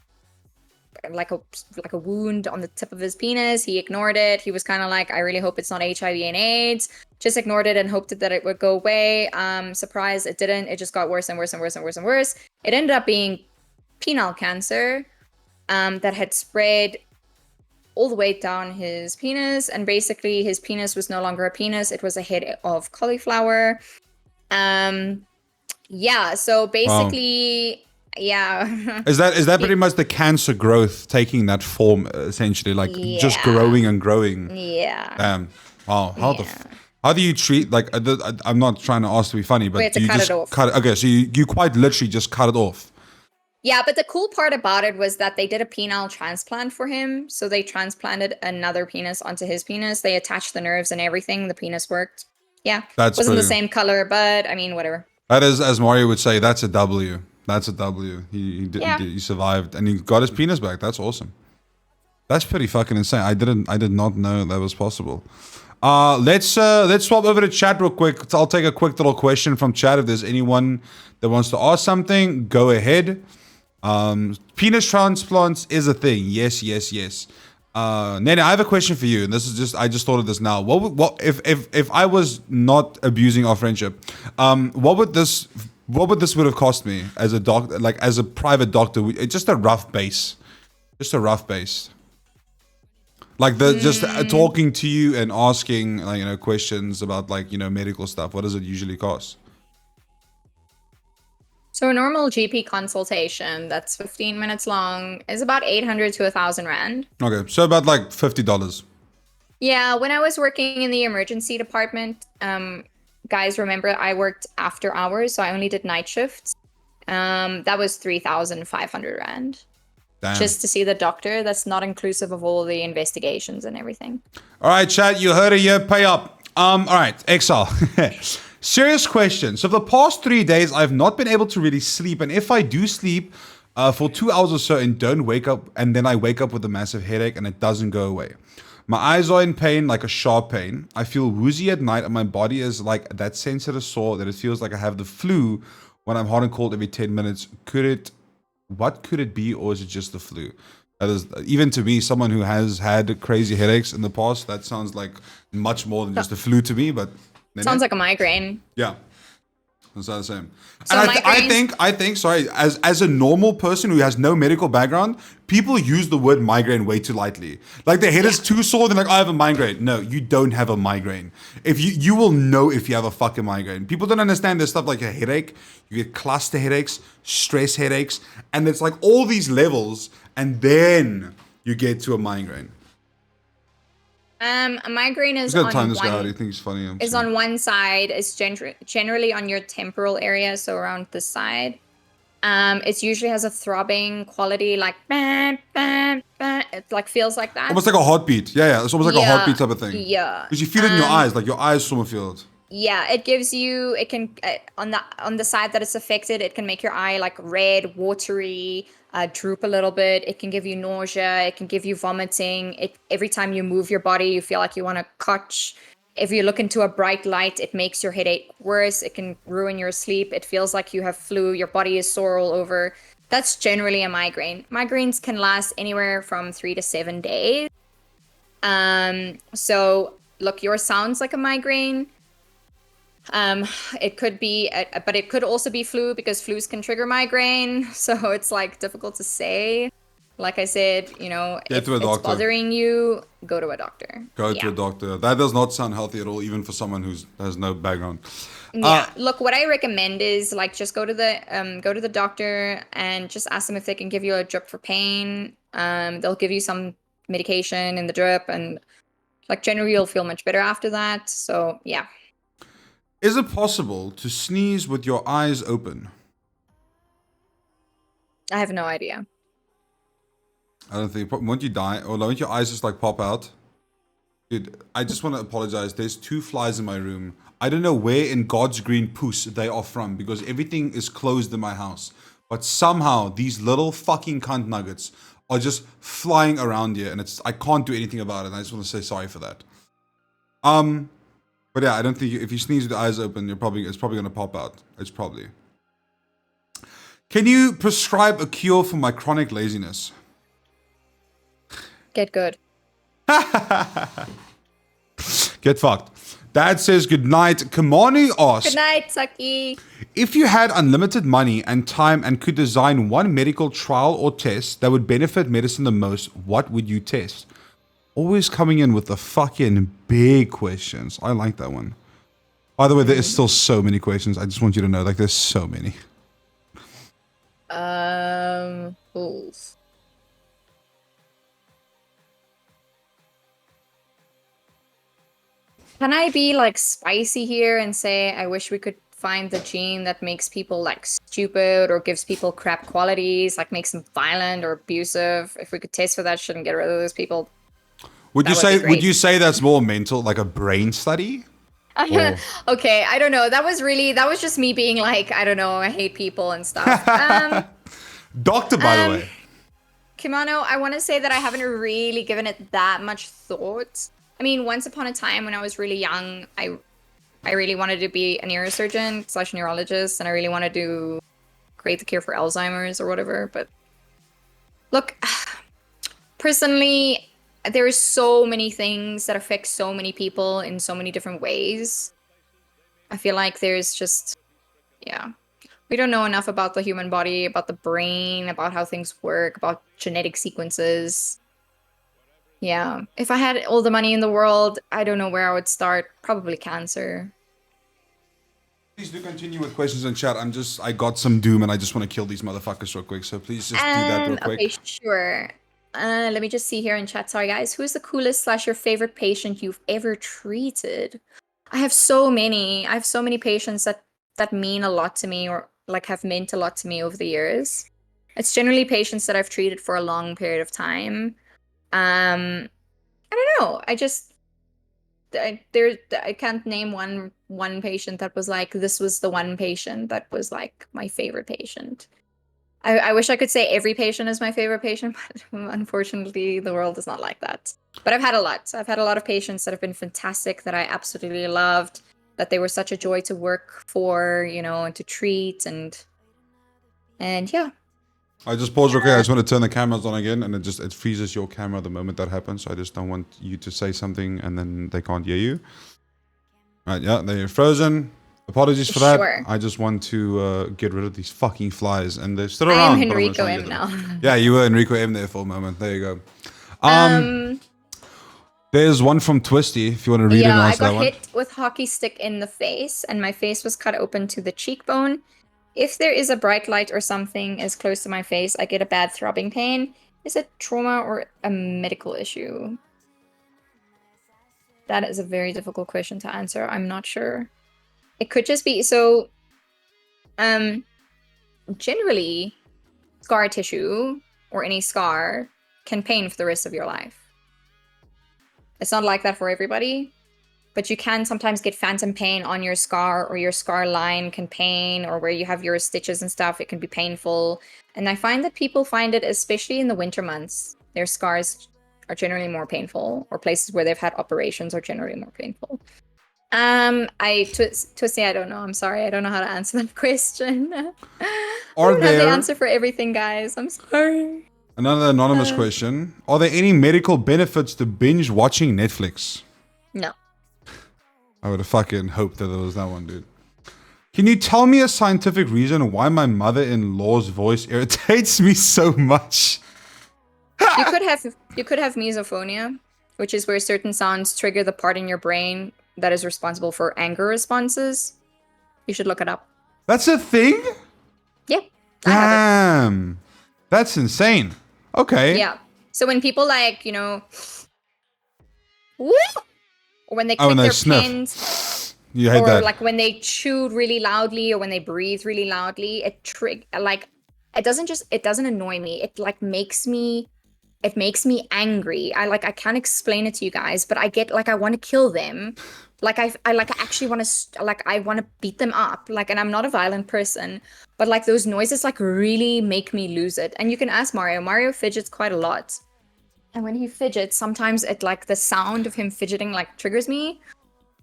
like a wound on the tip of his penis. He ignored it. He was kind of like, I really hope it's not HIV and AIDS. Just ignored it and hoped that it would go away. Surprise, it didn't. It just got worse and worse and worse and worse and worse. It ended up being penile cancer that had spread all the way down his penis, and basically his penis was no longer a penis, it was a head of cauliflower. Yeah, so basically, yeah. Is that pretty much the cancer growth taking that form, essentially, like just growing and growing? Yeah. Wow. How do you treat, like, I'm not trying to ask to be funny, but do you just cut it off. Okay, so you quite literally just cut it off. Yeah, but the cool part about it was that they did a penile transplant for him. So they transplanted another penis onto his penis. They attached the nerves and everything. The penis worked. Yeah. That's wasn't pretty. the same color, but I mean, whatever. That is, as Mario would say, that's a W. That's a W. He survived and he got his penis back. That's awesome. That's pretty fucking insane. I did not know that was possible. Let's swap over to chat real quick. I'll take a quick little question from chat. If there's anyone that wants to ask something, go ahead. Penis transplants is a thing. Yes. Nene, I have a question for you, and this is I just thought of this now. What if I was not abusing our friendship, what would this would have cost me as a doctor, like as a private doctor? Just a rough base. Like just talking to you and asking, like, questions about, like, medical stuff. What does it usually cost? So a normal GP consultation that's 15 minutes long is about 800 to 1,000 rand. Okay, so about like $50. Yeah, when I was working in the emergency department, guys, remember I worked after hours, so I only did night shifts. That was 3,500 rand. Damn. Just to see the doctor. That's not inclusive of all the investigations and everything. All right, chat, you heard it here. Pay up. All right, Exile. Serious question. So for the past 3 days, I've not been able to really sleep. And if I do sleep for 2 hours or so and don't wake up, and then I wake up with a massive headache and it doesn't go away. My eyes are in pain, like a sharp pain. I feel woozy at night and my body is like that sensitive sore that it feels like I have the flu when I'm hot and cold every 10 minutes. What could it be, or is it just the flu? That is, even to me, someone who has had crazy headaches in the past, that sounds like much more than just the flu to me, but... Sounds like a migraine. Yeah. It's not the same. So and I think, sorry, as a normal person who has no medical background, people use the word migraine way too lightly. Like their head is too sore, they're like, I have a migraine. No, you don't have a migraine. If you will know if you have a fucking migraine. People don't understand there's stuff like a headache. You get cluster headaches, stress headaches, and it's like all these levels, and then you get to a migraine. A migraine is on time this guy out. He thinks he's funny. On one side. It's generally on your temporal area, so around the side. It usually has a throbbing quality, like bah, bah, bah. It like feels like that. Almost like a heartbeat. Yeah. It's almost like a heartbeat type of thing. Yeah. Because you feel it in your eyes, like your eyes sort of feel it. Yeah, it gives you. It can on the side that it's affected, it can make your eye like red, watery. Droop a little bit. It can give you nausea. It can give you vomiting. Every time you move your body, you feel like you want to catch. If you look into a bright light, it makes your headache worse. It can ruin your sleep. It feels like you have flu. Your body is sore all over. That's generally a migraine. Migraines can last anywhere from 3 to 7 days. So look, yours sounds like a migraine. It could be, but it could also be flu, because flus can trigger migraine. So it's like difficult to say. Like I said, if it's bothering you, go to a doctor. Go to a doctor. That does not sound healthy at all, even for someone who has no background. Yeah. Look, what I recommend is like just go to the doctor and just ask them if they can give you a drip for pain. They'll give you some medication in the drip, and like generally you'll feel much better after that. So yeah. Is it possible to sneeze with your eyes open? I have no idea. I don't think. Won't you die? Or won't your eyes just like pop out? Dude, I just want to apologize. There's 2 flies in my room. I don't know where in God's green puss they are from, because everything is closed in my house. But somehow these little fucking cunt nuggets are just flying around here, and I can't do anything about it. And I just want to say sorry for that. But yeah, I don't think if you sneeze with your eyes open, it's probably gonna pop out. It's probably. Can you prescribe a cure for my chronic laziness? Get good. Get fucked. Dad says good night. Kamani asks. Good night, Saki. If you had unlimited money and time and could design one medical trial or test that would benefit medicine the most, what would you test? Always coming in with the fucking big questions. I like that one. By the way, there is still so many questions. I just want you to know, like, there's so many. Oof. Can I be like spicy here and say I wish we could find the gene that makes people like stupid or gives people crap qualities, like makes them violent or abusive? If we could test for that shit and get rid of those people. Would you say that's more mental, like a brain study? Okay, I don't know. That was just me being like, I don't know, I hate people and stuff. Doctor, by the way. Kimano, I want to say that I haven't really given it that much thought. I mean, once upon a time when I was really young, I really wanted to be a neurosurgeon / neurologist, and I really wanted to create the cure for Alzheimer's or whatever. But look, personally, there are so many things that affect so many people in so many different ways. I feel like there's just, yeah. We don't know enough about the human body, about the brain, about how things work, about genetic sequences. Yeah. If I had all the money in the world, I don't know where I would start. Probably cancer. Please do continue with questions in chat. I got some doom and I just want to kill these motherfuckers real quick. So please just do that real quick. Okay, sure. Let me just see here in chat. Sorry, guys. Who's the coolest / your favorite patient you've ever treated? I have so many. I have so many patients that mean a lot to me or like have meant a lot to me over the years. It's generally patients that I've treated for a long period of time. I don't know. I can't name one patient that was like, this was the one patient that was like my favorite patient. I wish I could say every patient is my favorite patient, but unfortunately the world is not like that. But I've had a lot. I've had a lot of patients that have been fantastic, that I absolutely loved, that they were such a joy to work for, you know, and to treat, and yeah. I just paused. Okay, I just want to turn the cameras on again, and it freezes your camera the moment that happens. So I just don't want you to say something and then they can't hear you. Right, yeah, they're frozen. Apologies for that. Sure. I just want to get rid of these fucking flies, and they're still around. I am HenricoM now. Yeah, you were HenricoM there for a moment. There you go. There's one from Twisty, if you want to read and answer that one. I got hit with hockey stick in the face, and my face was cut open to the cheekbone. If there is a bright light or something as close to my face, I get a bad throbbing pain. Is it trauma or a medical issue? That is a very difficult question to answer. I'm not sure. It could just be so. Generally, scar tissue or any scar can pain for the rest of your life. It's not like that for everybody, but you can sometimes get phantom pain on your scar, or your scar line can pain, or where you have your stitches and stuff, it can be painful. And I find that people find it, especially in the winter months, their scars are generally more painful, or places where they've had operations are generally more painful. Twisty, I don't know. I'm sorry. I don't know how to answer that question. I don't have the answer for everything, guys. I'm sorry. Another anonymous question. Are there any medical benefits to binge watching Netflix? No. I would have fucking hoped that there was that one, dude. Can you tell me a scientific reason why my mother-in-law's voice irritates me so much? You could have misophonia, which is where certain sounds trigger the part in your brain that is responsible for anger responses. You should look it up. That's a thing? Yeah. Damn. That's insane. Okay. Yeah. So when people like, you know, whoop, or when they click their pins, you hate that. Or like when they chew really loudly, or when they breathe really loudly, it doesn't annoy me. It like makes me angry. I can't explain it to you guys, but I get like I want to kill them. Like I actually want to I want to beat them up. Like, and I'm not a violent person, but like those noises like really make me lose it. And you can ask Mario. Mario fidgets quite a lot. And when he fidgets, sometimes it like the sound of him fidgeting like triggers me.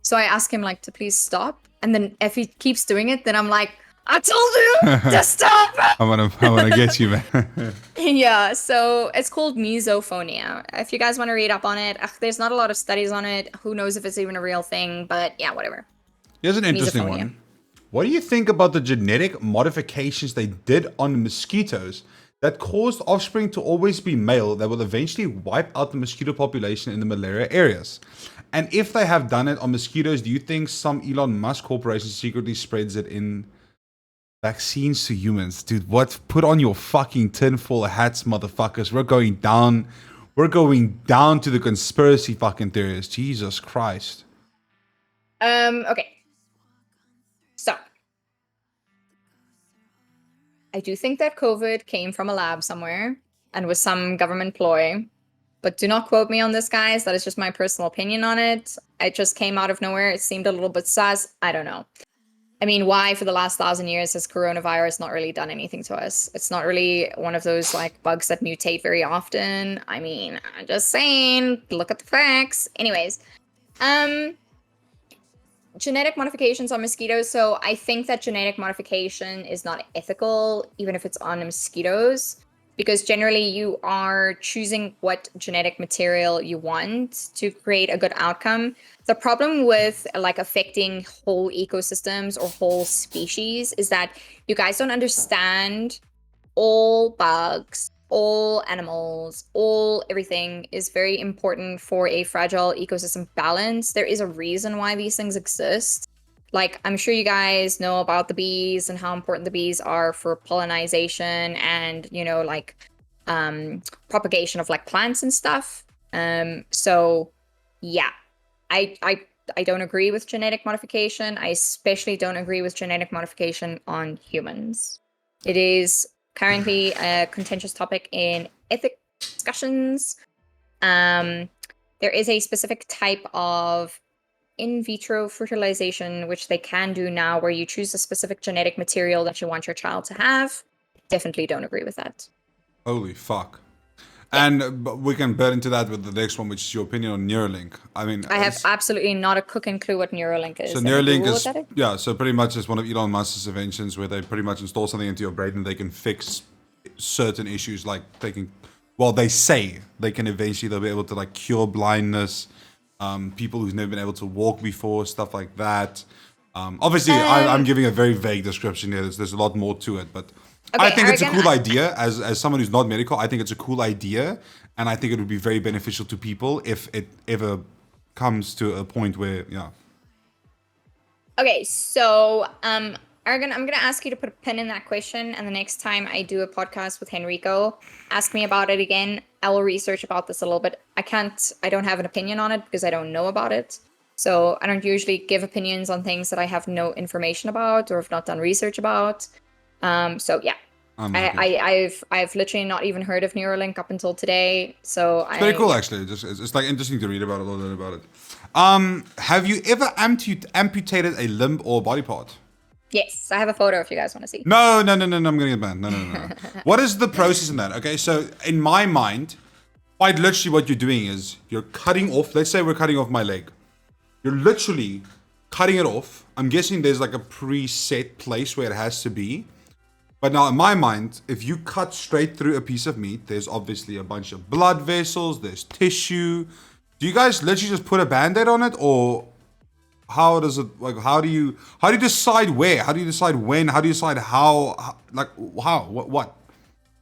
So I ask him like to please stop. And then if he keeps doing it, then I'm like, I told you to stop. I wanna get you, man. Yeah, so it's called misophonia. If you guys want to read up on it, there's not a lot of studies on it. Who knows if it's even a real thing, but yeah, whatever. Here's an interesting one. What do you think about the genetic modifications they did on mosquitoes that caused offspring to always be male that will eventually wipe out the mosquito population in the malaria areas? And if they have done it on mosquitoes, do you think some Elon Musk corporation secretly spreads it in vaccines to humans? Dude, what? Put on your fucking tinfoil hats, motherfuckers. We're going down to the conspiracy fucking theories. Jesus Christ. Okay. So, I do think that COVID came from a lab somewhere and was some government ploy. But do not quote me on this, guys. That is just my personal opinion on it. It just came out of nowhere. It seemed a little bit sus. I don't know. I mean, why for the last 1,000 years has coronavirus not really done anything to us? It's not really one of those like bugs that mutate very often. I mean, I'm just saying, look at the facts. Anyways, genetic modifications on mosquitoes. So I think that genetic modification is not ethical, even if it's on mosquitoes, because generally you are choosing what genetic material you want to create a good outcome. The problem with like affecting whole ecosystems or whole species is that you guys don't understand all bugs, all animals, all everything is very important for a fragile ecosystem balance. There is a reason why these things exist. Like, I'm sure you guys know about the bees and how important the bees are for pollination and, you know, like propagation of like plants and stuff. So yeah, I don't agree with genetic modification. I especially don't agree with genetic modification on humans. It is currently a contentious topic in ethics discussions. There is a specific type of in vitro fertilization, which they can do now, where you choose a specific genetic material that you want your child to have. Definitely don't agree with that. Holy fuck. And we can bet into that with the next one, which is your opinion on Neuralink. I mean, I have absolutely not a cooking clue what Neuralink is. So Neuralink is, yeah, so pretty much it's one of Elon Musk's inventions where they pretty much install something into your brain and they can fix certain issues. Like they can, well, they say they can eventually, they'll be able to like cure blindness, people who've never been able to walk before, stuff like that. Obviously, I'm giving a very vague description here. There's a lot more to it, but okay, I think it's a cool idea. As someone who's not medical, I think it's a cool idea, and I think it would be very beneficial to people if it ever comes to a point where, yeah. Okay, so Argon, I'm gonna ask you to put a pin in that question, and the next time I do a podcast with Henrico, ask me about it again. I will research about this a little bit. I don't have an opinion on it because I don't know about it. So I don't usually give opinions on things that I have no information about or have not done research about. So yeah, I've literally not even heard of Neuralink up until today. So it's very cool, actually. It's like interesting to read about it, a little bit about it. Have you ever amputated a limb or body part? Yes, I have a photo if you guys want to see. No, I'm gonna get banned. No. What is the process in that? Okay, so in my mind, quite literally what you're doing is you're cutting off, let's say we're cutting off my leg. You're literally cutting it off. I'm guessing there's like a preset place where it has to be. But now in my mind, if you cut straight through a piece of meat, there's obviously a bunch of blood vessels, there's tissue. Do you guys literally just put a band-aid on it, or how does it, like, how do you decide where? How do you decide when? How do you decide how what?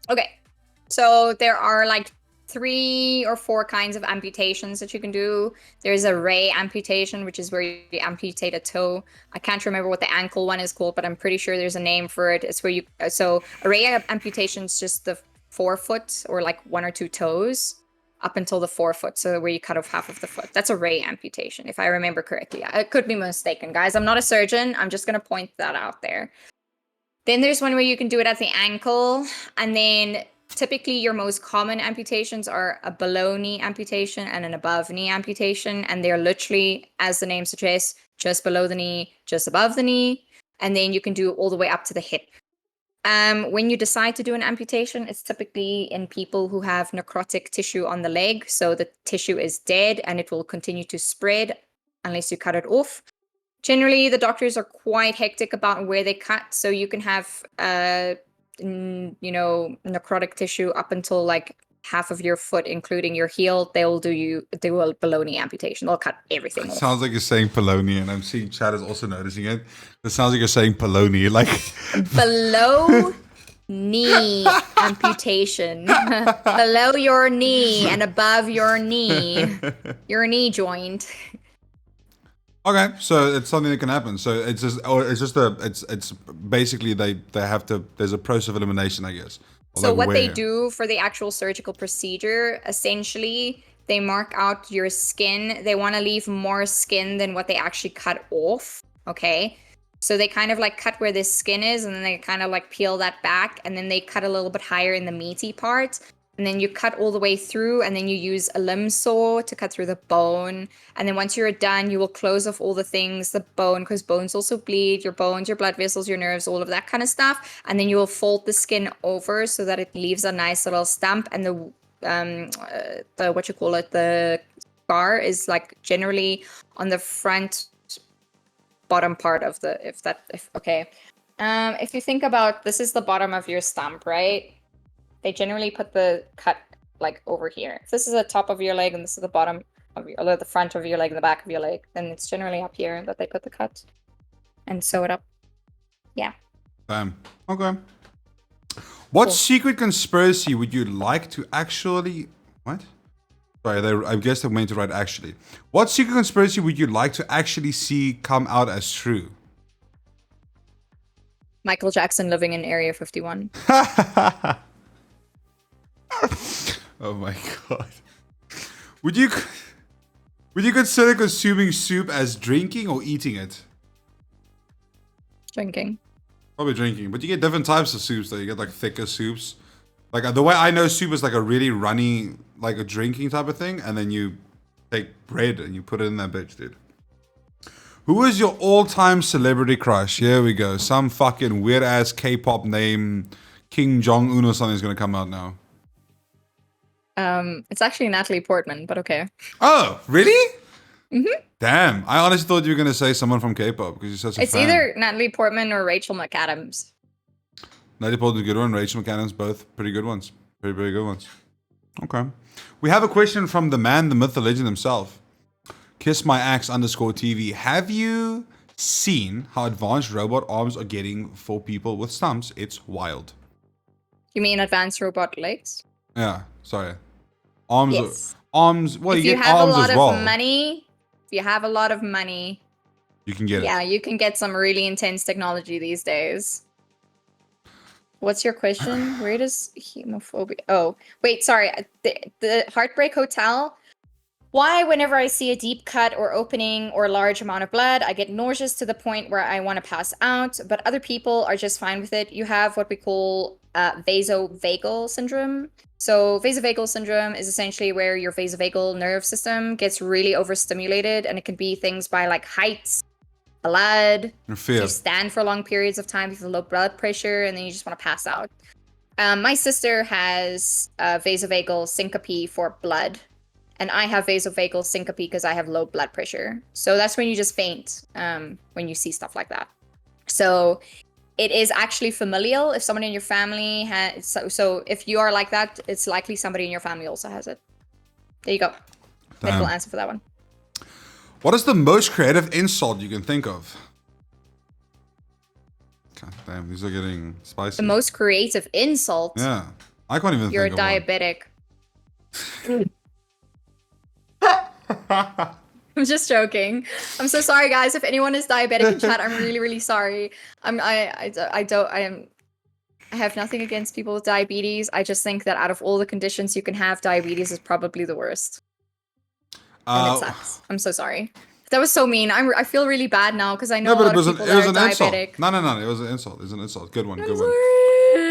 Okay, so there are like 3 or 4 kinds of amputations that you can do. There's a ray amputation, which is where you amputate a toe. I can't remember what the ankle one is called, but I'm pretty sure there's a name for it. It's where you, so a ray amputation is just the forefoot or like 1 or 2 toes up until the forefoot, so where you cut off half of the foot. That's a ray amputation, if I remember correctly. I could be mistaken, guys. I'm not a surgeon. I'm just going to point that out there. Then there's one where you can do it at the ankle, and then typically your most common amputations are a below knee amputation and an above knee amputation, and they're literally, as the name suggests, just below the knee, just above the knee, and then you can do it all the way up to the hip. When you decide to do an amputation, it's typically in people who have necrotic tissue on the leg, so the tissue is dead and it will continue to spread unless you cut it off. Generally, the doctors are quite hectic about where they cut, so you can have necrotic tissue up until like half of your foot, including your heel. They will do a below knee amputation. They'll cut everything off. Sounds like you're saying Poloni, and I'm seeing Chad is also noticing it. It sounds like you're saying Poloni, like below knee amputation. Below your knee and above your knee joint. Okay, so it's something that can happen. So it's basically they have to. There's a process of elimination, I guess. Or So like what they where- do for the actual surgical procedure, essentially, they mark out your skin. They want to leave more skin than what they actually cut off. Okay. So they kind of like cut where the skin is, and then they kind of like peel that back, and then they cut a little bit higher in the meaty part. And then you cut all the way through, and then you use a limb saw to cut through the bone. And then once you're done, you will close off all the things, the bone, because bones also bleed, your bones, your blood vessels, your nerves, all of that kind of stuff. And then you will fold the skin over so that it leaves a nice little stump. And the what you call it, the scar is like generally on the front bottom part of the, if you think about, this is the bottom of your stump, right? They generally put the cut like over here. If this is the top of your leg and this is the bottom of your, or the front of your leg and the back of your leg, then it's generally up here that they put the cut and sew it up. Yeah. Damn. Okay. What Cool. secret conspiracy would you like to actually? What? Sorry, I guess they meant to write actually. What secret conspiracy would you like to actually see come out as true? Michael Jackson living in Area 51. Oh my god. Would you consider consuming soup as drinking or eating it? Drinking. Probably drinking, but you get different types of soups though. You get like thicker soups. Like the way I know soup is like a really runny, like a drinking type of thing, and then you take bread and you put it in that bitch, dude. Who is your all-time celebrity crush? Here we go. Some fucking weird-ass K-pop name, King Jong-un or something is gonna come out now. It's actually Natalie Portman, but okay. Oh, really? Mm-hmm. Damn, I honestly thought you were gonna say someone from K-pop because you're such a It's fan. either Natalie Portman or Rachel McAdams. Natalie Portman's a good one. Rachel McAdams, both pretty good ones. Very, very good ones. Okay. We have a question from the man, the myth, the legend himself. KissMyAxe_TV. Have you seen how advanced robot arms are getting for people with stumps? It's wild. You mean advanced robot legs? Yeah, sorry. Arms, Yes. arms. Well, If you you get have a arms lot as well. of money, if you have a lot of money, You can get it. yeah, you can get some really intense technology these days. What's your question? Where does hemophobia? Oh, wait, sorry. The Heartbreak Hotel. Why, whenever I see a deep cut or opening or a large amount of blood, I get nauseous to the point where I want to pass out, but other people are just fine with it. You have what we call vasovagal syndrome. So vasovagal syndrome is essentially where your vasovagal nerve system gets really overstimulated, and it can be things by like heights, blood. Your If fear. you stand for long periods of time, you have low blood pressure, and then you just want to pass out. My sister has vasovagal syncope for blood, and I have vasovagal syncope because I have low blood pressure. So that's when you just faint when you see stuff like that. So it is actually familial. If someone in your family has, so if you are like that, it's likely somebody in your family also has it. There you go. Medical answer for that one. What is the most creative insult you can think of? God damn, these are getting spicy. The most creative insult. Yeah, I can't even You're a think of one. diabetic. I'm just joking. I'm so sorry, guys. If anyone is diabetic in chat, I'm really, really sorry. I have nothing against people with diabetes. I just think that out of all the conditions you can have, diabetes is probably the worst. And it sucks. I'm so sorry. That was so mean. I feel really bad now because I know No, but a lot of people that are diabetic. insult. No, it was an insult. It was an insult. Good one, I'm good one.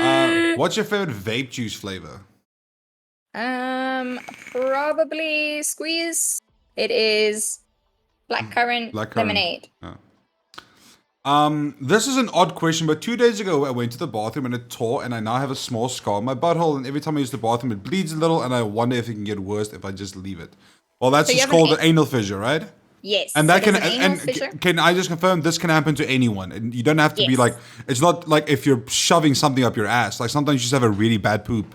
sorry. What's your favorite vape juice flavor? Probably squeeze. It is blackcurrant lemonade. Yeah. This is an odd question, but 2 days ago I went to the bathroom and it tore, and I now have a small scar on my butthole, and every time I use the bathroom it bleeds a little, and I wonder if it can get worse if I just leave it. Well, that's So you just have an called an anal fissure, right? Yes. And that it can is an anal and fissure. can I just confirm this can happen to anyone, and you don't have to be Yes. like, it's not like if you're shoving something up your ass. Like sometimes you just have a really bad poop.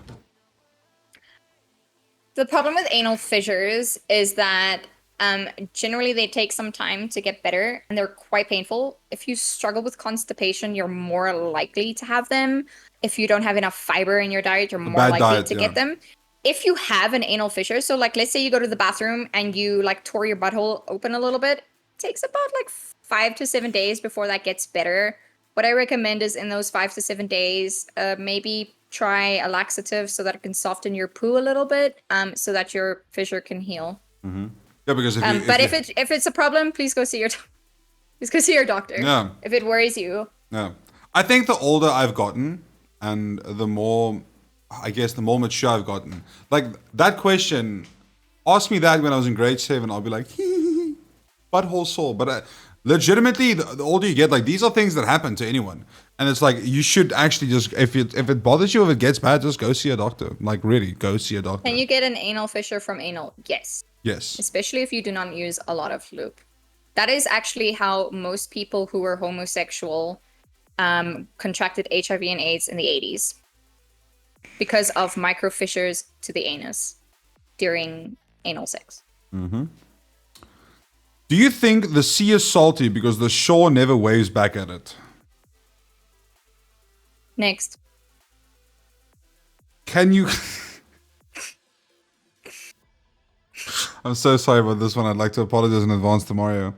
The problem with anal fissures is that Generally, they take some time to get better and they're quite painful. If you struggle with constipation, you're more likely to have them. If you don't have enough fiber in your diet, you're A more bad likely diet, to yeah. get them. If you have an anal fissure, so like let's say you go to the bathroom and you like tore your butthole open a little bit, it takes about like 5 to 7 days before that gets better. What I recommend is in those 5 to 7 days, maybe try a laxative so that it can soften your poo a little bit, so that your fissure can heal. Yeah, because But if it's a problem, please go see your doctor. Yeah. If it worries you. Yeah. I think the older I've gotten and the more, I guess, the more mature I've gotten. Like, that question, ask me that when I was in grade 7, I'll be like, butthole sore. But legitimately, the older you get, like, these are things that happen to anyone. And it's like, you should actually just, if it bothers you, if it gets bad, just go see a doctor. Like, really, go see a doctor. Can you get an anal fissure from anal? Yes. Yes. Especially if you do not use a lot of lube. That is actually how most people who were homosexual contracted HIV and AIDS in the 80s. Because of micro fissures to the anus during anal sex. Do you think the sea is salty because the shore never waves back at it? Next. Can you... I'm so sorry about this one. I'd like to apologize in advance to Mario.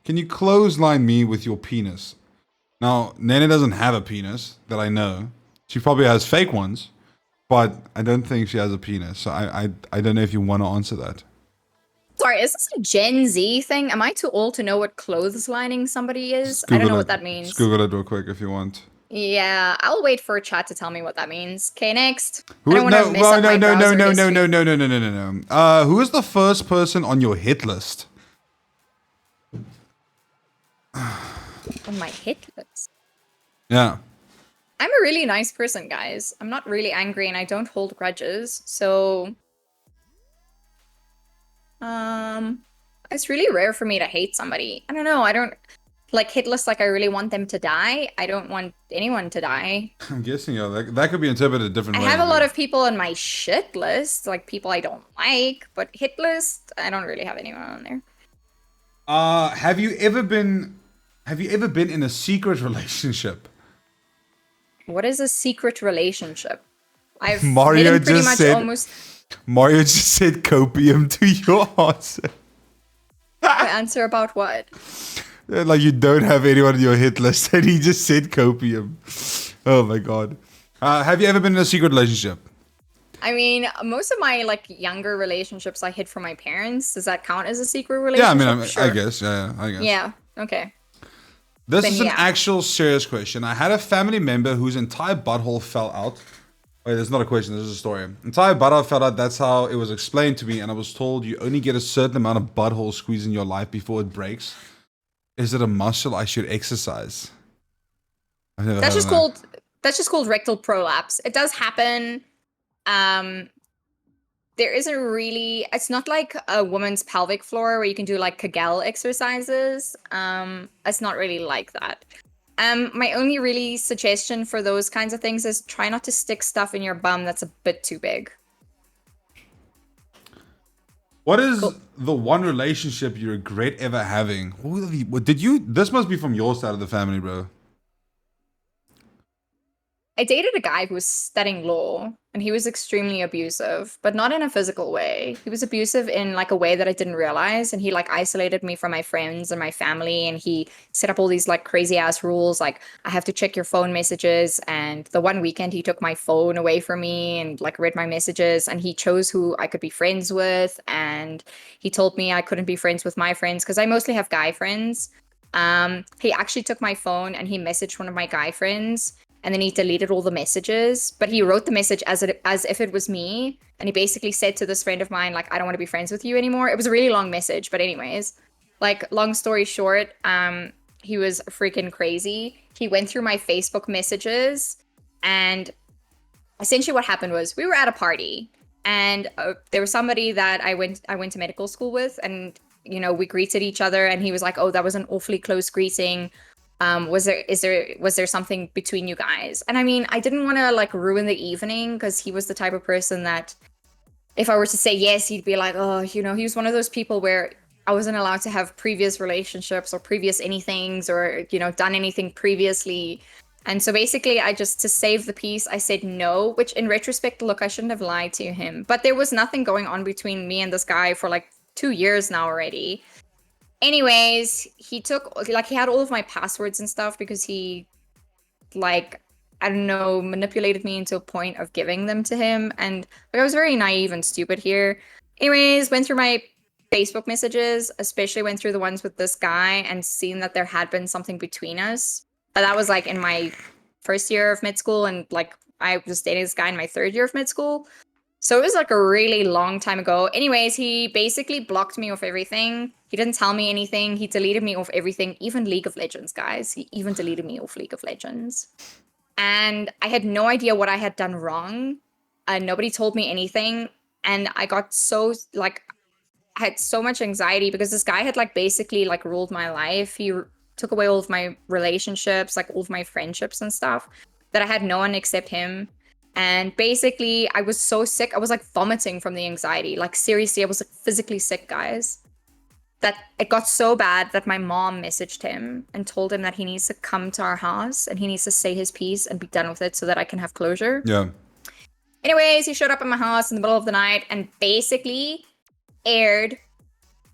Can you clothesline me with your penis? Now, Nene doesn't have a penis that I know. She probably has fake ones, but I don't think she has a penis. So I don't know if you want to answer that. Sorry, is this a Gen Z thing? Am I too old to know what clotheslining somebody is? I don't know what that means. Just Google it real quick if you want. Yeah, I'll wait for chat to tell me what that means. Okay, next. No. Who is the first person on your hit list? On my hit list? Yeah. I'm a really nice person, guys. I'm not really angry and I don't hold grudges. So, it's really rare for me to hate somebody. I don't know. I don't like hit list like I really want them to die. I don't want anyone to die. I'm guessing, that could be interpreted different I ways. have a lot of people on my shit list, like people I don't like, but hit list, I don't really have anyone on there. Have you ever been in a secret relationship? What is a secret relationship? I've Mario hidden pretty just much said almost. Mario just said copium to your answer. My answer about what? Like you don't have anyone on your hit list, and he just said copium. Oh my god. Have you ever been in a secret relationship? I mean, most of my like younger relationships I hid from my parents. Does that count as a secret relationship? Yeah, I mean, sure. I guess. Yeah, I guess. Yeah. Okay. This Then is an yeah. actual serious question. I had a family member whose entire butthole fell out. Wait, that's not a question. This is a story. Entire butthole fell out. That's how it was explained to me, and I was told you only get a certain amount of butthole squeeze in your life before it breaks. Is it a muscle I should exercise? I've never That's heard just of that. That's just called rectal prolapse. It does happen. There isn't really. It's not like a woman's pelvic floor where you can do like Kegel exercises. It's not really like that. My only really suggestion for those kinds of things is try not to stick stuff in your bum that's a bit too big. What is the one relationship you regret ever having? What did you? This must be from your side of the family, bro. I dated a guy who was studying law, and he was extremely abusive, but not in a physical way. He was abusive in like a way that I didn't realize, and he like isolated me from my friends and my family, and he set up all these like crazy ass rules, like I have to check your phone messages, and the one weekend he took my phone away from me and like read my messages, and he chose who I could be friends with, and he told me I couldn't be friends with my friends because I mostly have guy friends. He actually took my phone and he messaged one of my guy friends. And then he deleted all the messages, but he wrote the message as if it was me. And he basically said to this friend of mine, like, I don't want to be friends with you anymore. It was a really long message, but anyways, like, long story short, he was freaking crazy. He went through my Facebook messages, and essentially what happened was we were at a party, and there was somebody that I went to medical school with, and you know, we greeted each other, and he was like, oh, that was an awfully close greeting. Was there something between you guys? And I mean, I didn't want to like ruin the evening because he was the type of person that if I were to say yes, he'd be like, oh, you know, he was one of those people where I wasn't allowed to have previous relationships or previous anythings or, done anything previously. And so basically, I just, to save the peace, I said no, which in retrospect, look, I shouldn't have lied to him. But there was nothing going on between me and this guy for like 2 years now already. Anyways, he had all of my passwords and stuff because he, like, I don't know, manipulated me into a point of giving them to him. And I was very naive and stupid here. Anyways, went through my Facebook messages, especially went through the ones with this guy and seen that there had been something between us. But that was like in my first year of mid school, and like I was dating this guy in my third year of mid school. So it was like a really long time ago. Anyways, he basically blocked me off everything. He didn't tell me anything. He deleted me off everything, even League of Legends, guys. He even deleted me off League of Legends. And I had no idea what I had done wrong. Nobody told me anything. And I got so, like, I had so much anxiety because this guy had, like, basically, like, ruled my life. He took away all of my relationships, like, all of my friendships and stuff, that I had no one except him. And basically, I was so sick. I was, like, vomiting from the anxiety. Like, seriously, I was, like, physically sick, guys. That it got so bad that my mom messaged him and told him that he needs to come to our house and he needs to say his piece and be done with it so that I can have closure. Yeah. Anyways, he showed up at my house in the middle of the night and basically aired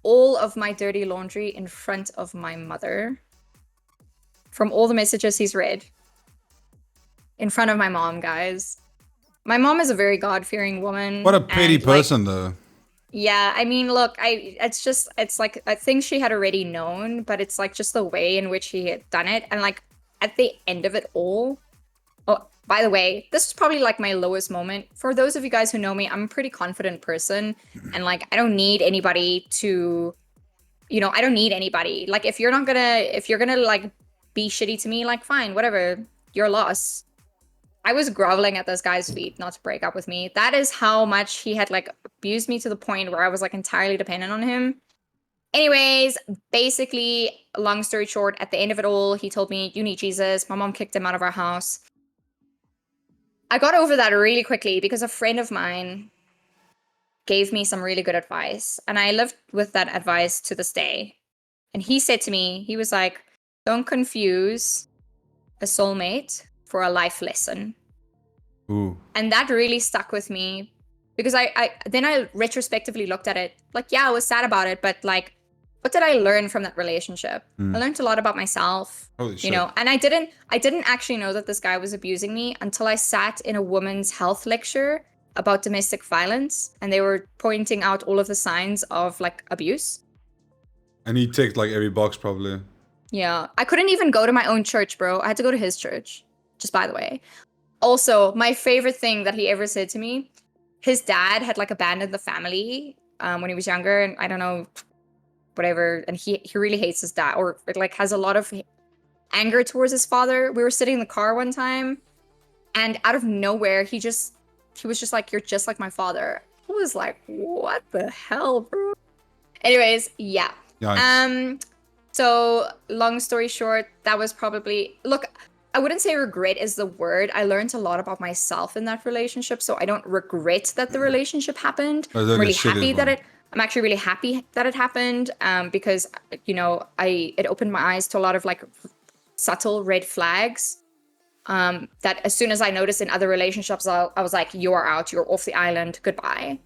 all of my dirty laundry in front of my mother. From all the messages he's read. In front of my mom, guys. My mom is a very God-fearing woman. What a petty person, though. Yeah, I mean, look, it's like, I think she had already known, but it's like just the way in which he had done it. And like at the end of it all, oh, by the way, this is probably like my lowest moment. For those of you guys who know me, I'm a pretty confident person. And like, I don't need anybody to, I don't need anybody. Like, if you're gonna like be shitty to me, like, fine, whatever, your loss. I was groveling at this guy's feet not to break up with me. That is how much he had like abused me to the point where I was like entirely dependent on him. Anyways, basically, long story short, at the end of it all, he told me, you need Jesus. My mom kicked him out of our house. I got over that really quickly because a friend of mine gave me some really good advice. And I lived with that advice to this day. And he said to me, he was like, don't confuse a soulmate for a life lesson. Ooh. And that really stuck with me because I then retrospectively looked at it like, yeah, I was sad about it, but like, what did I learn from that relationship? I learned a lot about myself. Holy shit. And I didn't actually know that this guy was abusing me until I sat in a woman's health lecture about domestic violence, and they were pointing out all of the signs of like abuse. And he ticked like every box probably. Yeah, I couldn't even go to my own church, bro. I had to go to his church. Just by the way. Also, my favorite thing that he ever said to me, his dad had like abandoned the family when he was younger, and I don't know, whatever. And he really hates his dad, or like has a lot of anger towards his father. We were sitting in the car one time, and out of nowhere, he was just like, "You're just like my father." I was like, "What the hell, bro?" Anyways, yeah. Yikes. So long story short, that was probably, look, I wouldn't say regret is the word. I learned a lot about myself in that relationship, so I don't regret that the relationship happened. I'm really happy that I'm actually really happy that it happened, because it opened my eyes to a lot of like subtle red flags. That as soon as I noticed in other relationships, I was like, you are out, you're off the island, goodbye.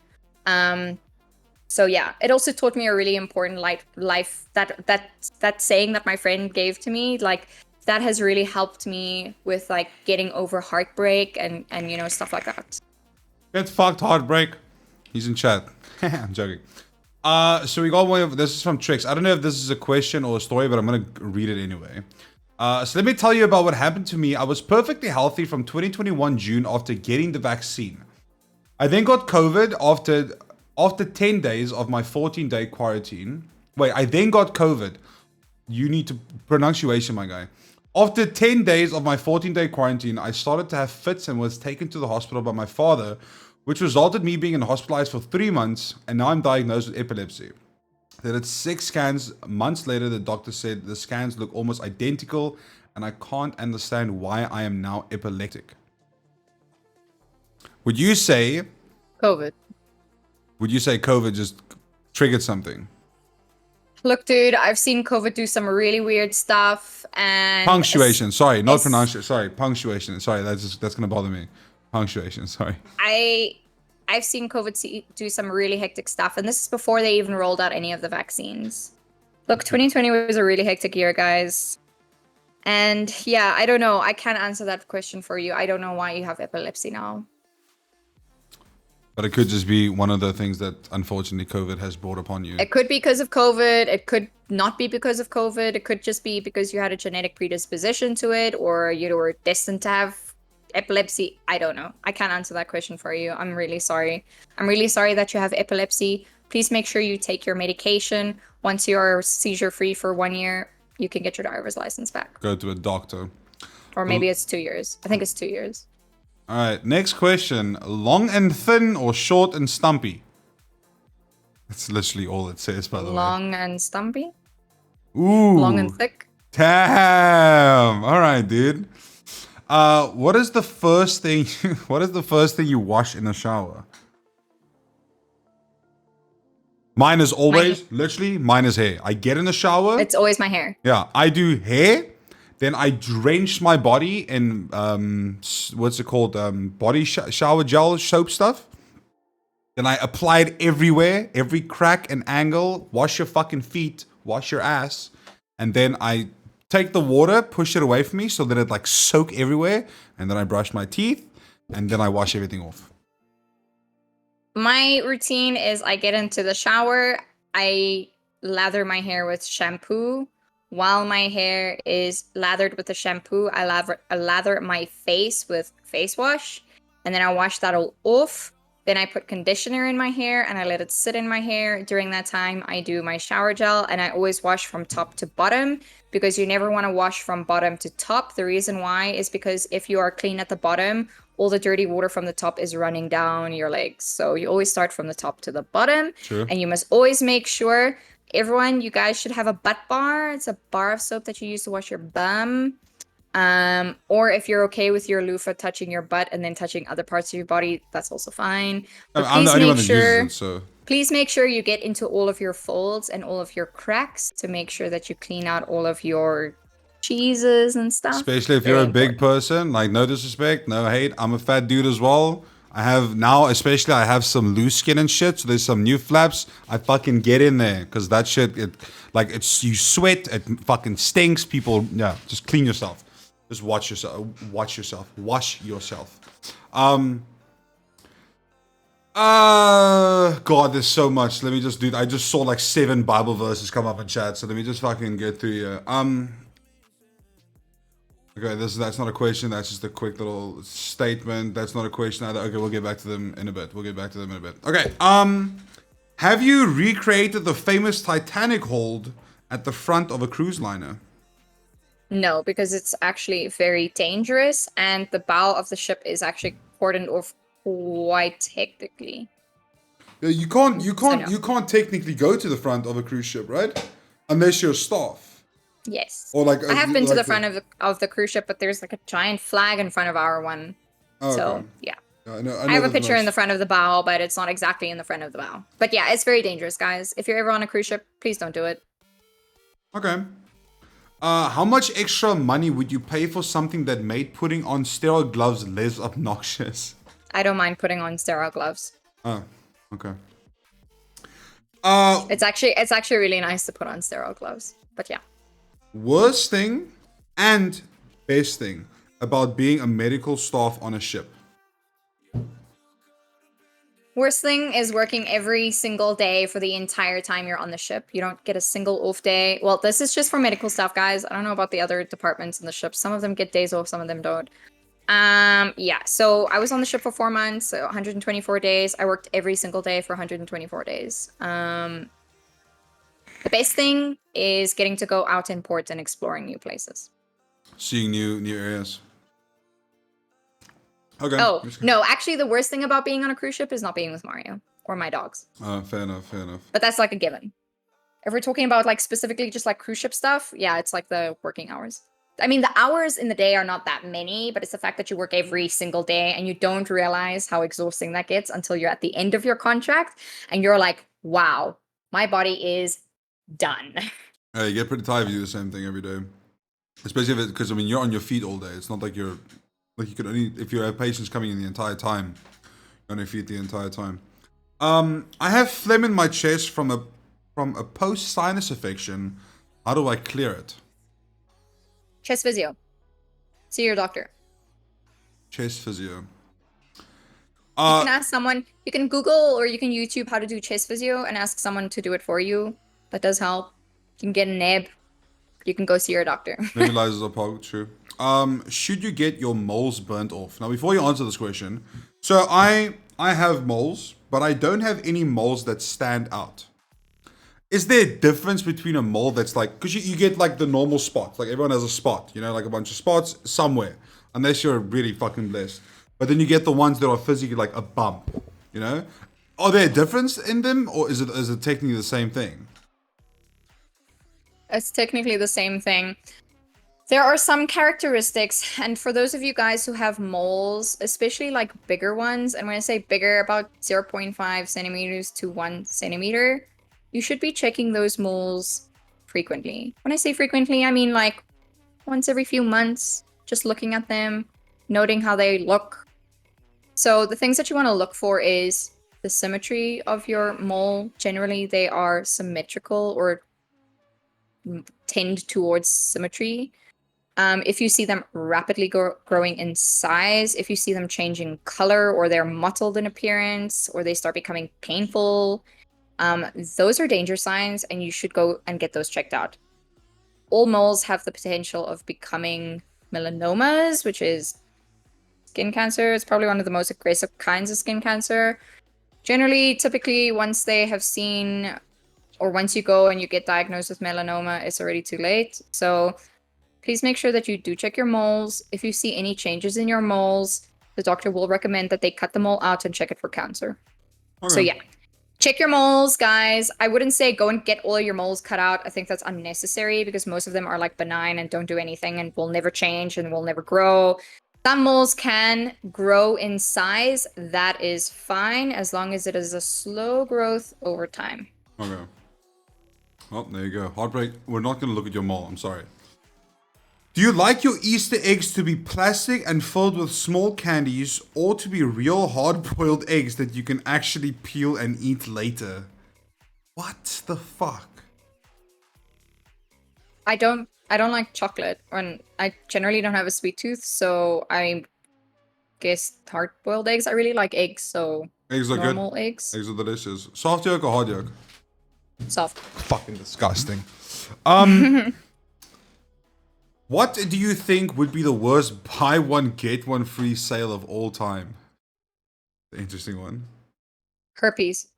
So yeah, it also taught me a really important life that saying that my friend gave to me, like, that has really helped me with like getting over heartbreak and stuff like that. Get fucked, heartbreak. He's in chat. I'm joking. So we got one of this is from Trix. I don't know if this is a question or a story, but I'm gonna read it anyway. So let me tell you about what happened to me. I was perfectly healthy from 2021 June after getting the vaccine. I then got COVID after 10 days of my 14-day quarantine. Wait, I then got COVID. You need to pronunciation, my guy. After 10 days of my 14-day quarantine, I started to have fits and was taken to the hospital by my father, which resulted in me being hospitalized for 3 months, and now I'm diagnosed with epilepsy. They did 6 scans. Months later, the doctor said the scans look almost identical, and I can't understand why I am now epileptic. Would you say COVID just triggered something? Look, dude, I've seen COVID do some really weird stuff, and Punctuation. Sorry, not es- pronunciation. Sorry, punctuation. Sorry, that's gonna bother me. Punctuation. Sorry. I've seen COVID do some really hectic stuff, and this is before they even rolled out any of the vaccines. Look, 2020 was a really hectic year, guys. And yeah, I don't know. I can't answer that question for you. I don't know why you have epilepsy now. But it could just be one of the things that unfortunately COVID has brought upon you. It could be because of COVID. It could not be because of COVID. It could just be because you had a genetic predisposition to it, or you were destined to have epilepsy. I don't know. I can't answer that question for you. I'm really sorry. I'm really sorry that you have epilepsy. Please make sure you take your medication. Once you're seizure free for 1 year, you can get your driver's license back. Go to a doctor. Or maybe it's 2 years. I think it's 2 years. All right, next question. Long and thin or short and stumpy? That's literally all it says, by the way. Long and stumpy? Ooh. Long and thick? Damn. All right, dude. What is the first thing you wash in the shower? Mine is always, literally, mine is hair. I get in the shower. It's always my hair. Yeah, I do hair. Then I drench my body in, what's it called? Body shower gel soap stuff. Then I apply it everywhere, every crack and angle. Wash your fucking feet, wash your ass. And then I take the water, push it away from me so that it like soak everywhere. And then I brush my teeth and then I wash everything off. My routine is I get into the shower, I lather my hair with shampoo. While my hair is lathered with the shampoo, I lather my face with face wash, and then I wash that all off. Then I put conditioner in my hair and I let it sit in my hair. During that time, I do my shower gel, and I always wash from top to bottom because you never want to wash from bottom to top. The reason why is because if you are clean at the bottom, all the dirty water from the top is running down your legs. So you always start from the top to the bottom. Sure. And you must always make sure, everyone, you guys should have a butt bar. It's a bar of soap that you use to wash your bum. Or if you're okay with your loofah touching your butt and then touching other parts of your body, that's also fine. But I'm the only one that uses it, so. Please make sure you get into all of your folds and all of your cracks to make sure that you clean out all of your cheeses and stuff. Especially if you're a big person, like no disrespect, no hate. I'm a fat dude as well. I have now, especially I have some loose skin and shit. So there's some new flaps. I fucking get in there because that shit, you sweat, it fucking stinks. People, yeah, just clean yourself. Just wash yourself. God, there's so much. Let me just do. I just saw like 7 Bible verses come up in chat. So let me just fucking get through here. Okay, that's not a question. That's just a quick little statement. That's not a question either. Okay, we'll get back to them in a bit. Okay. Have you recreated the famous Titanic hold at the front of a cruise liner? No, because it's actually very dangerous, and the bow of the ship is actually cordoned off quite hectically. Yeah, you can't technically go to the front of a cruise ship, right? Unless you're staff. Yes. Or like I have been to the front of the cruise ship, but there's like a giant flag in front of our one. Oh, so okay. Yeah. I have a picture in the front of the bow, but it's not exactly in the front of the bow. But yeah, it's very dangerous, guys. If you're ever on a cruise ship, please don't do it. Okay. How much extra money would you pay for something that made putting on sterile gloves less obnoxious? I don't mind putting on sterile gloves. Oh, okay. It's actually really nice to put on sterile gloves. But yeah. Worst thing and best thing about being a medical staff on a ship? Worst thing is working every single day for the entire time you're on the ship. You don't get a single off day. Well, this is just for medical staff, guys. I don't know about the other departments in the ship. Some of them get days off, some of them don't. Yeah, so I was on the ship for 4 months, so 124 days. I worked every single day for 124 days. The best thing is getting to go out in port and exploring new places. Seeing new areas. Okay. Oh, no, actually the worst thing about being on a cruise ship is not being with Mario or my dogs. Fair enough. But that's like a given. If we're talking about like specifically just like cruise ship stuff, yeah, it's like the working hours. I mean, the hours in the day are not that many, but it's the fact that you work every single day and you don't realize how exhausting that gets until you're at the end of your contract and you're like, wow, my body is done. You get pretty tired if you do the same thing every day. Especially if because I mean you're on your feet all day. It's not like you're like you can only if you have patients coming in the entire time, you're on your feet the entire time. I have phlegm in my chest from a post sinus infection. How do I clear it? Chest physio. See your doctor. Chest physio. You can ask someone. You can Google or you can YouTube how to do chest physio and ask someone to do it for you. That does help. You can get a neb. You can go see your doctor. Nebulizers are part true. Should you get your moles burnt off? Now, before you answer this question, so I have moles, but I don't have any moles that stand out. Is there a difference between a mole that's like, because you get like the normal spots, like everyone has a spot, you know, like a bunch of spots somewhere, unless you're really fucking blessed. But then you get the ones that are physically like a bump, you know? Are there a difference in them, or is it technically the same thing? It's technically the same thing. There are some characteristics, and for those of you guys who have moles, especially like bigger ones, and when I say bigger, about 0.5 centimeters to 1 centimeter, you should be checking those moles frequently. When I say frequently, I mean like once every few months, just looking at them, noting how they look. So the things that you want to look for is the symmetry of your mole. Generally, they are symmetrical or tend towards symmetry. If you see them rapidly growing in size, if you see them changing color, or they're mottled in appearance, or they start becoming painful, those are danger signs, and you should go and get those checked out. All moles have the potential of becoming melanomas, which is skin cancer. It's probably one of the most aggressive kinds of skin cancer. Generally, typically, once they have seen, or once you go and you get diagnosed with melanoma, it's already too late. So please make sure that you do check your moles. If you see any changes in your moles, the doctor will recommend that they cut the mole out and check it for cancer. Okay. So yeah, check your moles, guys. I wouldn't say go and get all your moles cut out. I think that's unnecessary because most of them are like benign and don't do anything and will never change and will never grow. Some moles can grow in size. That is fine as long as it is a slow growth over time. Okay. Well, there you go. Heartbreak. We're not going to look at your mole. I'm sorry. Do you like your Easter eggs to be plastic and filled with small candies, or to be real hard-boiled eggs that you can actually peel and eat later? What the fuck? I don't like chocolate, and I generally don't have a sweet tooth, so I guess hard-boiled eggs. I really like eggs, so eggs are normal good. Eggs. Eggs are delicious. Soft yolk or hard yolk? Soft. Fucking disgusting. What do you think would be the worst buy one get one free sale of all time? The interesting one. Herpes.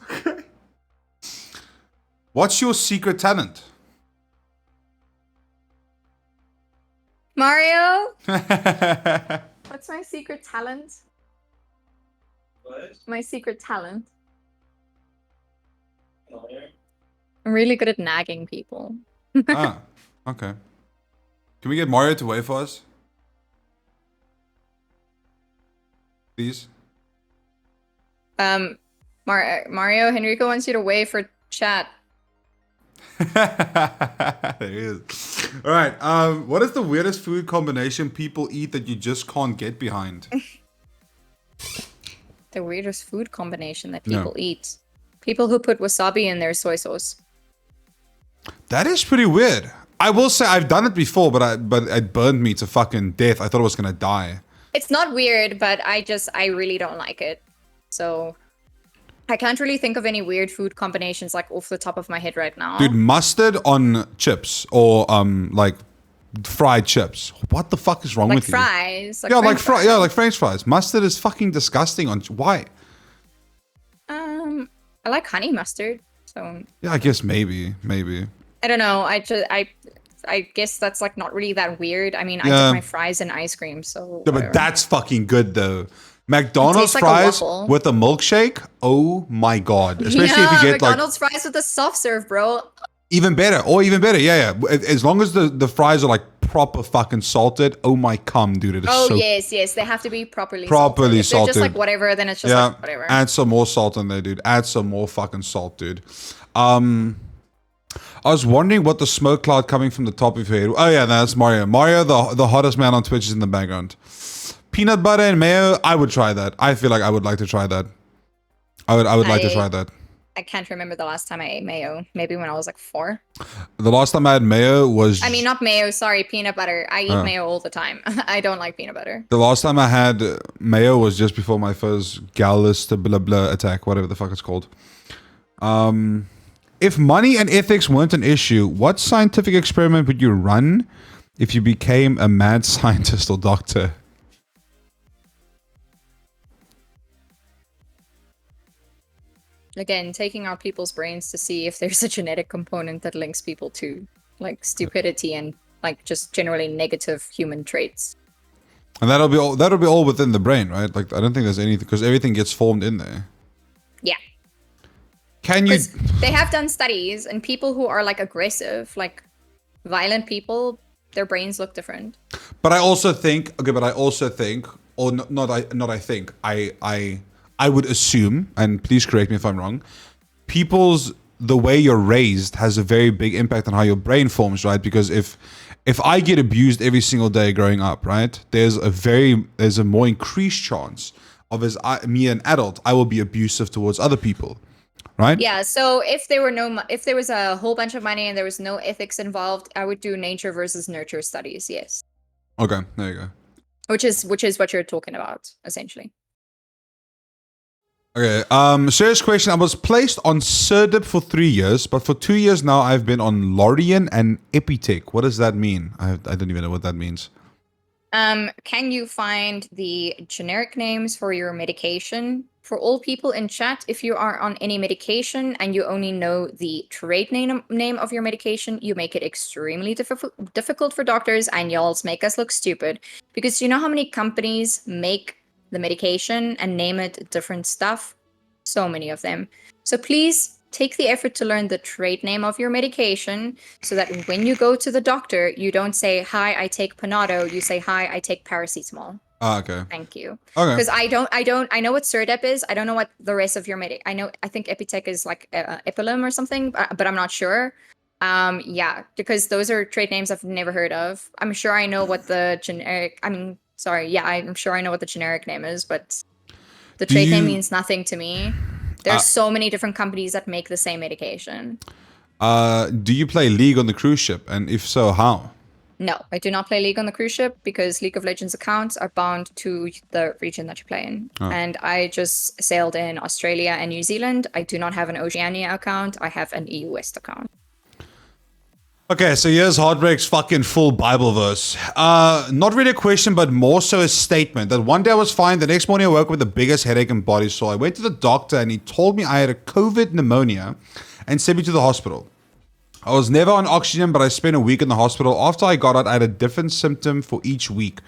Okay. What's your secret talent? Mario? What's my secret talent? What? My secret talent. I'm really good at nagging people. Ah, okay. Can we get Mario to wait for us? Please? Mario, Henrico wants you to wait for chat. There he is. Alright, what is the weirdest food combination people eat that you just can't get behind? The weirdest food combination that people eat. People who put wasabi in their soy sauce. That is pretty weird. I will say I've done it before, but it burned me to fucking death. I thought I was gonna die. It's not weird, but I really don't like it. So I can't really think of any weird food combinations like off the top of my head right now. Dude, mustard on chips or like fried chips. What the fuck is wrong with fries, you? Yeah, like fries. Yeah, like French fries. Mustard is fucking disgusting. Why? I like honey mustard. So yeah, I guess maybe. I don't know. I guess that's like not really that weird. I mean, I dip my fries in ice cream, so yeah, but that's fucking good though. McDonald's fries with a milkshake. Oh my god! Especially if you get McDonald's fries with a soft serve, bro. Even better. Yeah. As long as the fries are like proper fucking salted, oh my cum, dude, it is Oh so yes, they have to be properly properly salted. If they're just salted. like whatever, then it's just like whatever. Add some more salt in there, dude. Add some more fucking salt, dude. I was wondering what the smoke cloud coming from the top of your head. Oh yeah, that's Mario. Mario, the hottest man on Twitch, is in the background. Peanut butter and mayo. I would try that. I feel like I would like to try that. I would like to try that. I can't remember the last time I ate mayo. Maybe when I was like 4. The last time I had mayo was... I mean, not mayo, sorry, peanut butter. I eat mayo all the time. I don't like peanut butter. The last time I had mayo was just before my first gallus blah blah attack, whatever the fuck it's called. If money and ethics weren't an issue, what scientific experiment would you run if you became a mad scientist or doctor? Again, taking out people's brains to see if there's a genetic component that links people to like stupidity and like just generally negative human traits. And that'll be all within the brain, right? Like I don't think there's anything, because everything gets formed in there. Yeah. Can you... They have done studies, and people who are like aggressive, like violent people, their brains look different. But I also think, or I would assume, and please correct me if I'm wrong, the way you're raised has a very big impact on how your brain forms, right? Because if I get abused every single day growing up, right, there's a more increased chance of me an adult, I will be abusive towards other people. Right? Yeah, so if there was a whole bunch of money and there was no ethics involved, I would do nature versus nurture studies, yes. Okay, there you go. Which is what you're talking about, essentially. Okay, serious question. I was placed on Serdip for 3 years, but for 2 years now I've been on Lorien and Epitech. What does that mean? I don't even know what that means. Can you find the generic names for your medication? For all people in chat, if you are on any medication and you only know the trade name of your medication, you make it extremely difficult for doctors, and y'all make us look stupid. Because you know how many companies make the medication and name it different stuff? So many of them. So please take the effort to learn the trade name of your medication, so that when you go to the doctor, you don't say, "Hi, I take Panado." You say, "Hi, I take paracetamol." Ah, okay. Thank you. Okay. Because I know what Serdep is. I don't know what the rest of your I think Epitech is like Epilum or something, but I'm not sure. Yeah, because those are trade names I've never heard of. I'm sure I know what the generic, I'm sure I know what the generic name is, but the trade name means nothing to me. There's so many different companies that make the same medication. Do you play League on the cruise ship? And if so, how? No, I do not play League on the cruise ship because League of Legends accounts are bound to the region that you play in. Oh. And I just sailed in Australia and New Zealand. I do not have an Oceania account. I have an EU West account. Okay, so here's Heartbreak's fucking full Bible verse. Not really a question, but more so a statement. That one day I was fine, the next morning I woke up with the biggest headache and body sore. I went to the doctor and he told me I had a COVID pneumonia and sent me to the hospital. I was never on oxygen, but I spent a week in the hospital. After I got out, I had a different symptom for each week.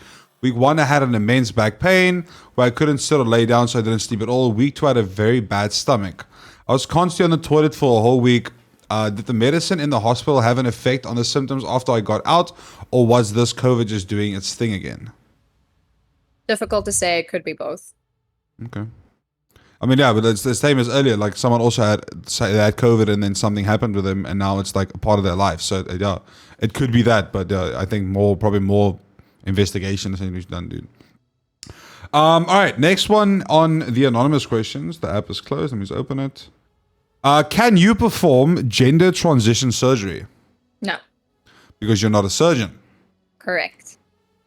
Week 1, I had an immense back pain where I couldn't sit or lay down, so I didn't sleep at all. Week 2, I had a very bad stomach. I was constantly on the toilet for a whole week. Did the medicine in the hospital have an effect on the symptoms after I got out, or was this COVID just doing its thing again? Difficult to say. It could be both. Okay. I mean, yeah, but it's the same as earlier. Like someone also had COVID and then something happened with them, and now it's like a part of their life. So yeah, it could be that, but I think probably more investigation is done, dude. All right, next one on the anonymous questions. The app is closed. Let me just open it. Can you perform gender transition surgery? No. Because you're not a surgeon. Correct.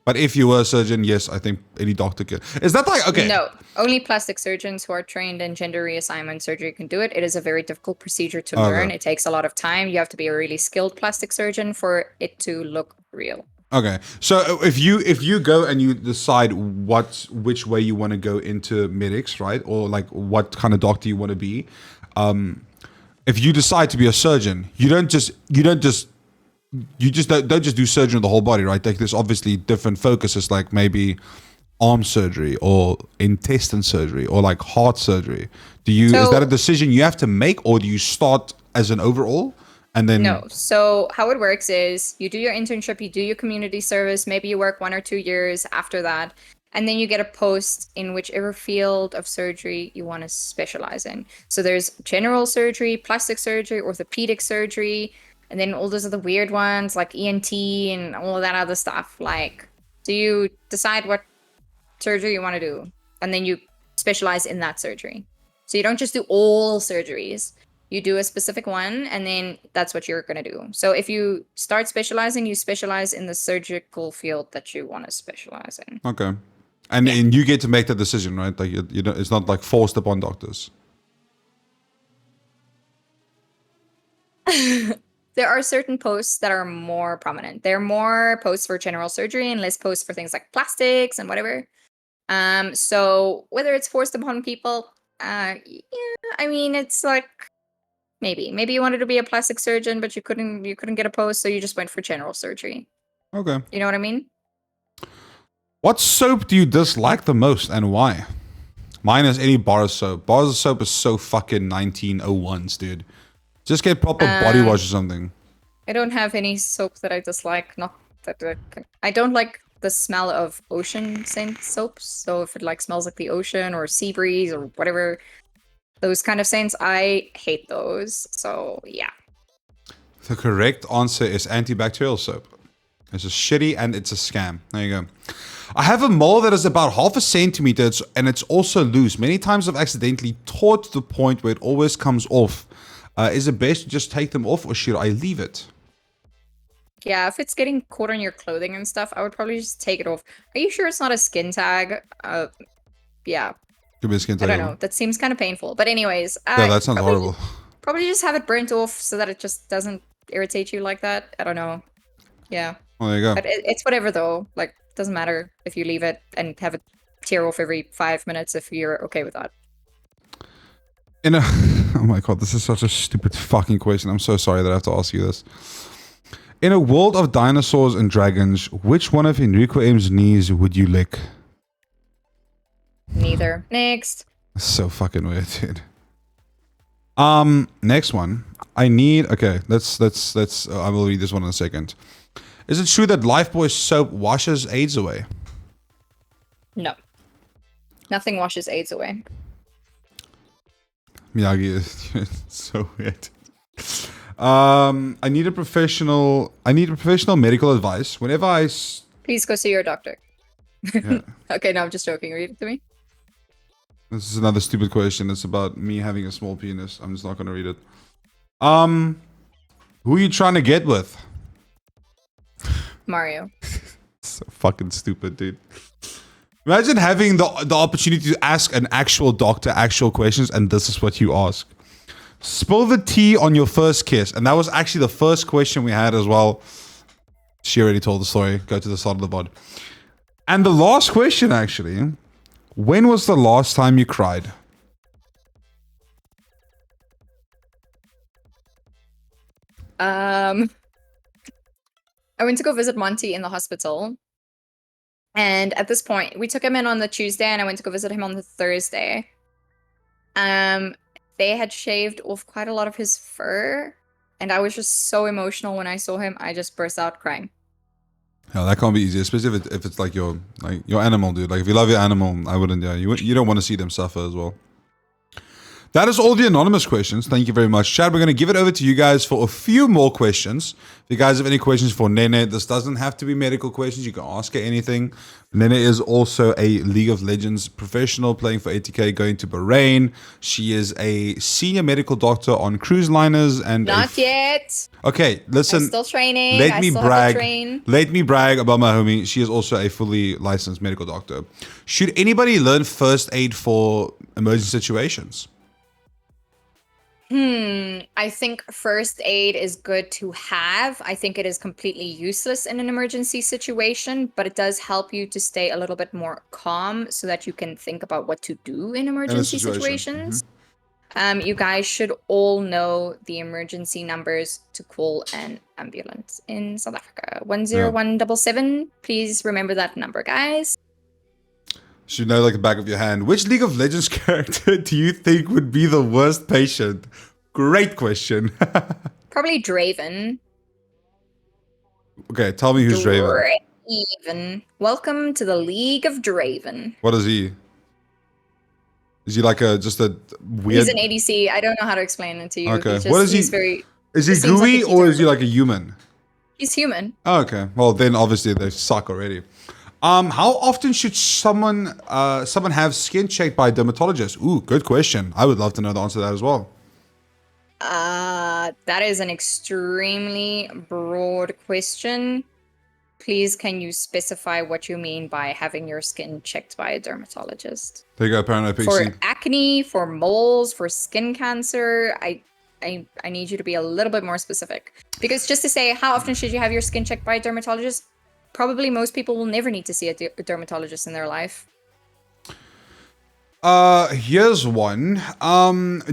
But if you were a surgeon, yes, I think any doctor can. Is that like, okay? No, only plastic surgeons who are trained in gender reassignment surgery can do it. It is a very difficult procedure to learn. It takes a lot of time. You have to be a really skilled plastic surgeon for it to look real. Okay, so if you go and you decide which way you want to go into medics, right, or like what kind of doctor you want to be, if you decide to be a surgeon, you don't just do surgery on the whole body, right? Like there's obviously different focuses, like maybe arm surgery or intestine surgery or like heart surgery. Is that a decision you have to make, or do you start as an overall And then No. So how it works is you do your internship, you do your community service, maybe you work 1 or 2 years after that, and then you get a post in whichever field of surgery you want to specialize in. So there's general surgery, plastic surgery, orthopedic surgery, and then all those other weird ones like ENT and all of that other stuff. Like, so you decide what surgery you want to do, and then you specialize in that surgery. So you don't just do all surgeries. You do a specific one, and then that's what you're going to do. So if you start specializing, you specialize in the surgical field that you want to specialize in. okay, and you get to make the decision, right? Like you know, it's not like forced upon doctors. There are certain posts that are more prominent. There are more posts for general surgery and less posts for things like plastics and whatever. So whether it's forced upon people, yeah, I mean, it's like maybe you wanted to be a plastic surgeon, but you couldn't get a post, so you just went for general surgery. Okay. You know what I mean? What soap do you dislike the most and why? Mine is any bar soap. Bar soap is so fucking 1901s, dude. Just get proper body wash or something. I don't have any soap that I dislike. Not that I don't like the smell of ocean scent soaps. So if it like smells like the ocean or sea breeze or whatever, those kind of scents, I hate those. So yeah. The correct answer is antibacterial soap. It's a shitty and it's a scam. There you go. I have a mole that is about 0.5 centimeter and it's also loose. Many times I've accidentally tore to the point where it always comes off. Is it best to just take them off or should I leave it? Yeah, if it's getting caught on your clothing and stuff, I would probably just take it off. Are you sure it's not a skin tag? Yeah. Could be a skin tag. I don't know. That seems kind of painful. But anyways, yeah, that sounds horrible. Probably just have it burnt off so that it just doesn't irritate you like that. I don't know. Yeah. Well, there you go. But it's whatever though. Like, doesn't matter if you leave it and have it tear off every 5 minutes if you're okay with that. Oh my god, this is such a stupid fucking question. I'm so sorry that I have to ask you this. In a world of dinosaurs and dragons, which one of HenricoM's knees would you lick? Neither. Next. So fucking weird, dude. Next one. I need. Okay, let's. I will read this one in a second. Is it true that Lifebuoy soap washes AIDS away? No. Nothing washes AIDS away. Miyagi is so weird. I need a professional medical advice. Whenever I please go see your doctor. Yeah. Okay, no, I'm just joking. Read it to me. This is another stupid question. It's about me having a small penis. I'm just not gonna read it. Who are you trying to get with? Mario. So fucking stupid, dude. Imagine having the opportunity to ask an actual doctor actual questions, and this is what you ask. Spill the tea on your first kiss. And that was actually the first question we had as well. She already told the story. Go to the start of the pod. And the last question, actually. When was the last time you cried? I went to go visit Monty in the hospital. And at this point, we took him in on the Tuesday and I went to go visit him on the Thursday. They had shaved off quite a lot of his fur. And I was just so emotional when I saw him. I just burst out crying. Yeah, that can't be easy, especially if it's like your animal, dude. Like if you love your animal, I wouldn't. Yeah, you don't want to see them suffer as well. That is all the anonymous questions. Thank you very much, Chad. We're going to give it over to you guys for a few more questions. If you guys have any questions for Nene, this doesn't have to be medical questions. You can ask her anything. Nene is also a League of Legends professional playing for 80k, going to Bahrain. She is a senior medical doctor on cruise liners and not yet. Okay, listen. I'm still training. Let me brag. Train. Let me brag about my homie. She is also a fully licensed medical doctor. Should anybody learn first aid for emergency situations? I think first aid is good to have. I think it is completely useless in an emergency situation, but it does help you to stay a little bit more calm so that you can think about what to do in emergency situations. You guys should all know the emergency numbers to call an ambulance in South Africa. 10177. Please remember that number, guys. Should know like the back of your hand. Which League of Legends character do you think would be the worst patient? Great question. Probably Draven. Okay, tell me who's Draven. Draven. Welcome to the League of Draven. What is he? Is he like just a weird? He's an ADC. I don't know how to explain it to you. Okay. He's What is he? He's very. Is he He seems like gooey a or is he keto- like a human? He's human. Oh, okay. Well, then obviously they suck already. How often should someone have skin checked by a dermatologist? Ooh, good question. I would love to know the answer to that as well. That is an extremely broad question. Please, can you specify what you mean by having your skin checked by a dermatologist? There you go, Paranoid Pixie. For acne, for moles, for skin cancer, I need you to be a little bit more specific. Because just to say, how often should you have your skin checked by a dermatologist? Probably most people will never need to see a dermatologist in their life. Here's one.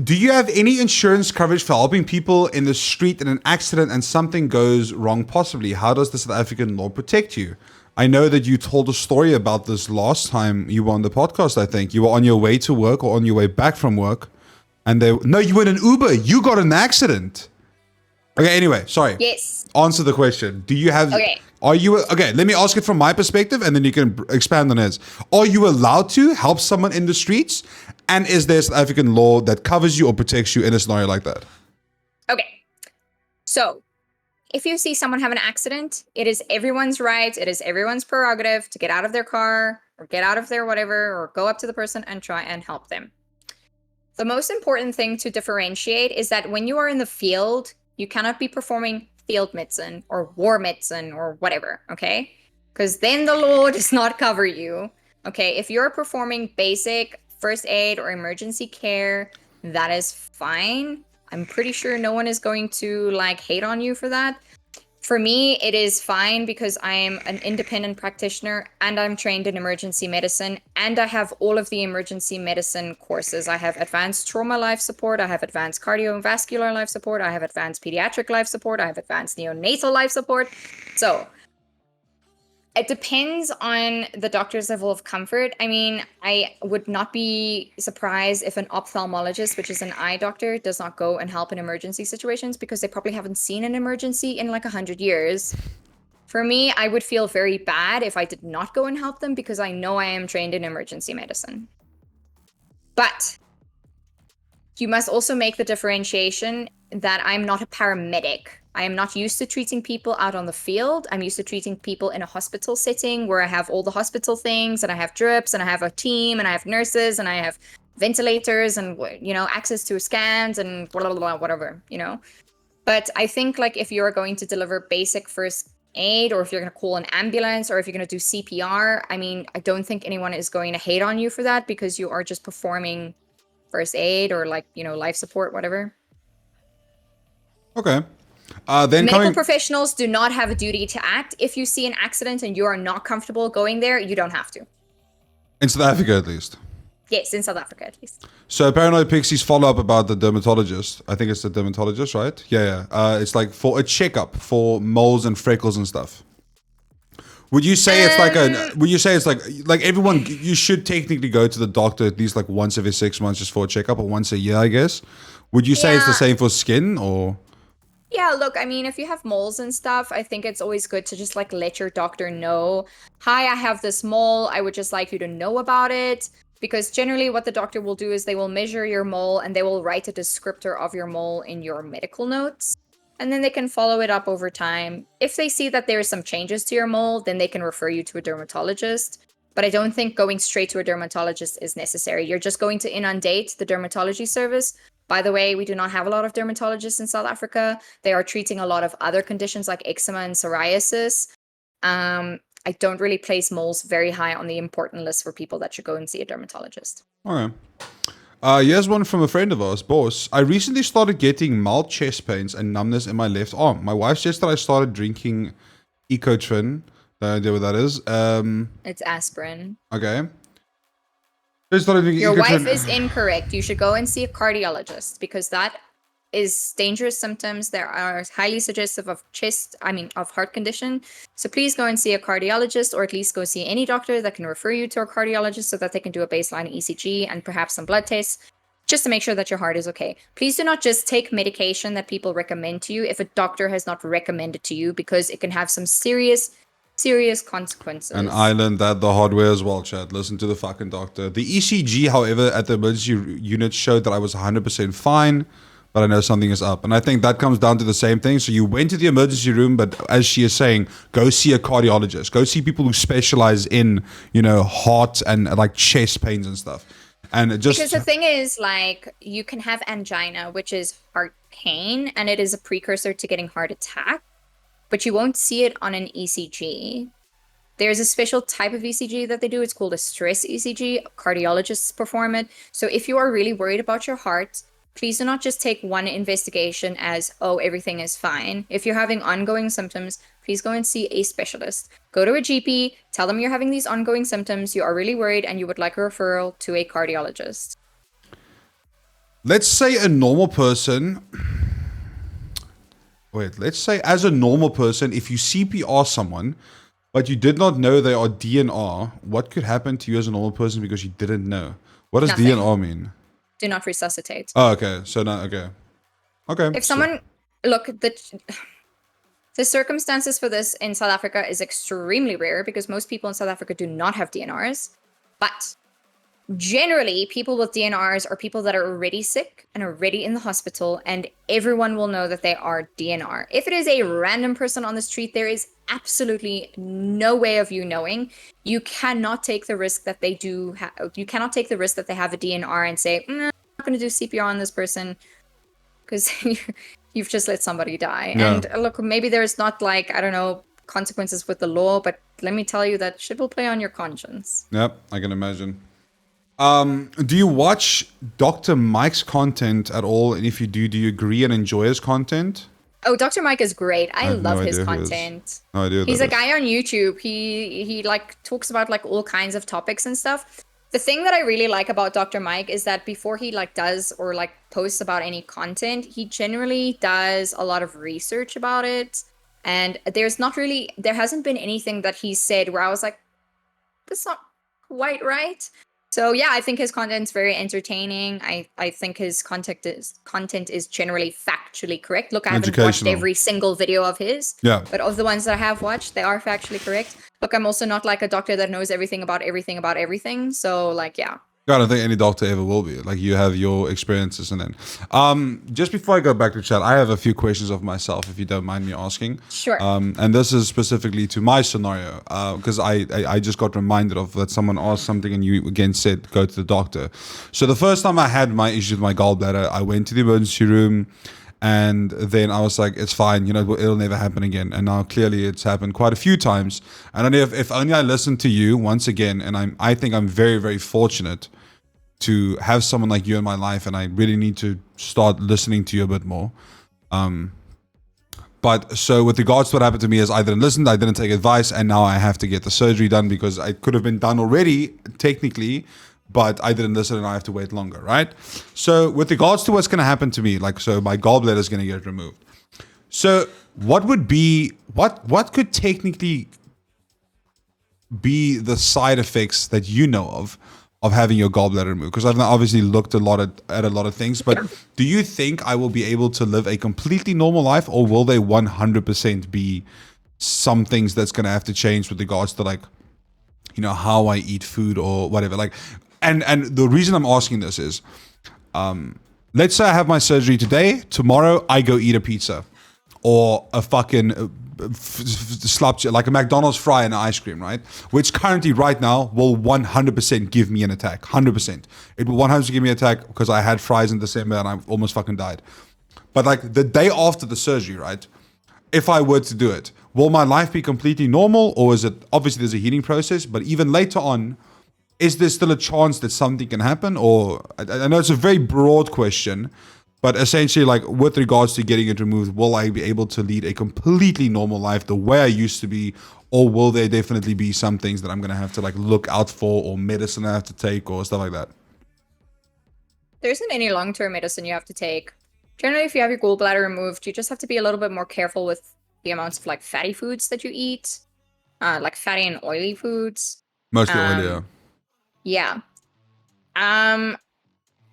Do you have any insurance coverage for helping people in the street in an accident and something goes wrong possibly? How does the South African law protect you? I know that you told a story about this last time you were on the podcast, I think. You were on your way to work or on your way back from work. And no, you were in an Uber. You got in an accident. Okay, anyway, sorry. Yes. Answer the question. Do you have... Okay. Okay, let me ask it from my perspective and then you can expand on his. Are you allowed to help someone in the streets? And is there South African law that covers you or protects you in a scenario like that? Okay. So, if you see someone have an accident, it is everyone's right, it is everyone's prerogative to get out of their car or get out of their whatever or go up to the person and try and help them. The most important thing to differentiate is that when you are in the field, you cannot be performing field medicine or war medicine or whatever, okay? Because then the law does not cover you, okay? If you're performing basic first aid or emergency care, that is fine. I'm pretty sure no one is going to like hate on you for that. For me, it is fine because I am an independent practitioner and I'm trained in emergency medicine and I have all of the emergency medicine courses. I have advanced trauma life support, I have advanced cardiovascular life support, I have advanced pediatric life support, I have advanced neonatal life support. So it depends on the doctor's level of comfort. I mean, I would not be surprised if an ophthalmologist, which is an eye doctor, does not go and help in emergency situations because they probably haven't seen an emergency in like 100 years. For me, I would feel very bad if I did not go and help them because I know I am trained in emergency medicine. But you must also make the differentiation that I'm not a paramedic. I am not used to treating people out on the field. I'm used to treating people in a hospital setting where I have all the hospital things and I have drips and I have a team and I have nurses and I have ventilators and, you know, access to scans and blah, blah, blah, whatever, you know. But I think like if you're going to deliver basic first aid or if you're going to call an ambulance or if you're going to do CPR, I mean, I don't think anyone is going to hate on you for that because you are just performing first aid or like, you know, life support, whatever. Okay. Medical professionals do not have a duty to act. If you see an accident and you are not comfortable going there, you don't have to. In South Africa, at least. Yes, in South Africa, at least. So Paranoid Pixie's follow-up about the dermatologist. I think it's the dermatologist, right? Yeah. It's like for a checkup for moles and freckles and stuff. Would you say it's like would you say it's like everyone, you should technically go to the doctor at least like once every 6 months just for a checkup or once a year, I guess? Would you say it's the same for skin or... Yeah, look, I mean, if you have moles and stuff, I think it's always good to just like let your doctor know, hi, I have this mole. I would just like you to know about it. Because generally what the doctor will do is they will measure your mole and they will write a descriptor of your mole in your medical notes. And then they can follow it up over time. If they see that there are some changes to your mole, then they can refer you to a dermatologist. But I don't think going straight to a dermatologist is necessary. You're just going to inundate the dermatology service. By the way, we do not have a lot of dermatologists in South Africa. They are treating a lot of other conditions like eczema and psoriasis. I don't really place moles very high on the important list for people that should go and see a dermatologist. Okay. Here's one from a friend of ours, Boss. I recently started getting mild chest pains and numbness in my left arm. My wife suggested I started drinking n3hn3h. No idea what that is. It's aspirin. Okay. Your wife is incorrect. You should go and see a cardiologist because that is dangerous symptoms that are highly suggestive of of heart condition. So please go and see a cardiologist or at least go see any doctor that can refer you to a cardiologist so that they can do a baseline ECG and perhaps some blood tests just to make sure that your heart is okay. Please do not just take medication that people recommend to you if a doctor has not recommended to you, because it can have some serious consequences. And I learned that the hard way as well, Chad. Listen to the fucking doctor. The ECG, however, at the emergency unit showed that I was 100% fine, but I know something is up. And I think that comes down to the same thing. So you went to the emergency room, but as she is saying, go see a cardiologist. Go see people who specialize in, heart and like chest pains and stuff. And just because the thing is, like, you can have angina, which is heart pain, and it is a precursor to getting heart attack, but you won't see it on an ECG. There's a special type of ECG that they do. It's called a stress ECG. Cardiologists perform it. So if you are really worried about your heart, please do not just take one investigation as, oh, everything is fine. If you're having ongoing symptoms, please go and see a specialist. Go to a GP, tell them you're having these ongoing symptoms, you are really worried, and you would like a referral to a cardiologist. let's say a normal person. Let's say as a normal person, if you CPR someone, but you did not know they are DNR, what could happen to you as a normal person because you didn't know? What does Nothing. DNR mean? Do not resuscitate. Oh, okay. So now, okay. If someone, look, the circumstances for this in South Africa is extremely rare because most people in South Africa do not have DNRs. But generally, people with DNRs are people that are already sick and already in the hospital, and everyone will know that they are DNR. If it is a random person on the street, there is absolutely no way of you knowing. You cannot take the risk that they do. You cannot take the risk that they have a DNR and say, I'm not going to do CPR on this person because you've just let somebody die. Yeah. And look, maybe there's not like, I don't know, consequences with the law, but let me tell you that shit will play on your conscience. Yep, I can imagine. Do you watch Dr. Mike's content at all? And if you do you agree and enjoy his content? Oh, Dr. Mike is great. I have love no his idea who he is. content. No idea. He's a guy on YouTube. He like talks about like all kinds of topics and stuff. The thing that I really like about Dr. Mike is that before he like does or like posts about any content, he generally does a lot of research about it. And there hasn't been anything that he said where I was like, that's not quite right. So yeah, I think his content's very entertaining. I think his content is generally factually correct. Look, I haven't watched every single video of his. Yeah. But of the ones that I have watched, they are factually correct. Look, I'm also not like a doctor that knows everything about everything. So like, yeah. I don't think any doctor ever will be. Like, you have your experiences, and then just before I go back to chat, I have a few questions of myself, if you don't mind me asking. Sure. And this is specifically to my scenario, because I just got reminded of that someone asked something and you again said go to the doctor. So the first time I had my issue with my gallbladder, I went to the emergency room. And then I was like, it's fine, it'll never happen again. And now clearly it's happened quite a few times. And if only I listened to you once again, and I think I'm very, very fortunate to have someone like you in my life, and I really need to start listening to you a bit more. But so with regards to what happened to me is I didn't listen, I didn't take advice, and now I have to get the surgery done because it could have been done already, technically, but I didn't listen and I have to wait longer, right? So with regards to what's going to happen to me, so my gallbladder is going to get removed. So what could technically be the side effects that you know of having your gallbladder removed? Because I've obviously looked at a lot of things, but do you think I will be able to live a completely normal life, or will there 100% be some things that's going to have to change with regards to how I eat food or whatever? And the reason I'm asking this is, let's say I have my surgery today. Tomorrow I go eat a pizza or a fucking like a McDonald's fry and an ice cream, right? Which currently right now will 100% give me an attack. 100%. It will 100% give me an attack because I had fries in December and I almost fucking died. But like the day after the surgery, right? If I were to do it, will my life be completely normal, or is it, obviously there's a healing process, but even later on, is there still a chance that something can happen? Or I know it's a very broad question, but essentially, like, with regards to getting it removed, will I be able to lead a completely normal life the way I used to be, or will there definitely be some things that I'm going to have to like look out for, or medicine I have to take, or stuff like that? There isn't any long-term medicine you have to take. Generally, if you have your gallbladder removed, you just have to be a little bit more careful with the amounts of like fatty foods that you eat, like fatty and oily foods. Mostly oily, yeah. Yeah.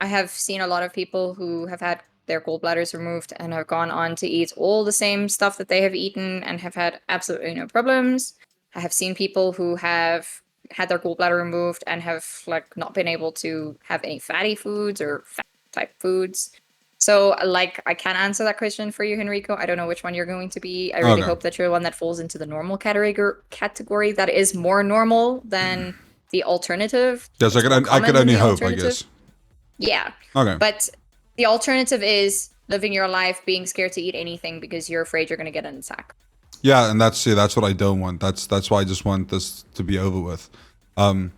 I have seen a lot of people who have had their gallbladders removed and have gone on to eat all the same stuff that they have eaten and have had absolutely no problems. I have seen people who have had their gallbladder removed and have like not been able to have any fatty foods or fat type foods. So like I can't answer that question for you, Henrico. I don't know which one you're going to be. I really hope that you're one that falls into the normal category that is more normal than the alternative. Yes, I could only hope, I guess. Yeah. Okay. But the alternative is living your life being scared to eat anything because you're afraid you're going to get an attack. Yeah, and that's what I don't want. That's why I just want this to be over with. And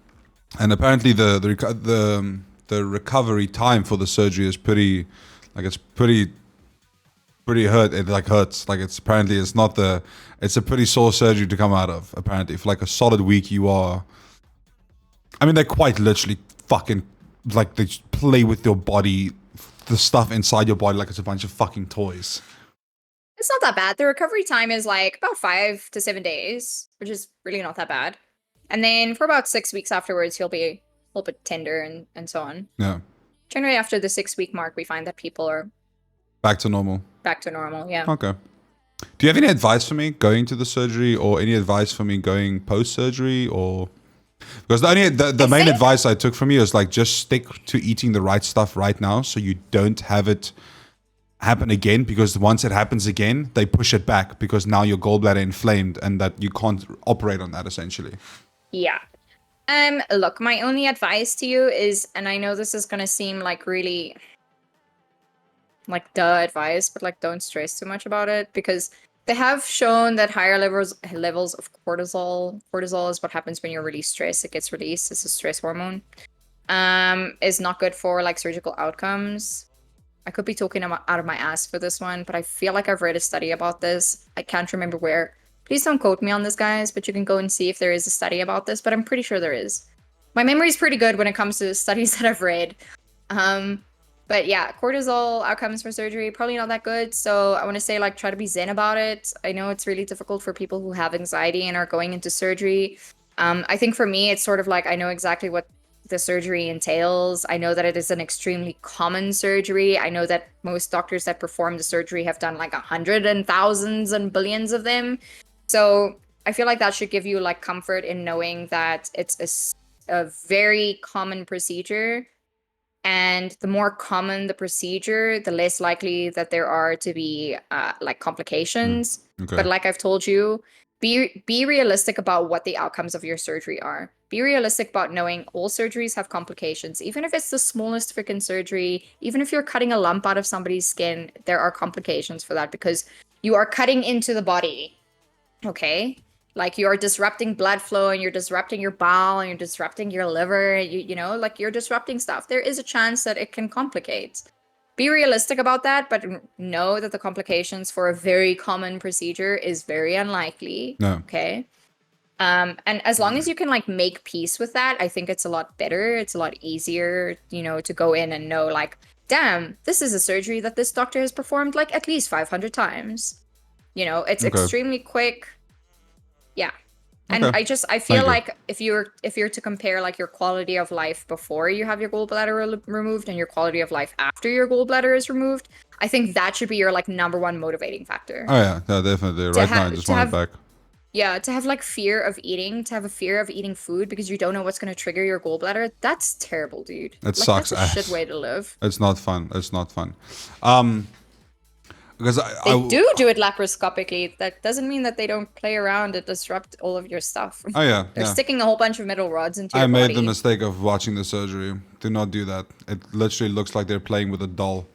apparently the recovery time for the surgery is pretty hurt. It like hurts. Like it's a pretty sore surgery to come out of. Apparently, for like a solid week, you are. I mean, they're quite literally fucking like they play with your body, the stuff inside your body like it's a bunch of fucking toys. It's not that bad. The recovery time is like about 5 to 7 days, which is really not that bad. And then for about 6 weeks afterwards, you'll be a little bit tender and so on. Yeah. Generally, after the 6-week mark, we find that people are back to normal. Back to normal, yeah. Okay. Do you have any advice for me going to the surgery, or any advice for me going post-surgery, or because the main advice I took from you is like just stick to eating the right stuff right now, so you don't have it happen again, because once it happens again, they push it back because now your gallbladder inflamed and that you can't operate on that essentially. Yeah. Look, my only advice to you is, and I know this is gonna seem like really like duh advice, but like don't stress too much about it, because they have shown that higher levels of cortisol is what happens when you're really stressed. It gets released. It's a stress hormone. Is not good for like surgical outcomes. I could be talking out of my ass for this one, but I feel like I've read a study about this. I can't remember where. Please don't quote me on this, guys, but you can go and see if there is a study about this, but I'm pretty sure there is. My memory is pretty good when it comes to studies that I've read. But yeah, cortisol outcomes for surgery, probably not that good. So I want to say, like, try to be zen about it. I know it's really difficult for people who have anxiety and are going into surgery. I think for me, it's sort of like I know exactly what the surgery entails. I know that it is an extremely common surgery. I know that most doctors that perform the surgery have done like 100 and thousands and billions of them. So I feel like that should give you like comfort in knowing that it's a very common procedure. And the more common the procedure, the less likely that there are to be like complications. Okay. But like I've told you, be realistic about what the outcomes of your surgery are. Be realistic about knowing all surgeries have complications. Even if it's the smallest freaking surgery, even if you're cutting a lump out of somebody's skin, there are complications for that because you are cutting into the body. Okay? Like you're disrupting blood flow and you're disrupting your bowel and you're disrupting your liver, you know, like you're disrupting stuff. There is a chance that it can complicate. Be realistic about that, but know that the complications for a very common procedure is very unlikely. No. Okay? And as long as you can like make peace with that, I think it's a lot better. It's a lot easier, you know, to go in and know like, damn, this is a surgery that this doctor has performed like at least 500 times. You know, it's extremely quick. Yeah. And I feel like if you're to compare like your quality of life before you have your gallbladder removed and your quality of life after your gallbladder is removed, I think that should be your like number one motivating factor. Oh yeah, no, definitely. Right now I just want it back. Yeah, to have like fear of eating, to have a fear of eating food because you don't know what's going to trigger your gallbladder, that's terrible, dude. It sucks. That's a shit way to live. It's not fun. It's not fun. Because they do it laparoscopically. That doesn't mean that they don't play around and disrupt all of your stuff. Oh yeah, they're sticking a whole bunch of metal rods into your body. I made the body. mistake of watching the surgery. Do not do that. It literally looks like they're playing with a doll.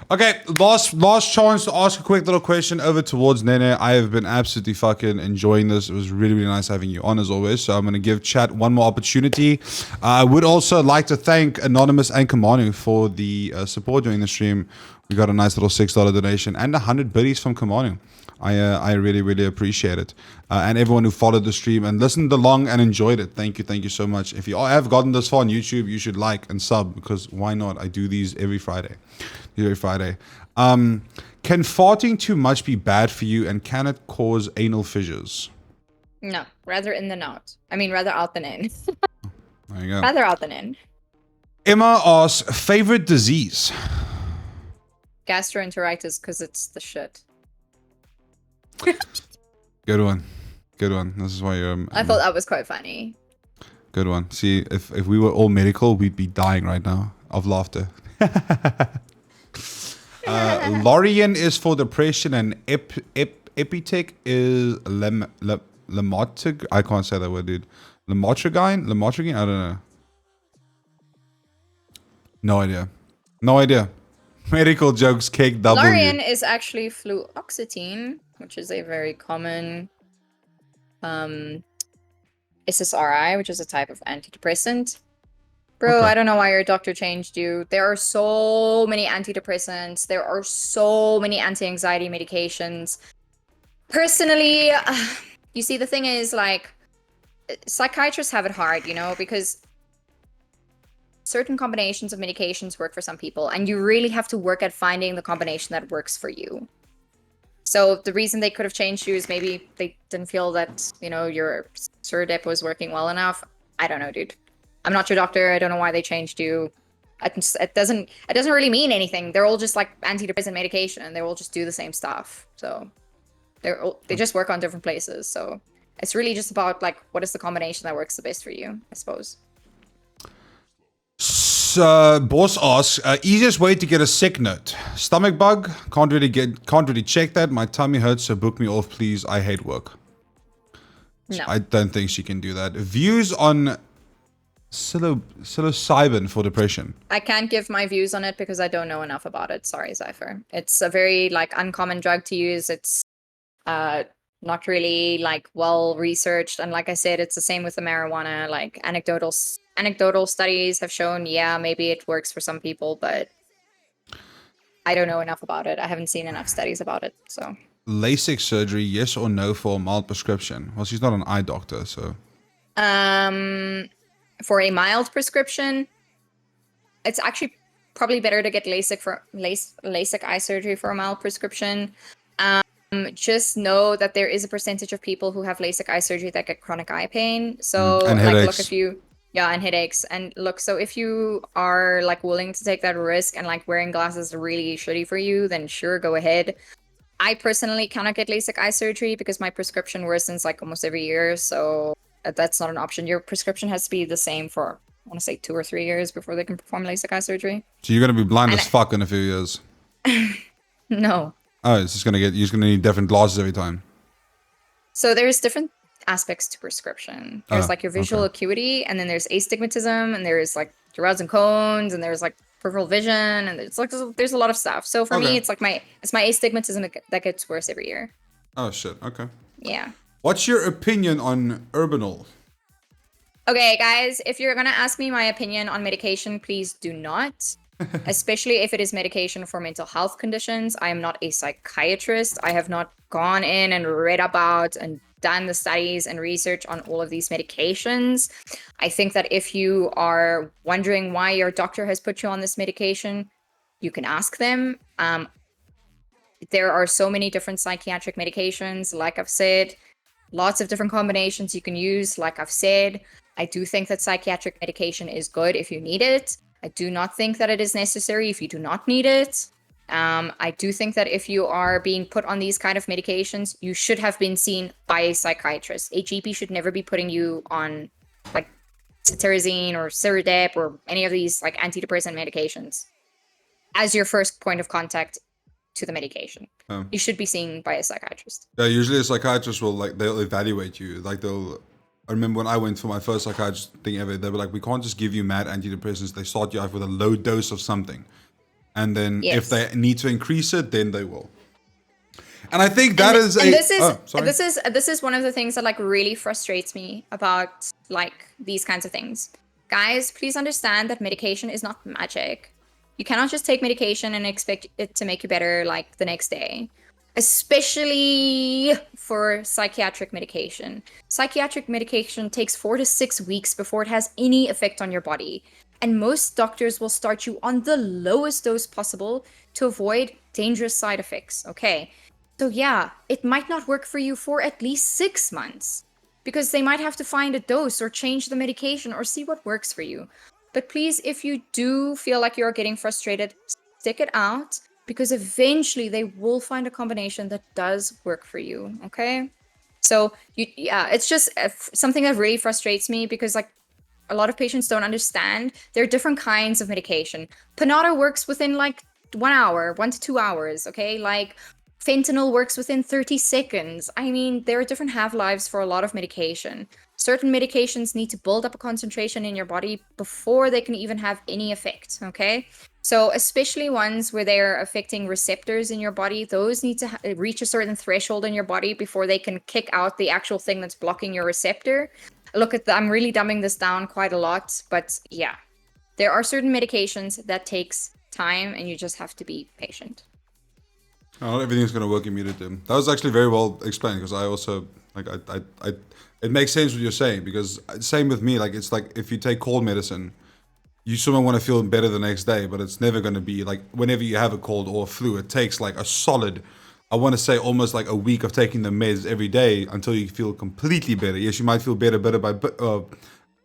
Okay, last chance to ask a quick little question over towards n3hn3h. I have been absolutely fucking enjoying this. It was really, really nice having you on as always. So I'm going to give chat one more opportunity. I would also like to thank Anonymous and Kamanu for the support during the stream. We got a nice little $6 donation and 100 biddies from Kamanu. I really, really appreciate it. And everyone who followed the stream and listened along and enjoyed it. Thank you so much. If you have gotten this far on YouTube, you should like and sub because why not? I do these every Friday. Can farting too much be bad for you and can it cause anal fissures? No, rather in than out. I mean, rather out than in. There you go. Rather out than in. Emma asks, favorite disease? Gastroenteritis, because it's the shit. Good one. Good one. This is why you're... I thought that was quite funny. Good one. See, if we were all medical, we'd be dying right now of laughter. Lorian is for depression and Epitech is Lamotrigine. I can't say that word, dude. Lamotrigine? I don't know. No idea. No idea. Medical jokes, cake W. Lorian is actually fluoxetine, which is a very common SSRI, which is a type of antidepressant. Bro, Okay. I don't know why your doctor changed you. There are so many antidepressants. There are so many anti-anxiety medications. Personally, you see, the thing is, like, psychiatrists have it hard, you know, because certain combinations of medications work for some people, and you really have to work at finding the combination that works for you. So the reason they could have changed you is maybe they didn't feel that, you know, your Surdep was working well enough. I don't know, dude. I'm not your doctor. I don't know why they changed you. It doesn't really mean anything. They're all just like antidepressant medication, and they all just do the same stuff. So they just work on different places. So it's really just about like what is the combination that works the best for you, I suppose. Boss asks, easiest way to get a sick note. Stomach bug. Can't really check that. My tummy hurts, so book me off, please. I hate work. No. I don't think she can do that. Views on psilocybin for depression. I can't give my views on it because I don't know enough about it. Sorry, Cypher. It's a very like uncommon drug to use. It's not really like well researched, and like I said, it's the same with the marijuana. Like anecdotal studies have shown, yeah, maybe it works for some people, but I don't know enough about it. I haven't seen enough studies about it. So LASIK surgery, yes or no for a mild prescription? Well, she's not an eye doctor, so. For a mild prescription, it's actually probably better to get LASIK eye surgery for a mild prescription. Just know that there is a percentage of people who have LASIK eye surgery that get chronic eye pain. So and like, headaches. and headaches. And look, so if you are like willing to take that risk and like wearing glasses is really shitty for you, then sure, go ahead. I personally cannot get LASIK eye surgery because my prescription worsens like almost every year. So that's not an option. Your prescription has to be the same for, I want to say 2 or 3 years before they can perform LASIK eye surgery. So you're gonna be blind as fuck in a few years. No. Oh, it's just you're just gonna need different glasses every time. So there's different aspects to prescription. There's like your visual acuity, and then there's astigmatism, and there's like your rods and cones, and there's like peripheral vision, and it's like there's a lot of stuff. So for me, it's like my astigmatism that gets worse every year. Oh shit. Okay. Yeah. What's your opinion on Urbanol? Okay, guys, if you're gonna ask me my opinion on medication, please do not. Especially if it is medication for mental health conditions. I am not a psychiatrist. I have not gone in and read about and done the studies and research on all of these medications. I think that if you are wondering why your doctor has put you on this medication, you can ask them. There are so many different psychiatric medications, like I've said, lots of different combinations you can use. Like I've said, I do think that psychiatric medication is good if you need it. I do not think that it is necessary if you do not need it. I do think that if you are being put on these kind of medications, you should have been seen by a psychiatrist. A GP should never be putting you on like cetirizine or Surdep or any of these like antidepressant medications as your first point of contact to the medication. You should be seen by a psychiatrist. Yeah, usually a psychiatrist will they'll evaluate you. I remember when I went for my first psychiatrist thing ever, they were like, we can't just give you mad antidepressants. They start you off with a low dose of something. And then if they need to increase it, then they will. And I think this is one of the things that like really frustrates me about like these kinds of things. Guys, please understand that medication is not magic. You cannot just take medication and expect it to make you better like the next day. Especially for psychiatric medication. Psychiatric medication takes 4 to 6 weeks before it has any effect on your body. And most doctors will start you on the lowest dose possible to avoid dangerous side effects, okay? So yeah, it might not work for you for at least 6 months. Because they might have to find a dose or change the medication or see what works for you. But please, if you do feel like you're getting frustrated, stick it out, because eventually they will find a combination that does work for you. Okay. So it's just something that really frustrates me, because like a lot of patients don't understand there are different kinds of medication. Panado works within like 1 hour, 1 to 2 hours. Okay. Like fentanyl works within 30 seconds. I mean, there are different half-lives for a lot of medication. Certain medications need to build up a concentration in your body before they can even have any effect, okay? So especially ones where they're affecting receptors in your body, those need to reach a certain threshold in your body before they can kick out the actual thing that's blocking your receptor. I'm really dumbing this down quite a lot, but yeah. There are certain medications that takes time, and you just have to be patient. Not everything's going to work immediately. That was actually very well explained, because I also it makes sense what you're saying, because same with me. Like, it's like if you take cold medicine, you someone want to feel better the next day, but it's never going to be like whenever you have a cold or a flu, it takes like a solid, I want to say almost like a week of taking the meds every day until you feel completely better. Yes, you might feel better bit by bit,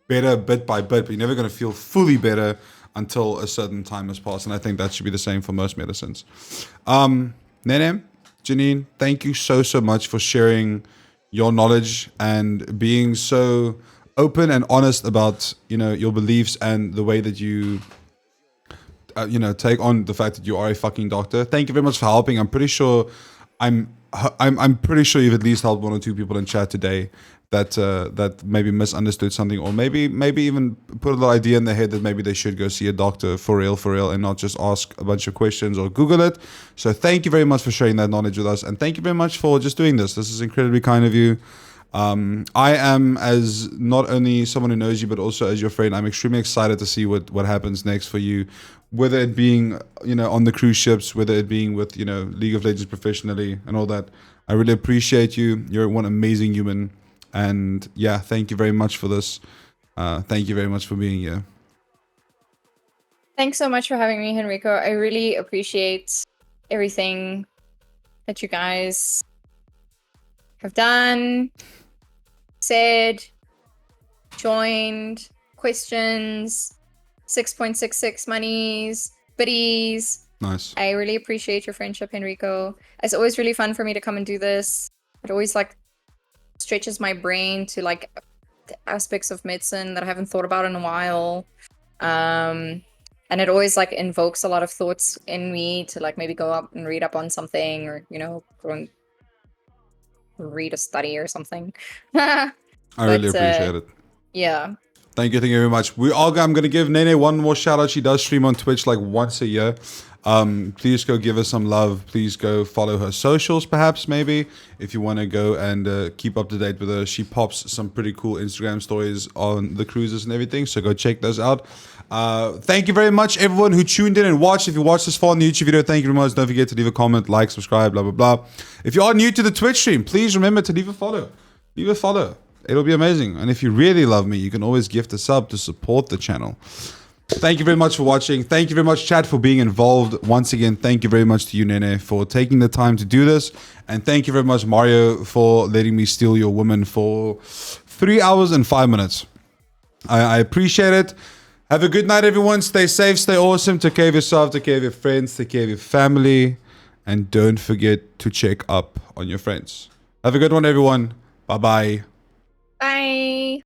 but you're never going to feel fully better until a certain time has passed. And I think that should be the same for most medicines. n3hn3h, Janine, thank you so much for sharing your knowledge and being so open and honest about, your beliefs and the way that you, take on the fact that you are a fucking doctor. Thank you very much for helping. I'm pretty sure you've at least helped 1 or 2 people in chat today that maybe misunderstood something, or maybe even put a little idea in their head that maybe they should go see a doctor for real, and not just ask a bunch of questions or Google it. So thank you very much for sharing that knowledge with us, and thank you very much for just doing this. This is incredibly kind of you. I am, as not only someone who knows you, but also as your friend, I'm extremely excited to see what happens next for you, whether it being, on the cruise ships, whether it being with, League of Legends professionally and all that. I really appreciate you. You're one amazing human. And yeah, thank you very much for this. Thank you very much for being here. Thanks so much for having me, Henrico. I really appreciate everything that you guys have done, said, joined, questions, 6.66 monies, biddies. Nice. I really appreciate your friendship, Henrico. It's always really fun for me to come and do this. It always stretches my brain to the aspects of medicine that I haven't thought about in a while. And it always invokes a lot of thoughts in me to maybe go up and read up on something, or go and read a study or something. I really appreciate it. Yeah. Thank you very much. I'm going to give n3hn3h one more shout out. She does stream on Twitch once a year. Please go give her some love. Please go follow her socials, perhaps, maybe, if you want to go and keep up to date with her. She pops some pretty cool Instagram stories on the cruises and everything, so go check those out. Thank you very much, everyone who tuned in and watched. If you watched this far in the YouTube video, thank you very much. Don't forget to leave a comment, like, subscribe, blah, blah, blah. If you are new to the Twitch stream, please remember to leave a follow. Leave a follow. It'll be amazing. And if you really love me, you can always gift a sub to support the channel. Thank you very much for watching. Thank you very much, chat, for being involved. Once again, thank you very much to you, n3hn3h, for taking the time to do this. And thank you very much, Mario, for letting me steal your woman for 3 hours and 5 minutes. I appreciate it. Have a good night, everyone. Stay safe, stay awesome. Take care of yourself, take care of your friends, take care of your family. And don't forget to check up on your friends. Have a good one, everyone. Bye-bye. Bye.